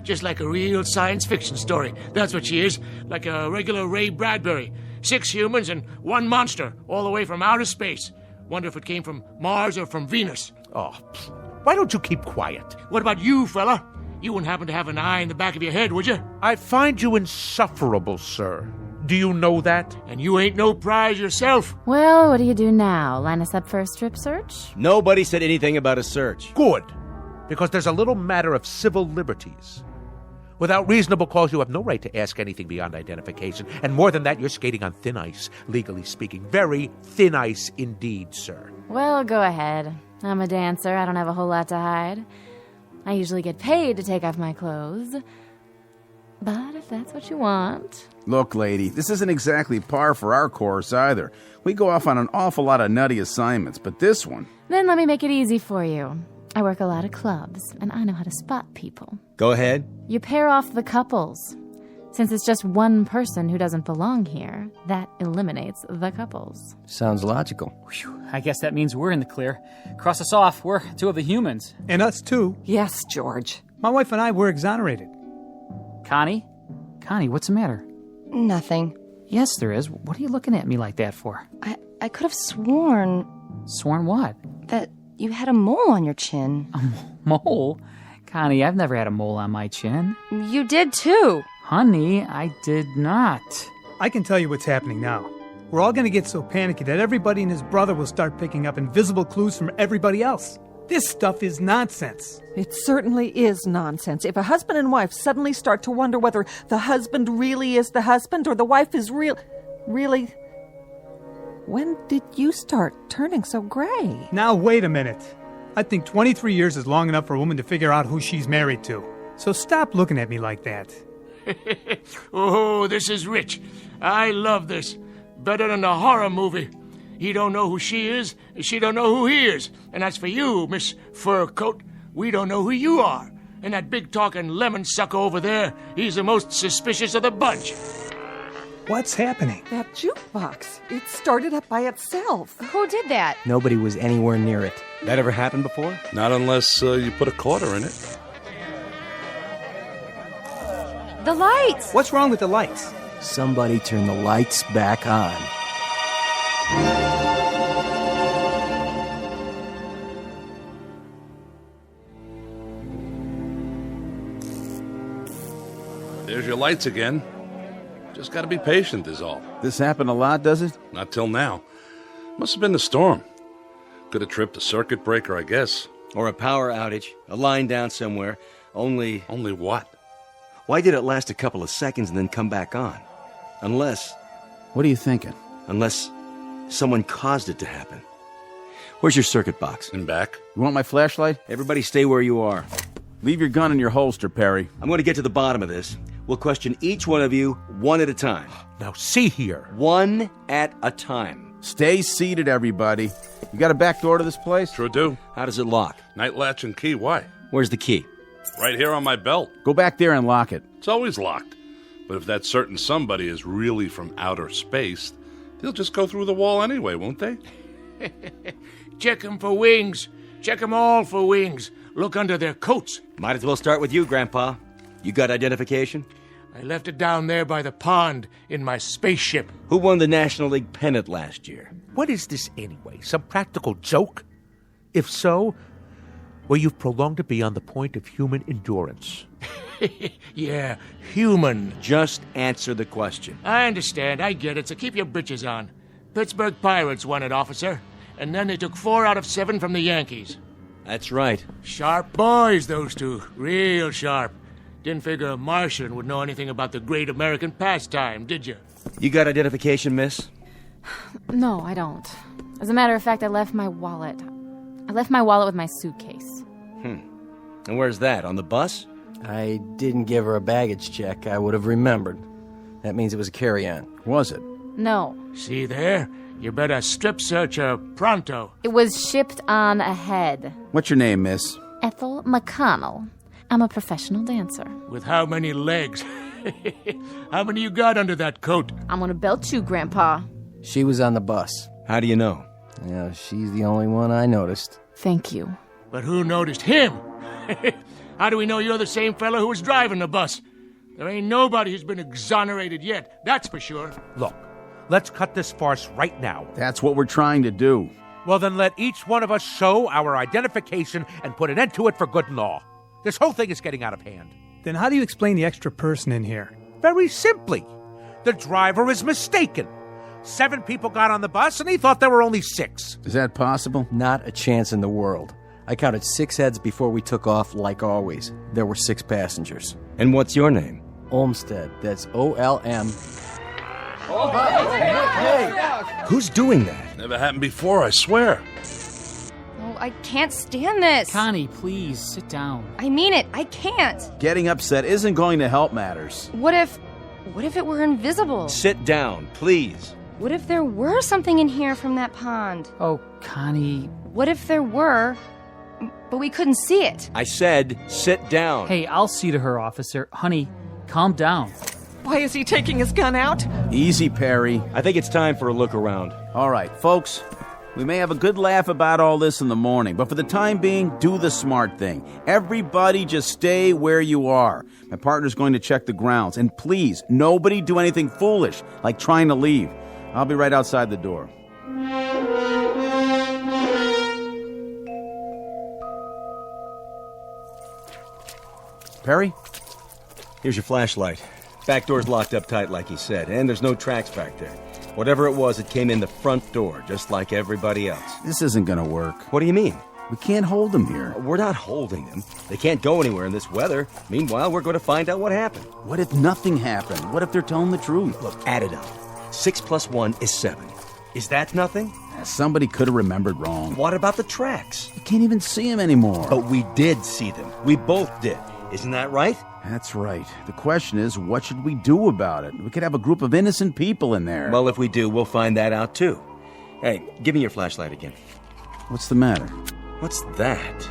Just like a real science fiction story. That's what she is. Like a regular Ray Bradbury. 6 humans and 1 monster, all the way from outer space. Wonder if it came from Mars or from Venus. Oh, why don't you keep quiet? What about you, fella? You wouldn't happen to have an eye in the back of your head, would you? I find you insufferable, sir. Do you know that? And you ain't no prize yourself. Well, what do you do now? Line us up for a strip search? Nobody said anything about a search. Good, because there's a little matter of civil liberties. Without reasonable cause, you have no right to ask anything beyond identification. And more than that, you're skating on thin ice, legally speaking. Very thin ice indeed, sir. Well, go ahead. I'm a dancer. I don't have a whole lot to hide. I usually get paid to take off my clothes. But if that's what you want... Look, lady, this isn't exactly par for our course either. We go off on an awful lot of nutty assignments, but this one... Then let me make it easy for you. I work a lot of clubs, and I know how to spot people. Go ahead. You pair off the couples. Since it's just one person who doesn't belong here, that eliminates the couples. Sounds logical. Whew, I guess that means we're in the clear. Cross us off. We're 2 of the humans. And us too. Yes, George. My wife and I were exonerated. Connie? Connie, what's the matter? Nothing. Yes, there is. What are you looking at me like that for? I could have sworn... Sworn what? That you had a mole on your chin. A mole? Connie, I've never had a mole on my chin. You did too. Honey, I did not. I can tell you what's happening now. We're all going to get so panicky that everybody and his brother will start picking up invisible clues from everybody else. This stuff is nonsense. It certainly is nonsense. If a husband and wife suddenly start to wonder whether the husband really is the husband or the wife is really... When did you start turning so gray? Now, wait a minute. I think 23 years is long enough for a woman to figure out who she's married to. So stop looking at me like that. Oh, this is rich. I love this. Better than a horror movie. He don't know who she is, she don't know who he is. And as for you, Miss Fur Coat, we don't know who you are. And that big-talking lemon sucker over there, he's the most suspicious of the bunch. What's happening? That jukebox. It started up by itself. Who did that? Nobody was anywhere near it. That ever happened before? Not unless you put a quarter in it. The lights! What's wrong with the lights? Somebody turn the lights back on. There's your lights again. Just gotta be patient is all. This happened a lot, does it? Not till now. Must have been the storm. Could have tripped a circuit breaker, I guess. Or a power outage, a line down somewhere. Only what? Why did it last a couple of seconds and then come back on? Unless What are you thinking? Unless someone caused it to happen. Where's your circuit box? In back. You want my flashlight? Everybody stay where you are. Leave your gun in your holster, Perry. I'm going to get to the bottom of this. We'll question each one of you one at a time. Now, see here. One at a time. Stay seated, everybody. You got a back door to this place? Sure do. How does it lock? Night latch and key. Why? Where's the key? Right here on my belt. Go back there and lock it. It's always locked. But if that certain somebody is really from outer space, they'll just go through the wall anyway, won't they? Check 'em for wings. Check 'em all for wings. Look under their coats. Might as well start with you, Grandpa. You got identification? I left it down there by the pond in my spaceship. Who won the National League pennant last year? What is this anyway? Some practical joke? If so, well, you've prolonged it beyond the point of human endurance. Yeah, human. Just answer the question. I understand. I get it. So keep your britches on. Pittsburgh Pirates won it, officer. And then they took 4 out of 7 from the Yankees. That's right. Sharp boys, those two. Real sharp. Didn't figure a Martian would know anything about the great American pastime, did you? You got identification, miss? No, I don't. As a matter of fact, I left my wallet. I left my wallet with my suitcase. And where's that? On the bus? I didn't give her a baggage check. I would have remembered. That means it was a carry-on. Was it? No. See there? You better strip search her pronto. It was shipped on ahead. What's your name, miss? Ethel McConnell. I'm a professional dancer. With how many legs? How many you got under that coat? I'm gonna belt you, Grandpa. She was on the bus. How do you know? Yeah, she's the only one I noticed. Thank you. But who noticed him? How do we know you're the same fellow who was driving the bus? There ain't nobody who's been exonerated yet, that's for sure. Look, let's cut this farce right now. That's what we're trying to do. Well, then let each one of us show our identification and put an end to it for good and all. This whole thing is getting out of hand. Then how do you explain the extra person in here? Very simply. The driver is mistaken. 7 people got on the bus, and he thought there were only 6. Is that possible? Not a chance in the world. I counted 6 heads before we took off, like always. There were 6 passengers. And what's your name? Olmsted. That's O-L-M. Hey! Who's doing that? Never happened before, I swear. Oh, I can't stand this. Connie, please, sit down. I mean it. I can't. Getting upset isn't going to help matters. What if it were invisible? Sit down, please. What if there were something in here from that pond? Oh, Connie. What if there were, but we couldn't see it? I said, sit down. Hey, I'll see to her, officer. Honey, calm down. Why is he taking his gun out? Easy, Perry. I think it's time for a look around. All right, folks. We may have a good laugh about all this in the morning, but for the time being, do the smart thing. Everybody just stay where you are. My partner's going to check the grounds. And please, nobody do anything foolish, like trying to leave. I'll be right outside the door. Perry? Here's your flashlight. Back door's locked up tight like he said, and there's no tracks back there. Whatever it was, it came in the front door, just like everybody else. This isn't gonna work. What do you mean? We can't hold them here. We're not holding them. They can't go anywhere in this weather. Meanwhile, we're going to find out what happened. What if nothing happened? What if they're telling the truth? Look, add it up. 6 + 1 is 7. Is that nothing? Somebody could have remembered wrong. What about the tracks? You can't even see them anymore. But we did see them. We both did. Isn't that right? That's right. The question is, what should we do about it? We could have a group of innocent people in there. Well, if we do, we'll find that out too. Hey, give me your flashlight again. What's the matter? What's that?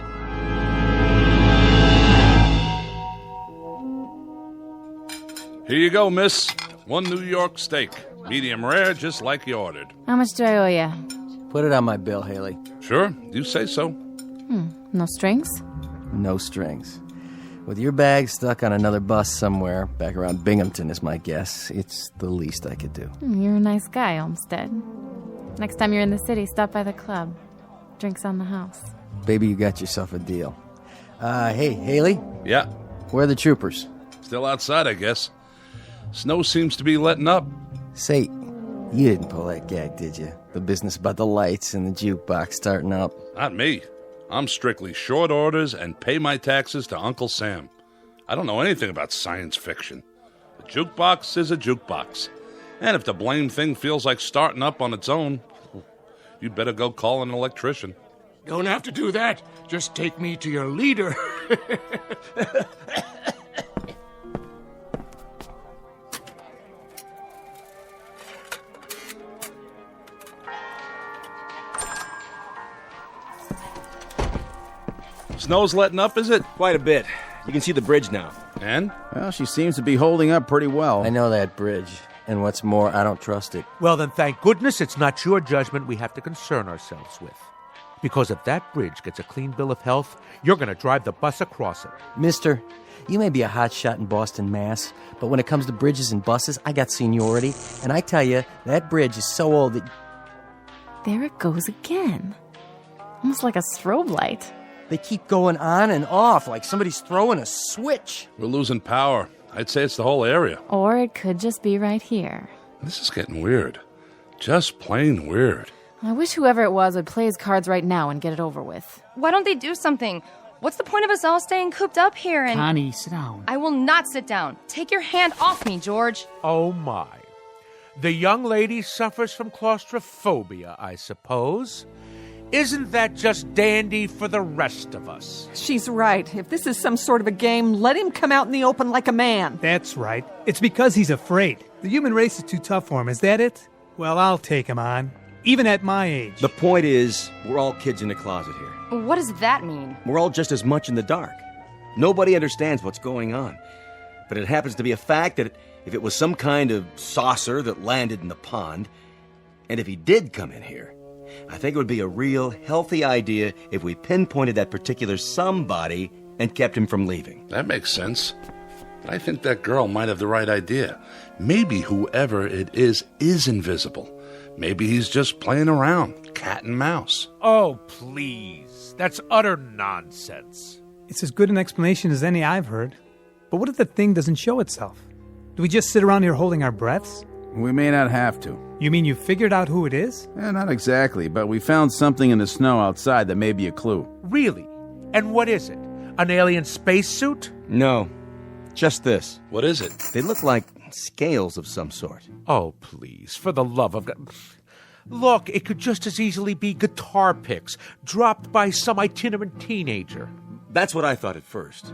Here you go, miss. 1 New York steak. Medium rare, just like you ordered. How much do I owe you? Put it on my bill, Haley. Sure, you say so. No strings? No strings. With your bag stuck on another bus somewhere, back around Binghamton is my guess, it's the least I could do. You're a nice guy, Olmsted. Next time you're in the city, stop by the club. Drinks on the house. Baby, you got yourself a deal. Hey, Haley? Yeah? Where are the troopers? Still outside, I guess. Snow seems to be letting up. Say, you didn't pull that gag, did you? The business about the lights and the jukebox starting up. Not me. I'm strictly short orders and pay my taxes to Uncle Sam. I don't know anything about science fiction. A jukebox is a jukebox. And if the blamed thing feels like starting up on its own, you'd better go call an electrician. Don't have to do that. Just take me to your leader. Snow's letting up, is it? Quite a bit. You can see the bridge now. And? Well, she seems to be holding up pretty well. I know that bridge. And what's more, I don't trust it. Well, then thank goodness it's not your judgment we have to concern ourselves with. Because if that bridge gets a clean bill of health, you're going to drive the bus across it. Mister, you may be a hotshot in Boston, Mass., but when it comes to bridges and buses, I got seniority. And I tell you, that bridge is so old that... There it goes again. Almost like a strobe light. They keep going on and off like somebody's throwing a switch. We're losing power. I'd say it's the whole area. Or it could just be right here. This is getting weird. Just plain weird. I wish whoever it was would play his cards right now and get it over with. Why don't they do something? What's the point of us all staying cooped up here and... Connie, sit down. I will not sit down. Take your hand off me, George. Oh, my. The young lady suffers from claustrophobia, I suppose. Isn't that just dandy for the rest of us? She's right. If this is some sort of a game, let him come out in the open like a man. That's right. It's because he's afraid. The human race is too tough for him. Is that it? Well, I'll take him on. Even at my age. The point is, we're all kids in the closet here. What does that mean? We're all just as much in the dark. Nobody understands what's going on. But it happens to be a fact that if it was some kind of saucer that landed in the pond, and if he did come in here, I think it would be a real healthy idea if we pinpointed that particular somebody and kept him from leaving. That makes sense. I think that girl might have the right idea. Maybe whoever it is invisible. Maybe he's just playing around, cat and mouse. Oh, please. That's utter nonsense. It's as good an explanation as any I've heard. But what if the thing doesn't show itself? Do we just sit around here holding our breaths? We may not have to. You mean you figured out who it is? Not exactly, but we found something in the snow outside that may be a clue. Really? And what is it? An alien spacesuit? No, just this. What is it? They look like scales of some sort. Oh, please, for the love of God. Look, it could just as easily be guitar picks dropped by some itinerant teenager. That's what I thought at first.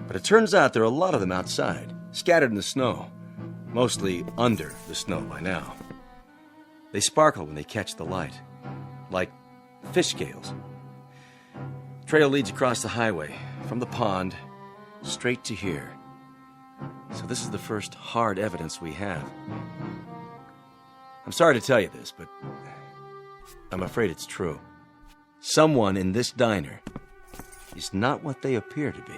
But it turns out there are a lot of them outside, scattered in the snow. Mostly under the snow by now. They sparkle when they catch the light, like fish scales. Trail leads across the highway, from the pond, straight to here. So this is the first hard evidence we have. I'm sorry to tell you this, but I'm afraid it's true. Someone in this diner is not what they appear to be.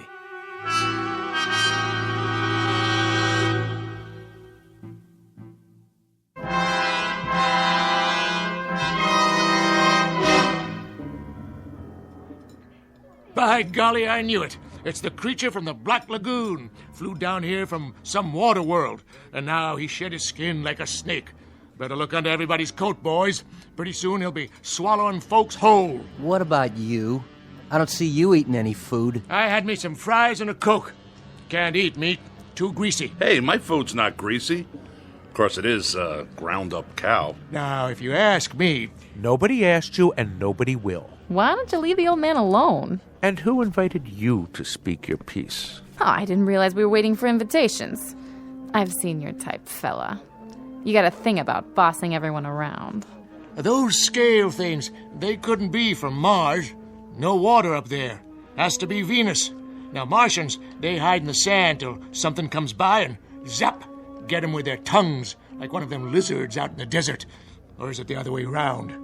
By golly, I knew it. It's the creature from the Black Lagoon. Flew down here from some water world, and now he shed his skin like a snake. Better look under everybody's coat, boys. Pretty soon he'll be swallowing folks whole. What about you? I don't see you eating any food. I had me some fries and a Coke. Can't eat meat. Too greasy. Hey, my food's not greasy. Of course, it is ground-up cow. Now, if you ask me... Nobody asked you, and nobody will. Why don't you leave the old man alone? And who invited you to speak your piece? Oh, I didn't realize we were waiting for invitations. I've seen your type, fella. You got a thing about bossing everyone around. Those scale things, they couldn't be from Mars. No water up there. Has to be Venus. Now, Martians, they hide in the sand till something comes by and zap, get them with their tongues, like one of them lizards out in the desert. Or is it the other way around?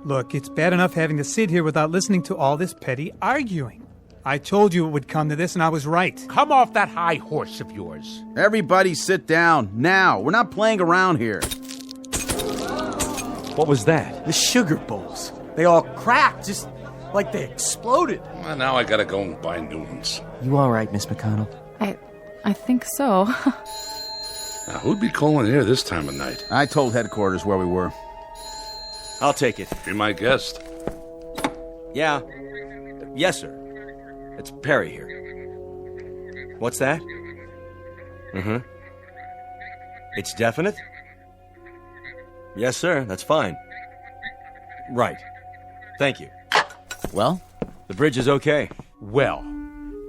Look, it's bad enough having to sit here without listening to all this petty arguing. I told you it would come to this, and I was right. Come off that high horse of yours. Everybody sit down, now. We're not playing around here. What was that? The sugar bowls. They all cracked, just like they exploded. Well, now I gotta go and buy new ones. You all right, Miss McConnell? I think so. Now, who'd be calling here this time of night? I told headquarters where we were. I'll take it. Be my guest. Yeah. Yes, sir. It's Perry here. What's that? Mm-hmm. It's definite? Yes, sir. That's fine. Right. Thank you. Well? The bridge is okay. Well,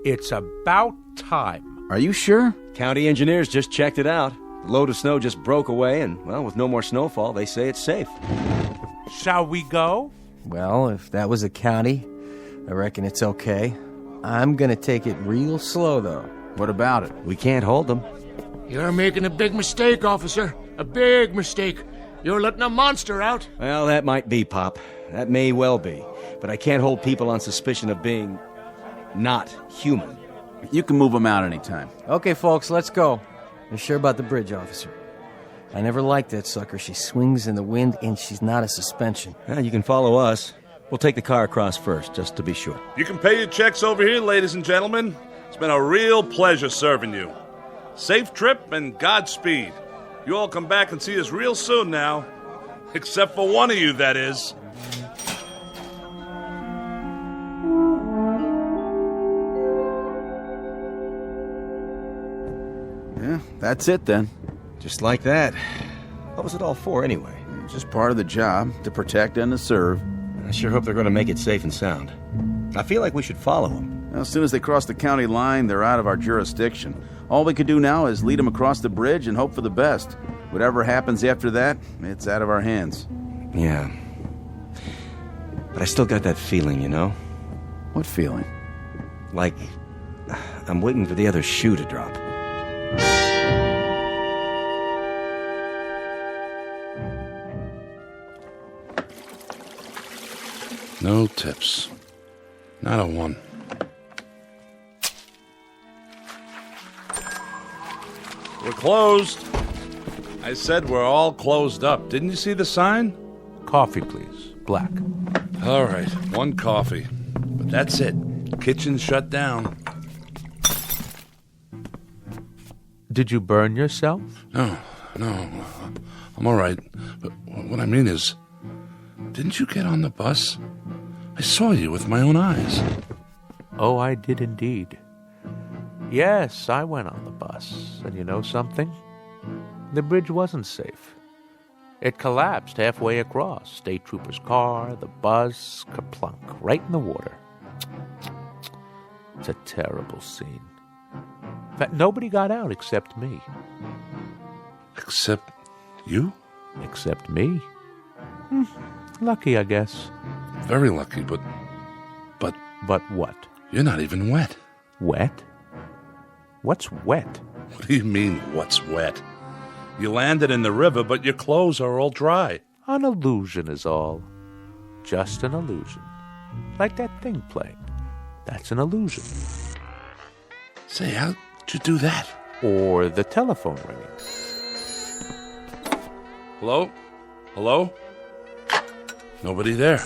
it's about time. Are you sure? County engineers just checked it out. The load of snow just broke away, and, well, with no more snowfall, they say it's safe. Shall we go? Well, if that was the county, I reckon it's okay. I'm gonna take it real slow, though. What about it? We can't hold them. You're making a big mistake, officer. A big mistake. You're letting a monster out. Well, that might be, Pop. That may well be. But I can't hold people on suspicion of being not human. You can move them out anytime. Okay, folks, let's go. You're sure about the bridge, officer? I never liked that sucker. She swings in the wind, and she's not a suspension. You can follow us. We'll take the car across first, just to be sure. You can pay your checks over here, ladies and gentlemen. It's been a real pleasure serving you. Safe trip and Godspeed. You all come back and see us real soon now. Except for one of you, that is. Yeah, that's it then. Just like that. What was it all for, anyway? It's just part of the job, to protect and to serve. I sure hope they're going to make it safe and sound. I feel like we should follow them. Well, as soon as they cross the county line, they're out of our jurisdiction. All we can do now is lead them across the bridge and hope for the best. Whatever happens after that, it's out of our hands. Yeah. But I still got that feeling, you know? What feeling? Like I'm waiting for the other shoe to drop. No tips. Not a one. We're closed. I said we're all closed up. Didn't you see the sign? Coffee, please. Black. All right, one coffee. But that's it. Kitchen's shut down. Did you burn yourself? No. I'm all right. But what I mean is, didn't you get on the bus? I saw you with my own eyes. Oh, I did indeed. Yes, I went on the bus. And you know something? The bridge wasn't safe. It collapsed halfway across. State trooper's car, the bus, kerplunk, right in the water. It's a terrible scene. In fact, nobody got out except me. Except you? Except me. Lucky, I guess. Very lucky, but... But what? You're not even wet. Wet? What's wet? What do you mean, what's wet? You landed in the river, but your clothes are all dry. An illusion is all. Just an illusion. Like that thing playing. That's an illusion. Say, how'd you do that? Or the telephone ringing. Hello? Hello? Nobody there.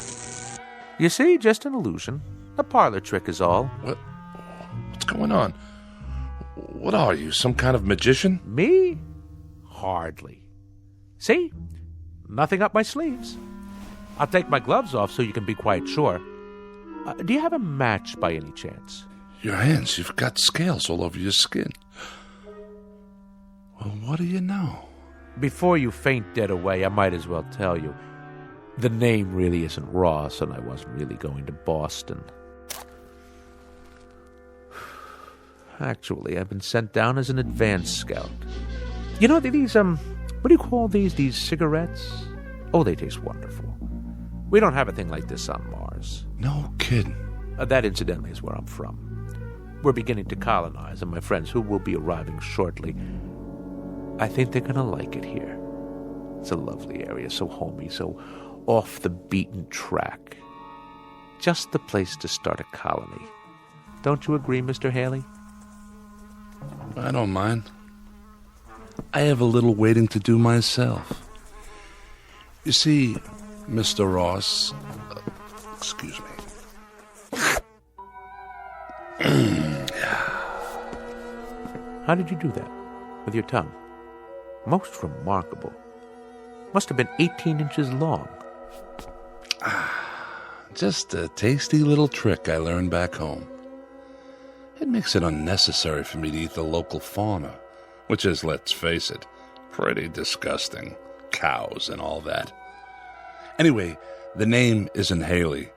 You see, just an illusion. A parlor trick is all. What's going on? What are you, some kind of magician? Me? Hardly. See? Nothing up my sleeves. I'll take my gloves off so you can be quite sure. Do you have a match by any chance? Your hands, you've got scales all over your skin. Well, what do you know? Before you faint dead away, I might as well tell you. The name really isn't Ross, and I wasn't really going to Boston. Actually, I've been sent down as an advance scout. You know, these, what do you call these? These cigarettes? Oh, they taste wonderful. We don't have a thing like this on Mars. No kidding. That, incidentally, is where I'm from. We're beginning to colonize, and my friends, who will be arriving shortly, I think they're going to like it here. It's a lovely area, so homey, so off the beaten track. Just the place to start a colony. Don't you agree, Mr. Haley? I don't mind. I have a little waiting to do myself. You see, Mr. Ross... excuse me. How did you do that? With your tongue? Most remarkable. Must have been 18 inches long. Just a tasty little trick I learned back home. It makes it unnecessary for me to eat the local fauna, which is, let's face it, pretty disgusting. cows and all that. Anyway, the name isn't Haley,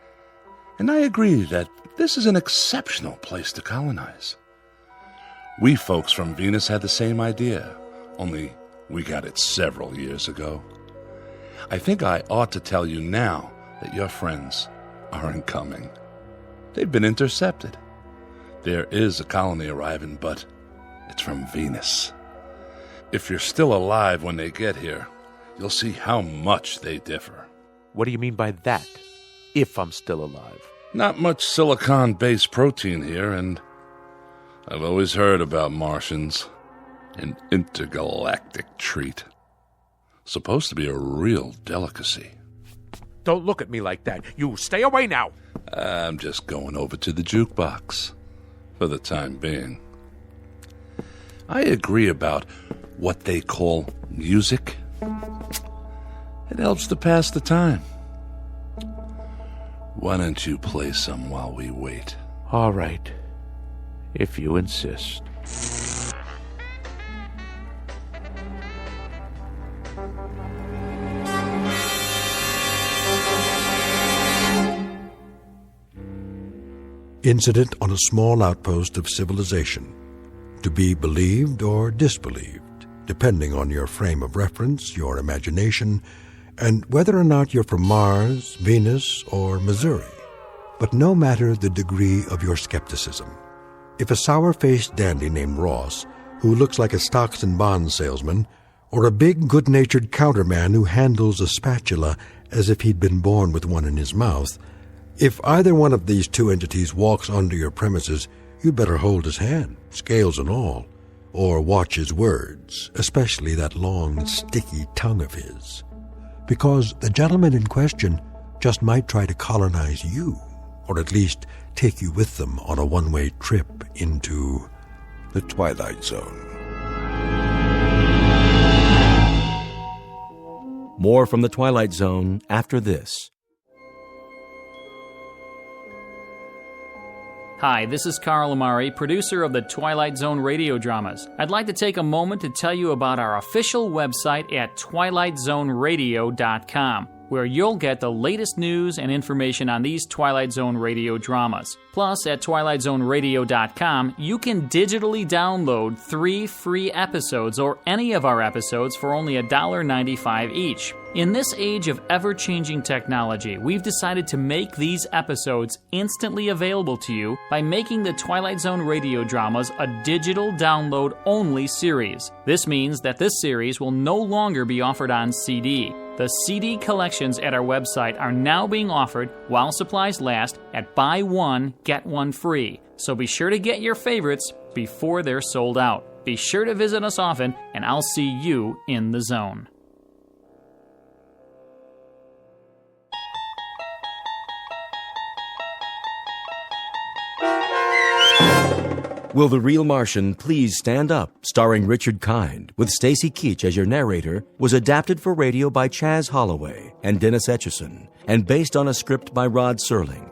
and I agree that this is an exceptional place to colonize. We folks from Venus had the same idea, only we got it several years ago. I think I ought to tell you now that your friends aren't coming. They've been intercepted. There is a colony arriving, but it's from Venus. If you're still alive when they get here, you'll see how much they differ. What do you mean by that? If I'm still alive? Not much silicon-based protein here, and I've always heard about Martians. An intergalactic treat. Supposed to be a real delicacy. Don't look at me like that. You stay away now. I'm just going over to the jukebox for the time being. I agree about what they call music. It helps to pass the time. Why don't you play some while we wait? All right, if you insist. Incident on a small outpost of civilization, to be believed or disbelieved, depending on your frame of reference, your imagination, and whether or not you're from Mars, Venus, or Missouri. But no matter the degree of your skepticism, if a sour-faced dandy named Ross, who looks like a stocks and bonds salesman, or a big, good-natured counterman who handles a spatula as if he'd been born with one in his mouth, if either one of these two entities walks onto your premises, you'd better hold his hand, scales and all, or watch his words, especially that long, sticky tongue of his. Because the gentleman in question just might try to colonize you, or at least take you with them on a one-way trip into the Twilight Zone. More from the Twilight Zone after this. Hi, this is Carl Amari, producer of the Twilight Zone radio dramas. I'd like to take a moment to tell you about our official website at twilightzoneradio.com, where you'll get the latest news and information on these Twilight Zone radio dramas. Plus, at twilightzoneradio.com, you can digitally download 3 free episodes or any of our episodes for only $1.95 each. In this age of ever-changing technology, we've decided to make these episodes instantly available to you by making the Twilight Zone radio dramas a digital download-only series. This means that this series will no longer be offered on CD. The CD collections at our website are now being offered while supplies last at buy one, get one free. So be sure to get your favorites before they're sold out. Be sure to visit us often, and I'll see you in the zone. Will the Real Martian Please Stand Up, starring Richard Kind, with Stacy Keach as your narrator, was adapted for radio by Chaz Holloway and Dennis Etchison, and based on a script by Rod Serling.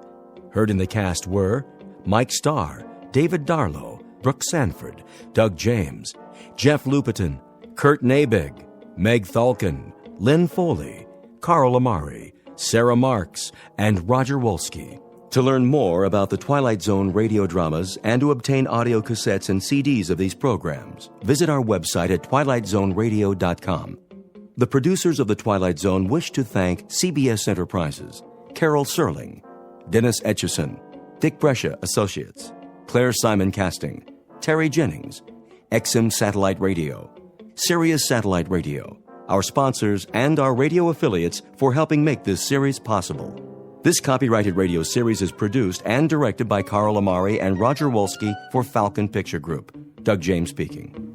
Heard in the cast were Mike Starr, David Darlow, Brooke Sanford, Doug James, Jeff Lupetin, Kurt Nabig, Meg Thalkin, Lynn Foley, Carl Amari, Sarah Marks, and Roger Wolski. To learn more about the Twilight Zone radio dramas and to obtain audio cassettes and CDs of these programs, visit our website at twilightzoneradio.com. The producers of The Twilight Zone wish to thank CBS Enterprises, Carol Serling, Dennis Etchison, Dick Brescia Associates, Claire Simon Casting, Terry Jennings, XM Satellite Radio, Sirius Satellite Radio, our sponsors and our radio affiliates for helping make this series possible. This copyrighted radio series is produced and directed by Carl Amari and Roger Wolski for Falcon Picture Group. Doug James speaking.